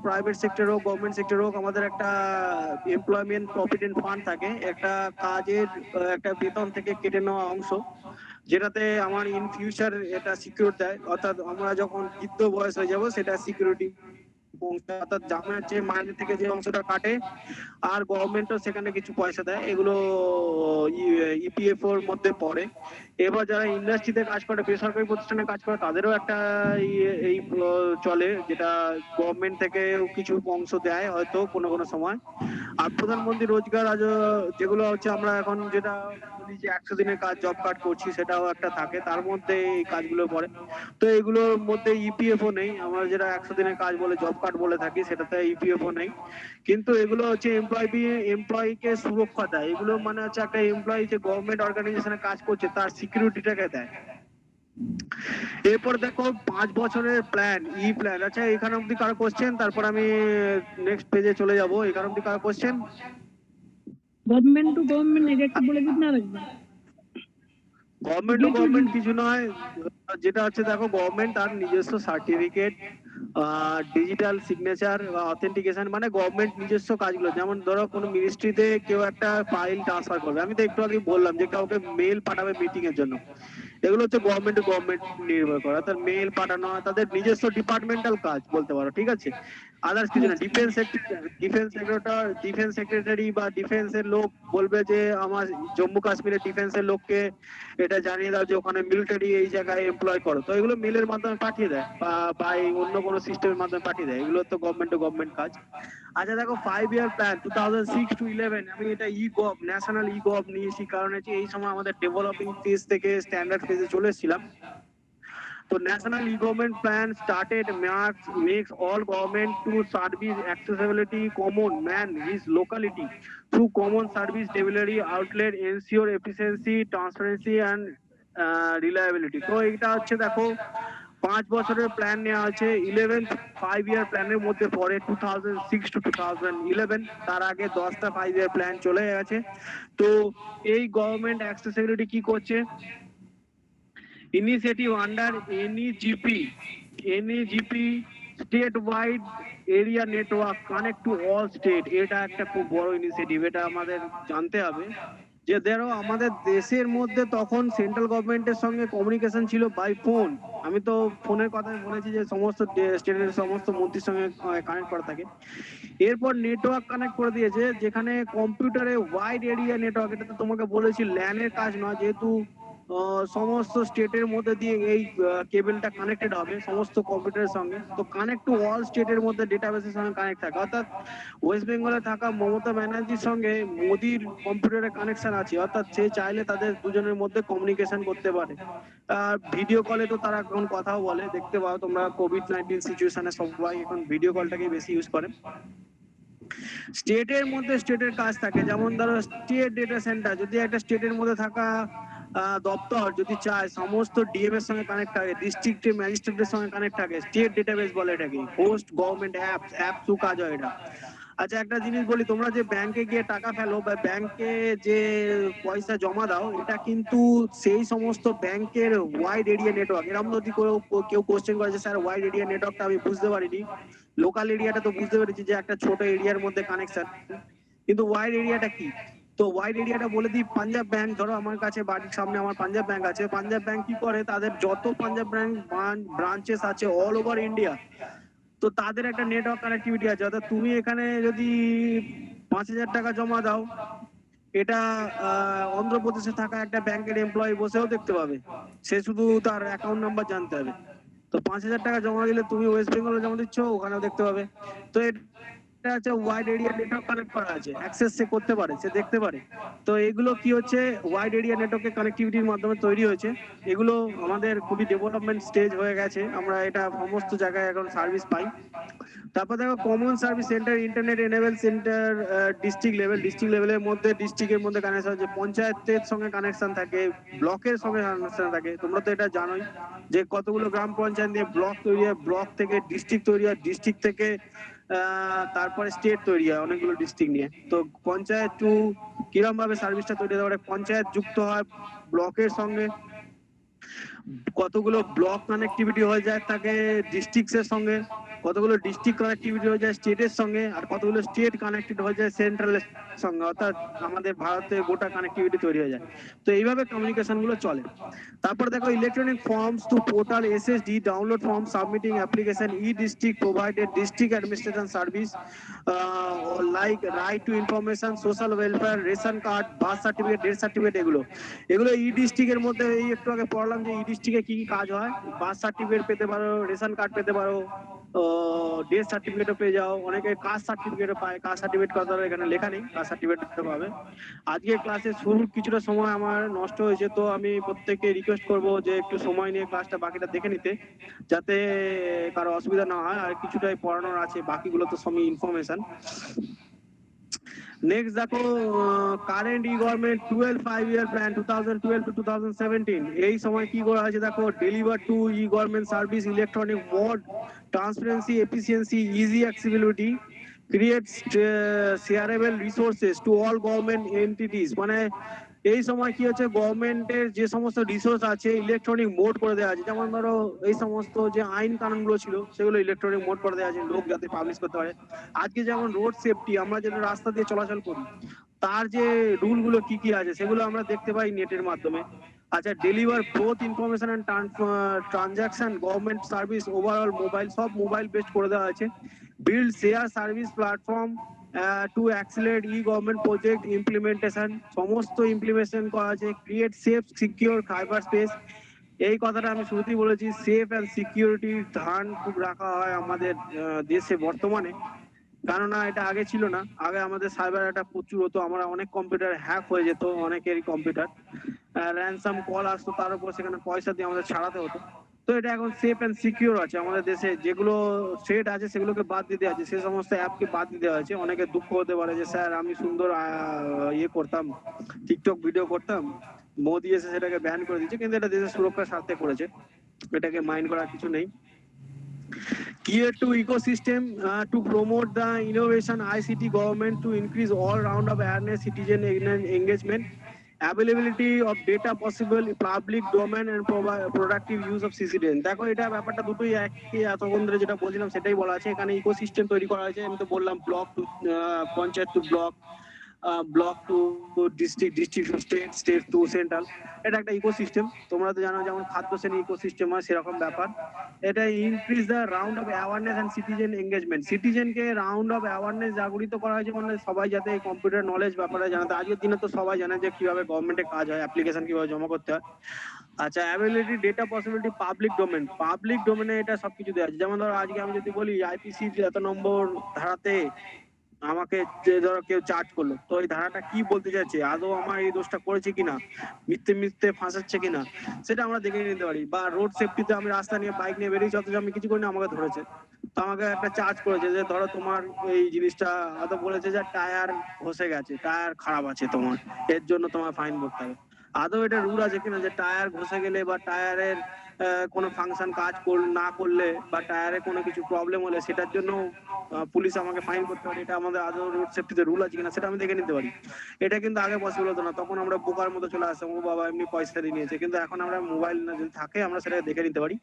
প্রাইভেট সেক্টর হোক গভর্নমেন্ট সেক্টর হোক, আমাদের একটা এমপ্লয়মেন্ট প্রভিডেন্ট ফান্ড থাকে, একটা কাজের একটা বেতন থেকে কেটে নেওয়া অংশ, যেটাতে আমার ইন ফিউচার এটা সিকিউর দেয়, অর্থাৎ আমরা যখন বৃদ্ধ বয়স হয়ে যাব সেটা সিকিউরিটি অর্থাৎ জামার যে মাইনে থেকে যে অংশটা কাটে আর গভর্নমেন্টও সেখানে কিছু পয়সা দেয়, এগুলো ইপিএফও এর মধ্যে পড়ে। এবার যারা ইন্ডাস্ট্রিতে কাজ করে, বেসরকারি প্রতিষ্ঠানে কাজ করে, তাদেরও একটা এই চলে, যেটা গভর্নমেন্ট থেকে কিছু অংশ দেয় হয়তো কোনো কোনো সময়। আর প্রধানমন্ত্রী রোজগার আজ যেগুলো হচ্ছে আমরা এখন যেটা বলি যে 100 দিনের কাজ জব কার্ড করছি, সেটাও একটা থাকে, তার মধ্যে এই কাজগুলো পড়ে। তো এগুলোর মধ্যে ইপিএফও নেই, আমরা যেটা 100 দিনের কাজ বলে জব কার্ড বলে থাকি, সেটাতে ইপিএফও নেই। কিন্তু এগুলো হচ্ছে এমপ্লয়িকে সুরক্ষা দেয়, এগুলো মানে হচ্ছে একটা এমপ্লয়ি যে গভর্নমেন্ট অর্গানাইজেশনে কাজ করছে তার সিকিউরিটিটাকে দেয়। এরপর দেখো 5 বছরের প্ল্যান, ই প্ল্যান। আচ্ছা এখানে অব্দি কারো কোশ্চেন, তারপর আমি নেক্সট পেজে চলে যাব। এখানে অব্দি কারো কোশ্চেন? গভর্নমেন্ট টু গভর্নমেন্ট এটা একটু বলে দিন না আরেকবার। গভর্নমেন্ট টু গভর্নমেন্ট কিছু নয়, যেটা হচ্ছে দেখো গভর্নমেন্ট তার নিজস্ব সার্টিফিকেট, ডিজিটাল সিগনেচার বা অথেন্টিকেশন, মানে গভর্নমেন্ট নিজস্ব কাজগুলো, যেমন ধরো কোনো মিনিস্ট্রিতে কেউ একটা ফাইল ট্রান্সফার করবে, আমি তো একটু আগে বললাম যে কাউকে মেল পাঠাবে মিটিং এর জন্য, এগুলো হচ্ছে গভর্নমেন্ট টু গভর্নমেন্ট নির্ভর করে, অর্থাৎ মেল পাঠানো তাদের নিজস্ব ডিপার্টমেন্টাল কাজ বলতে পারো, ঠিক আছে? আদার্স কিছু না। ডিফেন্স সেক্রেটারি বা ডিফেন্সের লোক বলবে যে আমার জম্মু কাশ্মীরের ডিফেন্সের লোককে এটা জানিয়ে দাও যে ওখানে মিলিটারি এই জায়গায় এমপ্লয় করো, তো এগুলো মেলের মাধ্যমে পাঠিয়ে দেয় বা অন্য কোনো সিস্টেমের মাধ্যমে পাঠিয়ে দেয়, এগুলো তো গভর্নমেন্ট টু গভর্নমেন্ট কাজ। আচ্ছা দেখো 5 ইয়ার প্ল্যান 2006 to 11, আমি এটা গভ ন্যাশনাল গভ নিয়েছি, কারণ হচ্ছে এই সময় আমাদের ডেভেলপিং ফেজ থেকে স্ট্যান্ডার্ড ফেজে চলে এসেছিলাম। তো national government plan started makes all government to service accessibility common man his locality through common service delivery outlet, ensure efficiency, transparency and reliability। তো এটা হচ্ছে দেখো 5 বছরের প্ল্যান নেওয়া আছে, 11th 5 ইয়ার প্ল্যানের মধ্যে পড়ে 2006 to 2011, তার আগে 10টা 5 ইয়ার প্ল্যান চলে গেছে। তো এই গভর্নমেন্ট অ্যাক্সেসিবিলিটি কি করছে? Initiative under NEGP state wide area network connect to all state, এটা একটা খুব বড় ইনিশিয়েটিভ, এটা আমাদের জানতে হবে যে ধরো আমাদের দেশের মধ্যে তখন সেন্ট্রাল গভর্নমেন্টের সঙ্গে কমিউনিকেশন ছিল বাই ফোন, আমি তো ফোনের কথা বলেছি যে সমস্ত স্টেটের সমস্ত মন্ত্রীর সঙ্গে কানেক্ট করা থাকে। এরপর নেটওয়ার্ক কানেক্ট করে দিয়েছে, যেখানে কম্পিউটারে ওয়াইড এরিয়া নেটওয়ার্ক, এটা তো তোমাকে বলেছি ল্যানের কাজ নয়, যেহেতু সমস্ত স্টেটের মধ্যে দিয়ে এই কেবলটা কানেক্টেড হবে সমস্ত কম্পিউটারের সঙ্গে, তো কানেক্ট টু অল স্টেটের মধ্যে ডেটাবেসের সঙ্গে কানেক্ট থাকে, অর্থাৎ ওয়েস্ট বেঙ্গলে থাকা মমতা ব্যানার্জির সঙ্গে মোদির কম্পিউটারে কানেকশন আছে, অর্থাৎ সে চাইলে তাদের দুজনের মধ্যে কমিউনিকেশন করতে পারে। ভিডিও কলে তো তারা এখন কথাও বলে, দেখতে পাও তোমরা কোভিড-19 সিচুয়েশনে সবাই এখন ভিডিও কলটাকে বেশি ইউজ করে। স্টেটের মধ্যে স্টেটের কাজ থাকে, যেমন ধরো স্টেট ডেটা সেন্টার, যদি একটা স্টেটের মধ্যে থাকা দপ্তর যদি চায় সমস্ত ডিএম এর সঙ্গে কানেক্ট থাকে, ডিস্ট্রিক্ট ম্যাজিস্ট্রেটের সঙ্গে কানেক্ট থাকে, স্টেট ডেটাবেস বলে এটাকে, হোস্ট গভর্নমেন্ট অ্যাপস কাজ হয় এটা। আচ্ছা একটা জিনিস বলি, তোমরা যে ব্যাংকে গিয়ে টাকা ফেলো বা ব্যাংকে যে পয়সা জমা দাও, এটা কিন্তু সেই সমস্ত ব্যাংকের ওয়াইড এরিয়া নেটওয়ার্ক। এরকম যদি কেউ কোশ্চেন করে যে স্যার ওয়াইড এরিয়া নেটওয়ার্কটা আমি বুঝতে পারিনি, লোকাল এরিয়াটা তো বুঝতে পেরেছি যে একটা ছোট এরিয়ার মধ্যে কানেকশন, কিন্তু ওয়াইড এরিয়াটা কি? তো ওয়াইড এরিয়াটা বলে দিই, পাঞ্জাব ব্যাংক, ধরো আমার কাছে বাড়ির সামনে আমার পাঞ্জাব ব্যাংক আছে, পাঞ্জাব ব্যাংক কি করে তাদের যত পাঞ্জাব ব্যাংক ব্রাঞ্চেস আছে অল ওভার ইন্ডিয়া, তো তাদের একটা নেটওয়ার্ক কানেক্টিভিটি আছে, অর্থাৎ তুমি এখানে যদি 5,000 টাকা জমা দাও, এটা অন্ধ্রপ্রদেশে থাকা একটা ব্যাংকের এমপ্লয়ি বসেও দেখতে পাবে, সে শুধু তার অ্যাকাউন্ট নাম্বার জানতে হবে। তো 5,000 টাকা জমা দিলে তুমি ওয়েস্ট বেঙ্গলে জমা দিচ্ছ, ওখানেও দেখতে পাবে। তো একটা হচ্ছে ওয়াইড এরিয়া নেটওয়ার্ক কানেক্ট করা আছে, অ্যাক্সেস সে করতে পারে, সে দেখতে পারে। তো এগুলো কি হচ্ছে ওয়াইড এরিয়া নেটওয়ার্কের কানেক্টিভিটির মাধ্যমে তৈরি হয়েছে। এগুলো আমাদের খুবই ডেভেলপমেন্ট স্টেজ হয়ে গেছে, আমরা এটা সমস্ত জায়গায় এখন সার্ভিস পাই। তারপর দেখো common service centre, internet enable centre, district লেভেলের মধ্যে ডিস্ট্রিক্টের মধ্যে কানেকশন আছে, পঞ্চায়েতের সঙ্গে কানেকশন থাকে, ব্লকের সঙ্গে কানেকশন থাকে। তোমরা তো এটা জানোই যে কতগুলো গ্রাম পঞ্চায়েত নিয়ে ব্লক তৈরি হয়, ব্লক থেকে ডিস্ট্রিক্ট তৈরি হয়, ডিস্ট্রিক্ট থেকে তারপরে স্টেট তৈরি হয় অনেকগুলো ডিস্ট্রিক্ট নিয়ে। তো পঞ্চায়েত টু কিরম ভাবে সার্ভিসটা তৈরি হতে পারে, পঞ্চায়েত যুক্ত হয় ব্লকের সঙ্গে, কতগুলো ব্লক কানেক্টিভিটি হয়ে যায় তাকে ডিস্ট্রিক্টের সঙ্গে, কতগুলো ডিস্ট্রিক্ট কানেক্টিভিটি হয়ে যায় স্টেটের সঙ্গে, আর কতগুলো স্টেট কানেক্টেড হয়ে যায় সেন্ট্রালের সঙ্গে, অর্থাৎ আমাদের ভারতে গোটা কানেক্টিভিটি তৈরি হয়ে যায়। তো এইভাবে কমিউনিকেশন গুলো চলে। তারপর দেখো electronic forms to portal SSD, download form, submitting application, e district provided district administration service like right to information, social welfare, ration card, birth certificate, death certificate, এগুলো ই ডিস্ট্রিক্টের মধ্যে। এই একটু আগে পড়লাম যে ই ডিস্ট্রিক্টে কি কি কাজ হয়, বার্থ সার্টিফিকেট পেতে পারো, রেশন কার্ড পেতে পারো, ডেথ সার্টিফিকেটও পেয়ে যাও, অনেকে কাস্ট সার্টিফিকেটও পায়। কাস্ট সার্টিফিকেট কথা এখানে লেখা নেই, কাস্ট সার্টিফিকেট পাবে। আজকে ক্লাসে শুরুর কিছুটা সময় আমার নষ্ট হয়েছে, তো আমি প্রত্যেককে রিকোয়েস্ট করব যে একটু সময় নিয়ে ক্লাসটা বাকিটা দেখে নিতে, যাতে কারো অসুবিধা না হয়। আর কিছুটাই পড়ানোর আছে, বাকিগুলো তো সবই ইনফরমেশন। নেক্সট দেখো current E government 12-5 plan 2012 to 2017। এই সময় কি করা হয়েছে দেখো, deliver two E government service electronic mode, transparency, efficiency, easy accessibility, creates shareable resources to all government entities. মানে এই সময় কি হচ্ছে, গভর্নমেন্টের যে সমস্ত রিসোর্স আছে ইলেকট্রনিক মোড করে দেওয়া আছে। যেমন ধরো এই সমস্ত যে আইন কানুনগুলো ছিল সেগুলো ইলেকট্রনিক মোড করে দেওয়া আছে, লোক যাতে পাবলিশ করতে পারে। আজকে যেমন রোড সেফটি, আমরা যেটা রাস্তা দিয়ে চলাচল করি তার যে রুল গুলো কি কি আছে সেগুলো আমরা দেখতে পাই নেটের মাধ্যমে। আচ্ছা, deliver both information and transaction government service overall mobile, সব মোবাইল বেসড করে দেওয়া আছে। Build share service platform to accelerate e government project implementation, সমস্ত ইমপ্লিমেন্টেশন করা আছে। Create safe secure cyber space, এই কথাটা আমি শুরুতেই বলেছি, সেফ অ্যান্ড সিকিউরিটির ধ্যান খুব রাখা হয় আমাদের দেশে বর্তমানে। কেননা এটা আগে ছিল না, আগে আমাদের সাইবার অ্যাটাক প্রচুর হতো, আমরা অনেক কম্পিউটার হ্যাক হয়ে যেত, অনেকেরই কম্পিউটার র্যানসাম কল আসতো, তার উপর সেখানে পয়সা দিয়ে আমাদের ছাড়াতে হতো। তো এটা এখন সেফ অ্যান্ড সিকিউর আছে আমাদের দেশে। যেগুলো থ্রেট আছে সেগুলোকে বাদ দিতে আছে, সে সমস্ত অ্যাপকে বাদ দিতে হয়েছে। অনেকে দুঃখ হতে পারে যে স্যার আমি সুন্দর ইয়ে করতাম, টিকটক ভিডিও করতাম, মোদি এসে সেটাকে ব্যান করে দিচ্ছে, কিন্তু এটা দেশের সুরক্ষার স্বার্থে করেছে, এটাকে মাইন্ড করার কিছু নেই। Geared to ecosystem to promote the innovation ICT government to increase all round of awareness, citizen engagement, availability of data possible, public domain and productive use of CCTV। দেখো এটা ব্যাপারটা দুটোই একই, এতক্ষণ ধরে যেটা বলছিলাম সেটাই বলা আছে। এখানে ইকোসিস্টেম তৈরি করা হয়েছে, আমি তো বললাম block to panchayat to block, block to district, district to state, state to central. এটা একটা ইকোসিস্টেম, তোমরা তো জানো যেমন খাদ্য শ্রেণী ইকোসিস্টেম হয় সেরকম ব্যাপার। এটা increase the round of awareness and citizen engagement, সিটিজেনকে রাউন্ড অফ অ্যাওয়ারনেস জাগরিত করা হয়েছে, মানে সবাই যাতে এই কম্পিউটার নলেজ ব্যাপারে জানাতে। আজকের দিনে তো সবাই জানে যে কিভাবে গভর্নমেন্টে কাজ হয়, অ্যাপ্লিকেশন কিভাবে জমা করতে হয়। আচ্ছা, availability, data possibility, public domain, public ডোমেনে এটা সবকিছু দেওয়া আছে। যেমন ধরো আজকে আমি যদি বলি আইপিসি এত নম্বর ধারাতে আমাকে যে ধরো কেউ চার্জ করলো, তো এই ধারাটা কি বলতে চাইছে, আদৌ আমার এই দোষটা করেছে কিনা, মিথ্যে মিথ্যে ফাঁসাচ্ছে কিনা, সেটা আমরা দেখে নিতে পারি। বা রোড সেফটিতে আমি রাস্তা নিয়ে বাইক নিয়ে বেরিয়েছি, অথচ আমি কিছু করিনি, আমাকে ধরেছে, তো আমাকে একটা চার্জ করেছে যে ধরো তোমার এই জিনিসটা হয়তো বলেছে যে টায়ার ঘষে গেছে, টায়ার খারাপ আছে তোমার, এর জন্য তোমার ফাইন ভরতে হবে। আদৌ এটা রুল আছে কিনা যে টায়ার ঘষে গেলে বা টায়ারের কোনো ফাংশন কাজ না করলে বা টায়ারে কোনো কিছু প্রবলেম হলে সেটার জন্য পুলিশ আমাকে ফাইন করতে পারে, এটা আমাদের আদৌ রোড সেফটিতে রুল আছে কিনা সেটা আমি দেখে নিতে পারি। এটা কিন্তু আগে পসিবল হতো না, তখন আমরা বোকার মতো চলে আসতাম, ও বাবা এমনি পয়সা দিয়ে নিয়েছে। কিন্তু এখন আমরা মোবাইল না যদি থাকে আমরা সেটা দেখে নিতে পারি।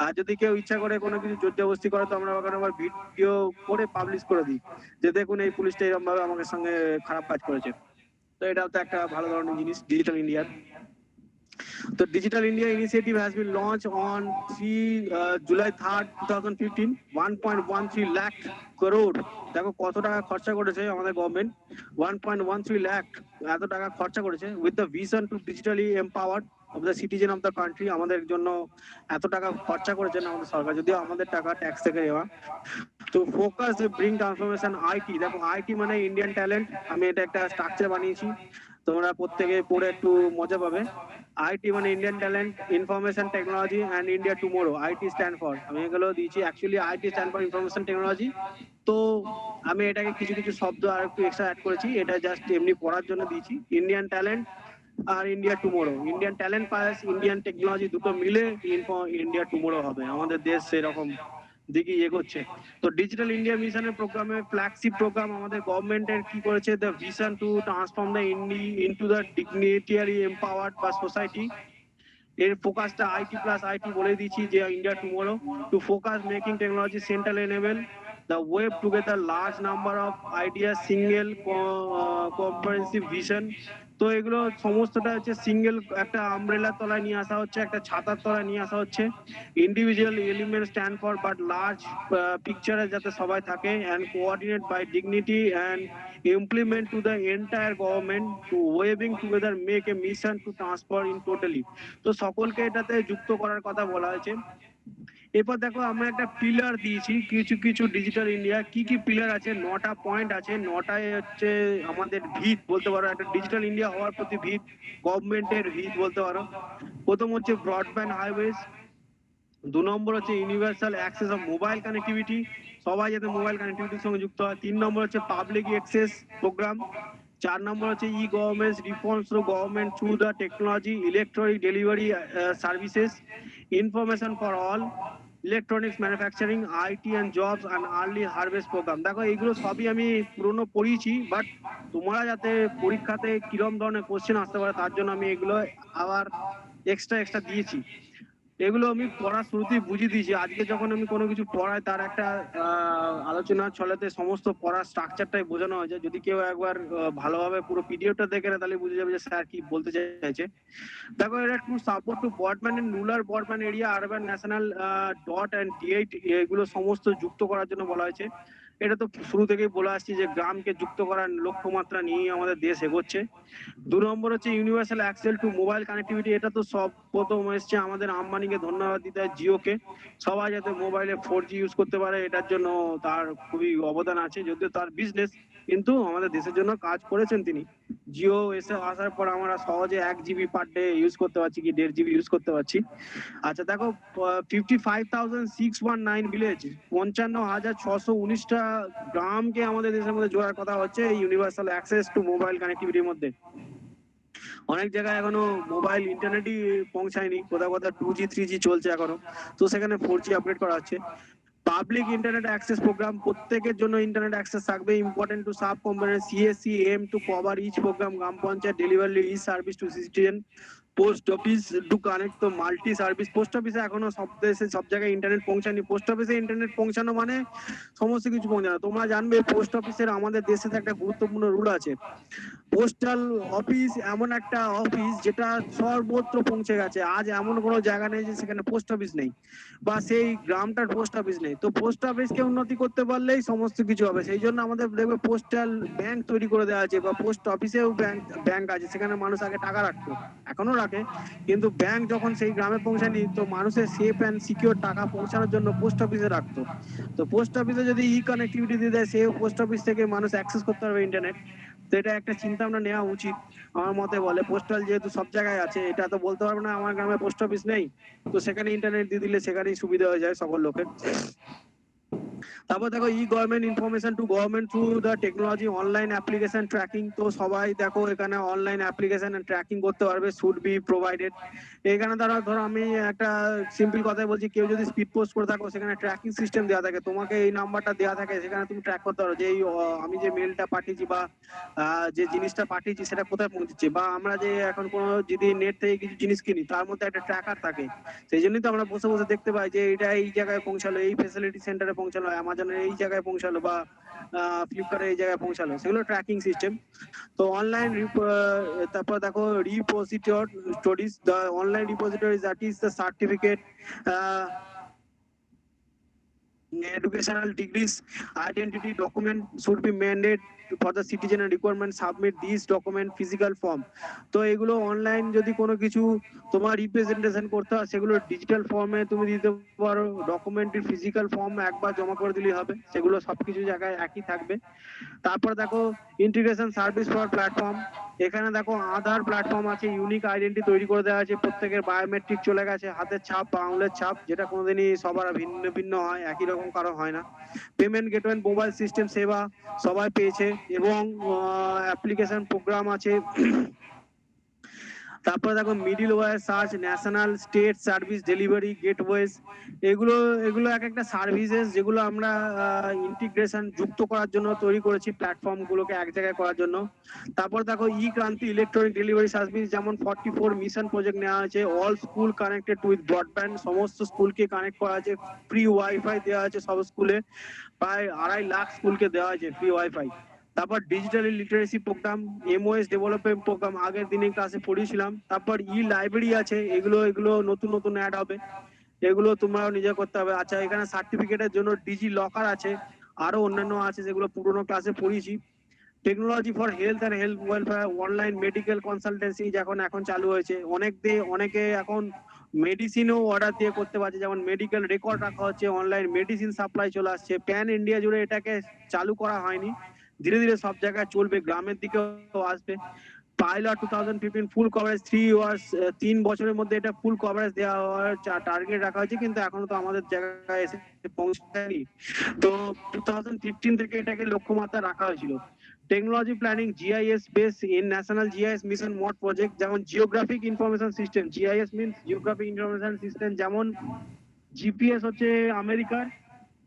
আর যদি কেউ ইচ্ছা করে কোনো কিছু জোর জবরদস্তি করে, তো আমরা ওখানে আবার ভিডিও করে পাবলিশ করে দিই যে দেখুন এই পুলিশটা এরকম ভাবে আমাদের সঙ্গে খারাপ কাজ করেছে। তো এটাও তো একটা ভালো ধরনের জিনিস ডিজিটাল ইন্ডিয়ার। তো digital India initiative has been launch on July 3rd, 2015, 1.13 lakh crore। দেখো কত টাকা খরচা করেছে আমাদের গভর্নমেন্ট, 1.13 লাখ এত টাকা খরচা করেছে, with the vision to digitally empowered of the citizen of the country. আমাদের জন্য এত টাকা খরচা করেছেন আমাদের সরকার, যদিও আমাদের টাকা ট্যাক্স থেকে নেওয়া। তো তো ফোকাস ব্রিং ট্রান্সফরমেশন আইটি, দেখো আইটি মানে ইন্ডিয়ান ট্যালেন্ট, আমি এটা একটা স্ট্রাকচার বানিয়েছি, তোমরা প্রত্যেকে পড়ে একটু মজা পাবে। আইটি মানে Indian talent, information technology and India tomorrow, IT stand for, আমি এগুলো দিয়েছি। Actually IT stand for information technology, তো আমি এটাকে কিছু কিছু শব্দ আর একটু এক্সট্রা অ্যাড করেছি, এটা জাস্ট এমনি পড়ার জন্য দিয়েছি। ইন্ডিয়ান ট্যালেন্ট আর India tomorrow, Indian talent plus Indian technology দুটো মিলে ইন্ডিয়া টুমোরো হবে। আমাদের দেশ সেরকম দিকে এগোচ্ছে। তো ডিজিটাল ইন্ডিয়া মিশনের প্রোগ্রামে ফ্ল্যাগশিপ প্রোগ্রাম আমাদের গভর্নমেন্টের কি করেছে, the vision to transform the into the dignitary empowered বা সোসাইটি, এর ফোকাসটা আইটি প্লাস আইটি বলে দিচ্ছি যে India tomorrow, to focus making technology central enable the web together large number of ideas single comprehensive vision। তো এগুলো সমস্তটা হচ্ছে সিঙ্গেল একটা আমব্রেলার তলায় নিয়ে আসা হচ্ছে, একটা ছাতার তলায় নিয়ে আসা হচ্ছে। Individual element stand for but large পিকচারে যাতে সবাই থাকে, and coordinate by dignity and implement to the entire government, to weaving together make a mission to transfer in totally. তো সকলকে এটাতে যুক্ত করার কথা বলা হয়েছে। এরপর দেখো আমরা একটা পিলার দিয়েছি, কিছু কিছু ডিজিটাল ইন্ডিয়া কি কি পিলার আছে, 9টা পয়েন্ট আছে, 9টায় হচ্ছে আমাদের ভিত বলতে পারো, একটা ডিজিটাল ইন্ডিয়া হওয়ার প্রতি ভিত, গভর্নমেন্টের ভিত বলতে পারো। প্রথম হচ্ছে ব্রডব্যান্ড হাইওয়েজ, 2 নম্বর হচ্ছে universal access of mobile connectivity, সবাই যাতে মোবাইল কানেক্টিভিটির সঙ্গে যুক্ত হয়। 3 নম্বর হচ্ছে পাবলিক অ্যাক্সেস প্রোগ্রাম। 4 নম্বর হচ্ছে e government reforms through government through the technology, electronic delivery services, information for all, electronics manufacturing, IT and jobs and early harvest program. দেখো এইগুলো সবই আমি পুরনো পড়িয়েছি, বাট তোমরা যাতে পরীক্ষাতে কিরম ধরনের কোশ্চেন আসতে পারে তার জন্য আমি এগুলো আবার এক্সট্রা দিয়েছি। এগুলো আমি পড়ার শুরুতেই বুঝিয়ে দিয়েছি, আজকে যখন আমি কোনো কিছু পড়াই তার একটা আলোচনার ছলেতে সমস্ত পড়ার স্ট্রাকচারটাই বোঝানো হয়েছে। যদি কেউ একবার ভালোভাবে পুরো পিডিএফটা দেখে নেয় তাহলে বুঝে যাবে যে স্যার কি বলতে চাইছে। দেখো এটা to support to broadband and rural broadband area urban national dot and D8, এগুলো সমস্ত যুক্ত করার জন্য বলা হয়েছে। এটা তো শুরু থেকেই বলে আসছি যে গ্রামকে যুক্ত করার লক্ষ্যমাত্রা নিয়ে আমাদের দেশ এগোচ্ছে। 2 নম্বর হচ্ছে universal access to mobile connectivity, এটা তো সব প্রথম এসছে, আমাদের আম্বানিকে ধন্যবাদ দিতে হয়, জিওকে, সবাই যাতে মোবাইলে 4G ইউজ করতে পারে এটার জন্য তার খুবই অবদান আছে, যদিও তার বিজনেস, কিন্তু আমাদের দেশের জন্য কাজ করেছেন তিনি। জিও এসে আসার পর আমরা সহজে 1 GB পার ডে ইউজ করতে পারছি, কি 1.5 GB ইউজ করতে পারছি। আচ্ছা দেখো 55,619 ভিলেজ, 55,619টা গ্রামকে আমাদের দেশের মধ্যে জোড়ার কথা হচ্ছে এই ইউনিভার্সাল অ্যাক্সেস টু মোবাইল কানেক্টিভিটির মধ্যে। অনেক জায়গায় এখনো মোবাইল ইন্টারনেটই পৌঁছায়নি, কোথাও কোথাও 2G 3G চলছে এখনো, তো সেখানে 4G আপডেট করা হচ্ছে। পাবলিক ইন্টারনেট অ্যাক্সেস প্রোগ্রাম, প্রত্যেকের জন্য ইন্টারনেট অ্যাক্সেস থাকবে, important to sub component CSC aim to cover each programme, গ্রাম panchayat delivery e service to citizen, post office to connect, তো মাল্টি সার্ভিস। পোস্ট অফিসে এখনো সব দেশে সব জায়গায় ইন্টারনেট পৌঁছায়নি, পোস্ট অফিসে ইন্টারনেট পৌঁছানো মানে সমস্ত কিছু পৌঁছানো। তোমরা জানবে পোস্ট অফিসের আমাদের দেশে একটা গুরুত্বপূর্ণ রুল আছে, পোস্টাল অফিস এমন একটা অফিস যেটা সর্বত্র পৌঁছে গেছে, আজ এমন কোনো জায়গা নেই যে সেখানে পোস্ট অফিস নেই বা সেই গ্রামটার পোস্ট অফিস নেই। তো পোস্ট অফিসকে উন্নতি করতে পারলেই সমস্ত কিছু হবে, সেই জন্য আমাদের দেখবে পোস্টাল ব্যাংক তৈরি করে দেওয়া আছে, বা পোস্ট অফিসেও ব্যাংক আছে, সেখানে মানুষ আগে টাকা রাখতো, এখনো রাখে, কিন্তু ব্যাংক যখন সেই গ্রামে পৌঁছায়নি তো মানুষের সেফ অ্যান্ড সিকিউর টাকা পৌঁছানোর জন্য পোস্ট অফিসে রাখতো। তো পোস্ট অফিসে যদি ই কানেক্টিভিটি দিয়ে দেয়, সেই পোস্ট অফিস থেকে মানুষ অ্যাক্সেস করতে পারবে ইন্টারনেট। তো এটা একটা চিন্তা ভাবনা নেওয়া উচিত আমার মতে বলে। পোস্টাল যেহেতু সব জায়গায় আছে, এটা তো বলতে পারবো না আমার গ্রামে পোস্ট অফিস নেই, তো সেখানে ইন্টারনেট দিয়ে দিলে সেখানেই সুবিধা হয়ে যায় সকল লোকের। তারপর দেখো e government information to government through the technology, online application tracking, তো সবাই দেখো এখানে অনলাইন অ্যাপ্লিকেশন ট্র্যাকিং করতে পারবে, শুড বি প্রোভাইডেড। এখানে ধরো আমি একটা সিম্পল কথাই বলছি, কেউ যদি স্পিড পোস্ট করে থাকো সেখানে ট্র্যাকিং সিস্টেম দেওয়া থাকে, তোমাকে এই নাম্বারটা দেওয়া থাকে, সেখানে তুমি ট্র্যাক করতে পারো যে আমি যে মেলটা পাঠিয়েছি বা যে জিনিসটা পাঠিয়েছি সেটা কোথায় পৌঁছেছে, বা আমরা যে এখন কোনো যদি নেট থেকে কিছু জিনিস কিনি তার মধ্যে একটা ট্র্যাকার থাকে, সেই জন্যই তো আমরা বসে বসে দেখতে পাই যে এটা এই জায়গায় পৌঁছালো, এই ফ্যাসিলিটি সেন্টারে পৌঁছালো, অ্যামাজনের এই জায়গায় পৌঁছালো, বা ফ্লিপকার্টের এই জায়গায় পৌঁছালো, সেগুলো ট্র্যাকিং সিস্টেম। তো অনলাইন, তারপর দেখো repositories, the online repositories that is the certificate, educational degrees, identity document should be mandate for the citizen and requirement submit these document physical form। তো এগুলো অনলাইন যদি কোনো কিছু তোমার রিপ্রেজেন্টেশন করতে হয় সেগুলো ডিজিটাল ফর্মে তুমি দিতে পারো, ডকুমেন্টের ফিজিক্যাল ফর্ম একবার জমা করে দিলেই হবে, সেগুলো সবকিছু জায়গায় একই থাকবে। তারপর দেখো ইন্টিগ্রেশন সার্ভিস ফর প্ল্যাটফর্ম, এখানে দেখো আধার প্ল্যাটফর্ম আছে, ইউনিক আইডেন্টি তৈরি করে দেওয়া আছে, প্রত্যেকের বায়োমেট্রিক চলে গেছে, হাতের ছাপ বা আঙুলের ছাপ, যেটা কোনোদিনই সবার ভিন্ন ভিন্ন হয়, একই রকম কারো হয় না। পেমেন্ট গেটওয়ে মোবাইল সিস্টেম সেবা সবাই পেয়েছে, এবং অ্যাপ্লিকেশন প্রোগ্রাম আছে। তারপরে দেখো middleware search, national state service delivery gateways, এগুলো এগুলো এক একটা সার্ভিসেস যেগুলো আমরা ইন্টিগ্রেশন যুক্ত করার জন্য তৈরি করেছি, প্ল্যাটফর্ম গুলোকে এক জায়গায় করার জন্য। তারপর দেখো ই ক্রান্তি ইলেকট্রনিক ডেলিভারি সার্ভিস, যেমন 44 মিশন প্রজেক্ট নেওয়া হয়েছে, all school connected with broadband, সমস্ত স্কুলকে কানেক্ট করা আছে, ফ্রি ওয়াইফাই দেওয়া আছে সব স্কুলে, প্রায় 2.5 লাখ স্কুলকে দেওয়া হয়েছে ফ্রি ওয়াইফাই। তারপর digital literacy programme, MOS development programme আগের দিনে ক্লাসে পড়িয়েছিলাম। তারপর ই লাইব্রেরি আছে, এগুলো নতুন নতুন অ্যাড হবে, এগুলো তোমরাও নিজে করতে হবে। আচ্ছা, এখানে সার্টিফিকেটের জন্য ডিজি লকার আছে, আরো অন্যান্য আছে যেগুলো পুরোনো ক্লাসে পড়িয়েছি। Technology for health and health welfare, online medical consultancy এখন চালু হয়েছে, অনেকে এখন মেডিসিনও অর্ডার দিয়ে করতে পারছে, যেমন মেডিকেল রেকর্ড রাখা হচ্ছে, অনলাইন মেডিসিন সাপ্লাই চলে আসছে। প্যান ইন্ডিয়া জুড়ে এটাকে চালু করা হয়নি, ধীরে ধীরে সব জায়গায় চলবে, গ্রামের দিকেও আসবে। পাইলট 2015 ফুল কভারেজ 3 ইয়ার্স, 3 বছরের মধ্যে এটা ফুল কভারেজ দেওয়া হওয়ার টার্গেট রাখা হয়েছে, কিন্তু এখনো তো আমাদের জায়গায় এসে পৌঁছায়নি। তো 2015 থেকে এটাকে লক্ষ্যমাত্রা রাখা হয়েছিল। Technology planning GIS base in national GIS mission mode project, যেমন geographic information system, GIS means geographic information system, যেমন জিপিএস হচ্ছে আমেরিকার,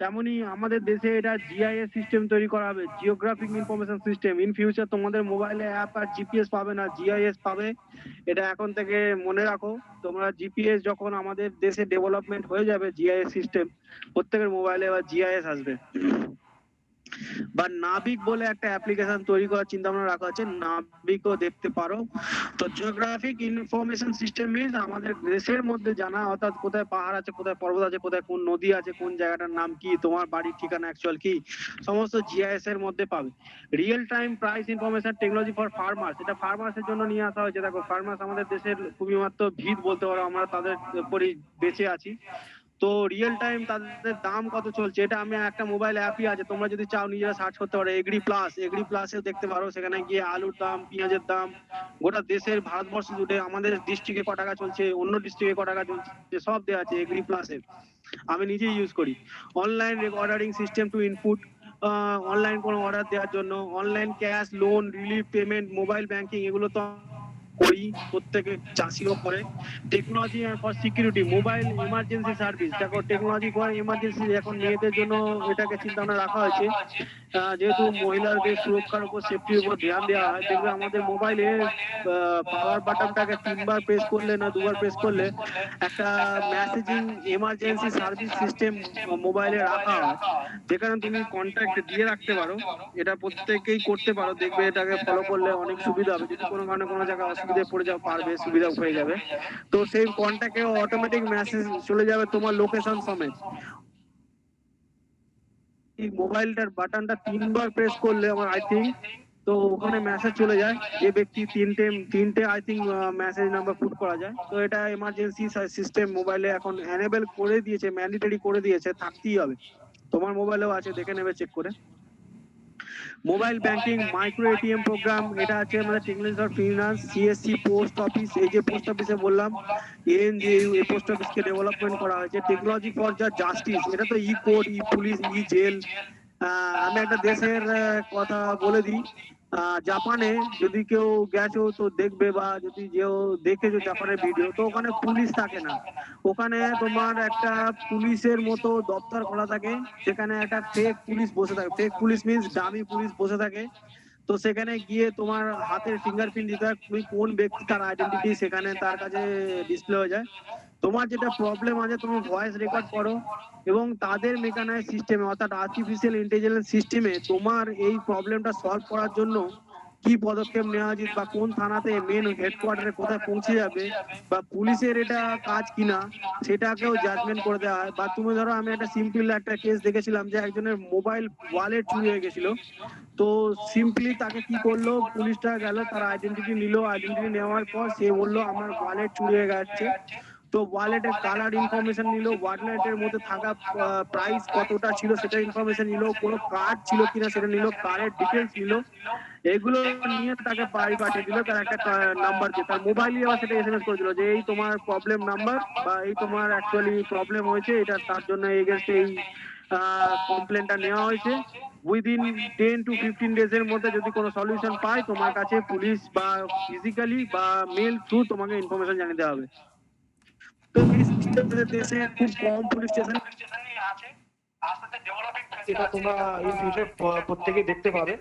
তেমনি আমাদের দেশে এটা জিআইএস সিস্টেম তৈরি করা হবে, geographic information system. In future তোমাদের মোবাইলে অ্যাপ আর জিপিএস পাবে না, জিআইএস পাবে, এটা এখন থেকে মনে রাখো। তোমরা জিপিএস যখন আমাদের দেশে ডেভেলপমেন্ট হয়ে যাবে, জিআইএস সিস্টেম প্রত্যেকের মোবাইলে এবার জিআইএস আসবে। বা নাবিক বলে একটা অ্যাপ্লিকেশন তৈরি করার চিন্তা ভাবনা রাখা আছে, নাবিকও দেখতে পারো। তো জিওগ্রাফিক ইনফরমেশন সিস্টেম মিন্স আমাদের দেশের মধ্যে জানা, অর্থাৎ কোথায় পাহাড় আছে, কোথায় পর্বত আছে, কোথায় কোন নদী আছে, কোন জায়গাটার নাম কি, তোমার বাড়ির ঠিকানা অ্যাকচুয়াল কি, সমস্ত জিআইএস এর মধ্যে পাবে। Real time price information technology for farmers, এটা ফার্মার্সের জন্য নিয়ে আসা হয়েছে। দেখো ফার্মার্স আমাদের দেশের খুবই মাত্র ভিত বলতে পারো, আমরা তাদের উপরই বেঁচে আছি। তো রিয়েল টাইম তাদের দাম কত চলছে, এটা আমি একটা মোবাইল অ্যাপই আছে, তোমরা যদি চাও নিজেরা সার্চ করতে পারো, এগ্রি প্লাসে দেখতে পারো, সেখানে গিয়ে আলুর দাম, পেঁয়াজের দাম, গোটা দেশের ভারতবর্ষ জুড়ে আমাদের ডিস্ট্রিক্টে ক টাকা চলছে, অন্য ডিস্ট্রিক্টে ক টাকা চলছে, সব দেওয়া আছে এগ্রি প্লাসে, আমি নিজেই ইউজ করি। Online ordering system to input, online কোনো অর্ডার দেওয়ার জন্য, online cash, loan, relief payment, mobile banking, এগুলো তো করি, প্রত্যেকে চাষিও করে। Technology for security, mobile emergency service, দেখো টেকনোলজি ফর ইমার্জেন্সি এখন মেয়েদের জন্য এটাকে চিন্তা ভাবনা রাখা হয়েছে, যেহেতু মহিলাদের সুরক্ষার উপর, সেফটির উপর ধ্যান দেওয়া হয়। দেখবে আমাদের মোবাইলে পাওয়ার বাটনটাকে 3 বার প্রেস করলে না 2 বার প্রেস করলে একটা মেসেজিং এমার্জেন্সি সার্ভিস সিস্টেম মোবাইলে রাখা হয়, যেখানে তুমি কন্ট্যাক্ট দিয়ে রাখতে পারো। এটা প্রত্যেকেই করতে পারো, দেখবে এটাকে ফলো করলে অনেক সুবিধা হবে, যদি কোনো কারণে কোনো জায়গায় অসুবিধায় পড়ে যাও পারবে, সুবিধা হয়ে যাবে। তো সেই কন্ট্যাক্টে অটোমেটিক মেসেজ চলে যাবে তোমার লোকেশন সমেত। এই মোবাইলটার বাটনটা 3 বার প্রেস করলে আমার আই থিঙ্ক, তো ওখানে মেসেজ চলে যায়, যে ব্যক্তি তিনটে I think message number put করা যায়। তো এটা এমার্জেন্সি সিস্টেম মোবাইলে এখন এনেবল করে দিয়েছে, ম্যান্ডেটরি করে দিয়েছে, থাকতেই হবে। তোমার মোবাইলেও আছে, দেখে নেবে চেক করে। Mobile banking, micro ATM programme, এটা আছে আমাদের technology for finance, CSC, post office, এই যে পোস্ট অফিসে বললাম এনজেইউ, এই পোস্ট অফিসকে ডেভেলপমেন্ট করা হয়েছে। টেকনোলজি ফর জাস্টিস, এটা তো ই কোর্ট, ই পুলিশ, ই জেল। আমি একটা দেশের কথা বলে দিই, জাপানে যদি কেউ গেছো তো দেখবে, বা যদি কেউ দেখেছো জাপানের ভিডিও, তো ওখানে পুলিশ থাকে না, ওখানে তোমার একটা পুলিশের মতো দপ্তর খোলা থাকে, সেখানে একটা ফেক পুলিশ বসে থাকে, fake police means dummy police বসে থাকে। তো সেখানে গিয়ে তোমার হাতের ফিঙ্গারপ্রিন্ট দিতে হয়, তুমি কোন ব্যক্তি, তার আইডেন্টিটি সেখানে তার কাছে ডিসপ্লে হয়ে যায়। তোমার যেটা প্রবলেম আছে তুমি ভয়েস রেকর্ড করো, এবং তাদের মেকানাইজ সিস্টেমে, অর্থাৎ আর্টিফিশিয়াল ইন্টেলিজেন্স সিস্টেমে তোমার এই প্রবলেমটা সলভ করার জন্য কি পদক্ষেপ নেওয়া উচিত বা কোন থানাতে মেন হেডকোয়ার্টারে কোথায় পৌঁছে যাবে বা পুলিশের এটা কাজ কিনা সেটাকেও জাজমেন্ট করে দেওয়া হয়। বা তুমি ধরো আমি একটা সিম্পল একটা কেস দেখেছিলাম যে একজনের মোবাইল ওয়ালেট চুরি হয়ে গেছিল, তো সিম্পলি তাকে কি করলো, পুলিশটা গেল তার আইডেন্টিটি নিল, আইডেন্টিটি নেওয়ার পর সে বললো আমার ওয়ালেট চুরি হয়ে গেছে, তো ওয়ালেটের কালার ইনফরমেশন নিল, ওয়ালেটের মধ্যে থাকা প্রাইস কতটা ছিল সেটা ইনফরমেশন নিল, কোনো কার্ড ছিল কিনা সেটা নিল, কার্ডের ডিটেলস নিল, এগুলো নিয়ে তাকে বাড়ি পাঠিয়ে দিল তার একটা নাম্বার দিয়ে, তার মোবাইলে আবার সেটা এসএমএস করে দিল যে এই তোমার প্রবলেম নাম্বার বা এই তোমার অ্যাকচুয়ালি প্রবলেম হয়েছে, এটা তার জন্য এগেনস্ট এই কমপ্লেনটা নেওয়া হয়েছে, উইদিন 10 to 15 days এর মধ্যে যদি কোনো সলিউশন পায় তোমার কাছে পুলিশ বা ফিজিক্যালি বা মেল থ্রু তোমাকে ইনফরমেশন জানিয়ে দেওয়া হবে। তো এই সিস্টেমটা দেশে খুব কম পুলিশ স্টেশন আছে, আস্তে আস্তে ডেভেলপিং এটা তোমরা এই ফিউচার প্রত্যেকেই দেখতে পাবে।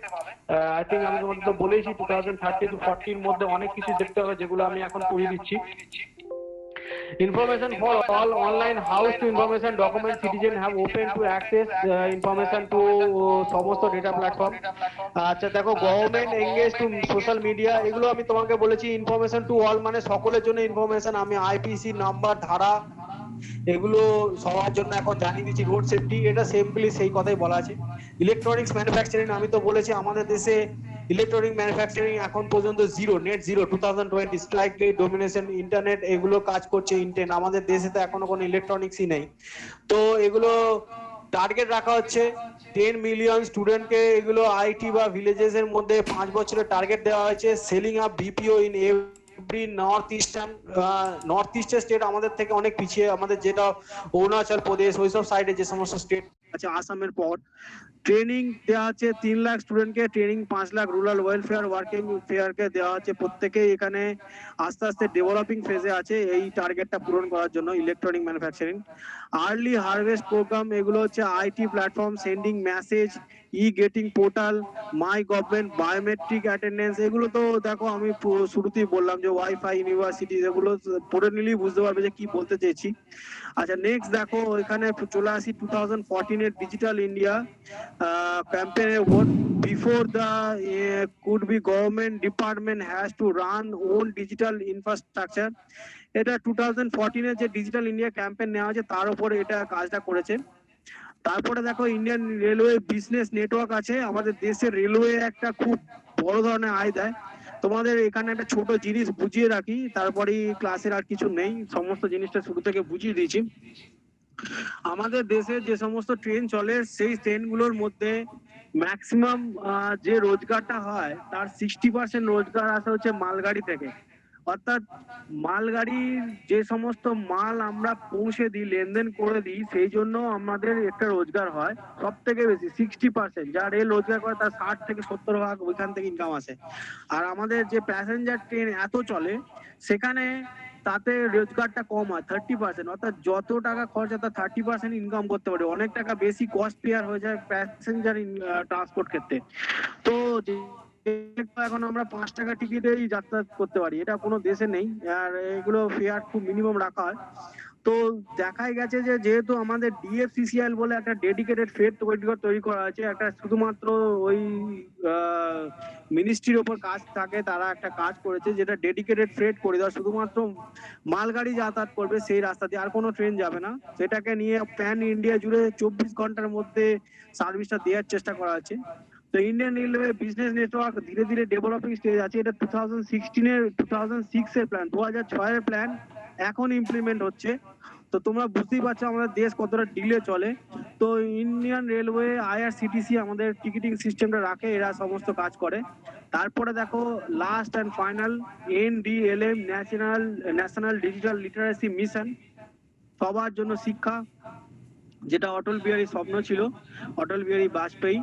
আই থিঙ্ক আমি তোমাদের তো বলেইছি 2030 to 40 এর মধ্যে অনেক কিছু দেখতে হবে যেগুলো আমি এখন পড়িয়ে দিচ্ছি। Information for all online house to information document citizen have open to access information to সমস্ত ডেটা প্ল্যাটফর্ম। আচ্ছা দেখো government engage two social media, এগুলো আমি তোমাকে বলেছি ইনফরমেশন টু অল মানে সকলের জন্য ইনফরমেশন, আমি আইপিসি নাম্বার ধারা এগুলো সবার জন্য এখন জানিয়ে দিচ্ছি। রোড সেফটি এটা সিম্পলি সেই কথাই বলা আছে। ইলেকট্রনিক্স ম্যানুফ্যাকচারিং আমি তো বলেছি আমাদের দেশে ইলেকট্রনিক ম্যানুফ্যাকচারিং এখন পর্যন্ত zero, net zero 2020 slightly domination internet এগুলো কাজ করছে ইন্টেন, আমাদের দেশে তো এখনো কোনো ইলেকট্রনিক্সই নেই। তো এগুলো টার্গেট রাখা হচ্ছে 10 মিলিয়ন স্টুডেন্টকে এগুলো আইটি বা ভিলেজেস এর মধ্যে 5 বছরের টার্গেট দেওয়া হয়েছে। Selling up BPO in every north eastern state আমাদের থেকে অনেক পিছিয়ে, আমাদের যেটা অরুণাচল প্রদেশ ওইসব সাইডে যে সমস্ত স্টেট আছে আসামের পর ট্রেনিং দেওয়া হচ্ছে 3 লাখ স্টুডেন্টকে, training 5 lakh rural welfare working ফেয়ারকে দেওয়া হচ্ছে, প্রত্যেকেই এখানে আস্তে আস্তে ডেভেলপিং ফেজে আছে এই টার্গেটটা পূরণ করার জন্য। Electronic manufacturing early harvest programme এগুলো হচ্ছে IT platform, sending message, e getting portal, my government, biometric attendance, এগুলো তো দেখো আমি শুরুতেই বললাম যে ওয়াইফাই ইউনিভার্সিটি, এগুলো পড়ে নিলেই বুঝতে পারবে যে কি বলতে চেয়েছি। আচ্ছা নেক্সট দেখো এখানে চলে আসি 2014 এর ডিজিটাল ইন্ডিয়া ক্যাম্পেইনের উপর। Before the could be government department has to run own digital infrastructure, এটা 2014 এর যে ডিজিটাল ইন্ডিয়া ক্যাম্পেইন নেওয়া হয়েছে তার উপরে এটা কাজটা করেছে। তারপরে দেখো ইন্ডিয়ান রেলওয়ে বিজনেস নেটওয়ার্ক আছে, আমাদের দেশের রেলওয়ে একটা খুব বড় ধরনের আয় দেয়। তোমাদের এখানে একটা ছোট জিনিস বুঝিয়ে রাখি, তারপরে ক্লাসের আর কিছু নেই, সমস্ত জিনিসটা শুরু থেকে বুঝিয়ে দিয়েছি। আমাদের দেশে যে সমস্ত ট্রেন চলে সেই ট্রেনগুলোর মধ্যে ম্যাক্সিমাম যে রোজগারটা হয় তার 60% রোজগার আসে হচ্ছে মালগাড়ি থেকে, অর্থাৎ মালগাড়ির যে সমস্ত মাল আমরা পৌঁছে দিই লেনদেন করে দিই সেই জন্য আমাদের একটা রোজগার হয় সব থেকে বেশি 60%, যা রেল রোজগার করে তার 60 থেকে 70% ওইখান থেকে ইনকাম আসে। আর আমাদের যে প্যাসেঞ্জার ট্রেন এত চলে সেখানে তাতে রোজগারটা কম হয় 30%, অর্থাৎ যত টাকা খরচা তার 30% ইনকাম করতে পারে, অনেক টাকা বেশি কস্ট পেয়ার হয়ে যায় প্যাসেঞ্জার ট্রান্সপোর্ট ক্ষেত্রে। তো এখন আমরা 5 টাকা টিকিটেই যাতায়াত করতে পারি, এটা কোনো দেশে নেই, আর এগুলো ফেয়ার খুব মিনিমাম রাখা হয়। তো দেখাই গেছে যে যেহেতু আমাদের ডিএফসিসিএল বলে একটা ডেডিকেটেড ফেড তৈরি করা আছে, একটা শুধুমাত্র ওই মিনিস্ট্রির ওপর কাজ থাকে, তারা একটা কাজ করেছে যেটা ডেডিকেটেড ফ্রেড করিডর, শুধুমাত্র মালগাড়ি যাতায়াত করবে সেই রাস্তা দিয়ে, আর কোনো ট্রেন যাবে না। সেটাকে নিয়ে প্যান ইন্ডিয়া জুড়ে 24 ঘন্টার মধ্যে সার্ভিসটা দেওয়ার চেষ্টা করা আছে। তো ইন্ডিয়ান রেলওয়ে বিজনেস নেটওয়ার্ক ধীরে ধীরে ডেভেলপিং স্টেজ আছে, এটা 2006 এর প্ল্যান, 2006 এর প্ল্যান এখন ইমপ্লিমেন্ট হচ্ছে। তো তোমরা বুঝতেই পারছো আমাদের দেশ কতটা ডিলে চলে। তো ইন্ডিয়ান রেলওয়ে আইআরসিটিসি আমাদের টিকিটিং সিস্টেমটা রাখে, এরা সমস্ত কাজ করে। তারপরে দেখো last and final NDLM national digital literacy mission, সবার জন্য শিক্ষা, যেটা অটল বিহারী স্বপ্ন ছিল, অটল বিহারী বাজপেয়ী।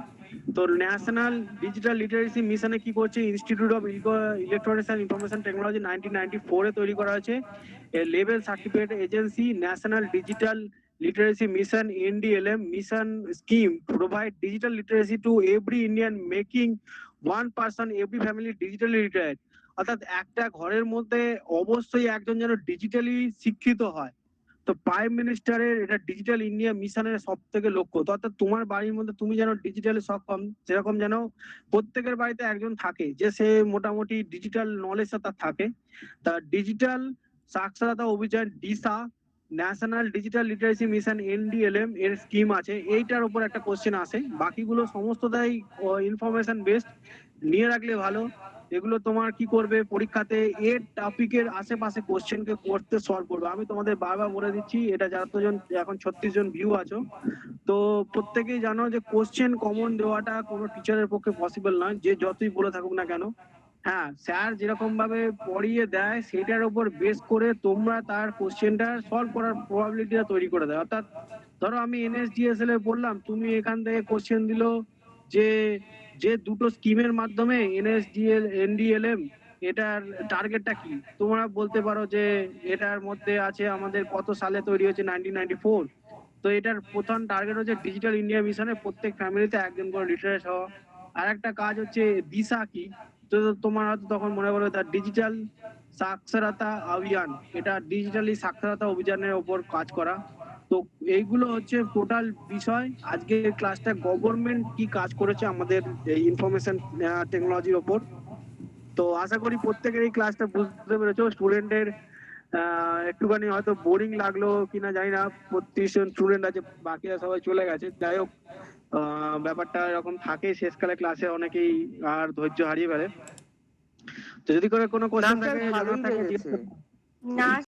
তো ন্যাশনাল ডিজিটাল লিটারেসি মিশনে কি করছে, institute of electronics and information technology 1994 এ তৈরি করা হয়েছে। Level certificate agency national digital literacy mission NDLM mission scheme provide digital literacy to every Indian, making 1 person every family digitally literate, অর্থাৎ একটা ঘরের মধ্যে অবশ্যই একজন যেন ডিজিটালি শিক্ষিত হয়। তো প্রাইম মিনিস্টারের এটা ডিজিটাল ইন্ডিয়া মিশনের সব থেকে লক্ষ্য, তো অর্থাৎ তোমার বাড়ির মধ্যে তুমি যেন ডিজিটালি সক্ষম, সেরকম যেন প্রত্যেকের বাড়িতে একজন থাকে যে সে মোটামুটি ডিজিটাল নলেজ তার থাকে। তা ডিজিটাল সাক্ষরতা অভিযান ডিসা, national digital literacy mission NDLM এর স্কিম আছে, এইটার উপর একটা কোশ্চেন আসে। বাকিগুলো সমস্তটাই ইনফরমেশন বেসড, নিয়ে রাখলে ভালো। এগুলো তোমার কি করবে পরীক্ষাতে এর টপিকের আশেপাশে কোশ্চেনকে করতে সলভ করবে। আমি তোমাদের বারবার বলে দিচ্ছি, এটা যতজন এখন 36 জন ভিউ আছো, তো প্রত্যেকেই জানো যে কোশ্চেন কমন দেওয়াটা কোনো টিচারের পক্ষে পসিবল নয়, যে যতই বলে থাকুক না কেন। হ্যাঁ, স্যার যেরকম ভাবে পড়িয়ে দেয় সেটার উপর বেস করে তোমরা তার কোশ্চেনটা সলভ করার প্রবাবিলিটিটা তৈরি করে দেয়। অর্থাৎ ধরো আমি NSDSL এ পড়লাম, তুমি এখান থেকে কোশ্চেন দিলো যে যে দুটো স্কিমের মাধ্যমে NDLM এটার টার্গেটটা কি, তোমরা বলতে পারো যে এটার মধ্যে আছে আমাদের কত সালে তৈরি হয়েছে 1994। তো এটার প্রধান টার্গেট হচ্ছে ডিজিটাল ইন্ডিয়া মিশনে প্রত্যেক ফ্যামিলিতে একজন করে লিটারেট হওয়া। আর একটা কাজ হচ্ছে দিশা কি, তো তোমার হয়তো তখন মনে করবে তার ডিজিটাল সাক্ষরতা অভিযান, এটা ডিজিটালি সাক্ষরতা অভিযানের উপর কাজ করা। তো এইগুলো হচ্ছে টোটাল বিষয়। আজকে ক্লাসটা গভর্নমেন্ট কি কাজ করেছে আমাদের ইনফরমেশন টেকনোলজির ওপর। তো আশা করি প্রত্যেকের এই ক্লাসটা বুঝতে পেরেছো। স্টুডেন্টের একটুখানি হয়তো বোরিং লাগলো কিনা জানি না, 32 জন স্টুডেন্ট আছে, বাকিরা সবাই চলে গেছে। যাই হোক, ব্যাপারটা এরকম থাকে, শেষকালে ক্লাসে অনেকেই আর ধৈর্য হারিয়ে ফেলে। তো যদি করে কোনো কোশ্চেন থাকে, জানার থাকে, জিজ্ঞেস করতে- না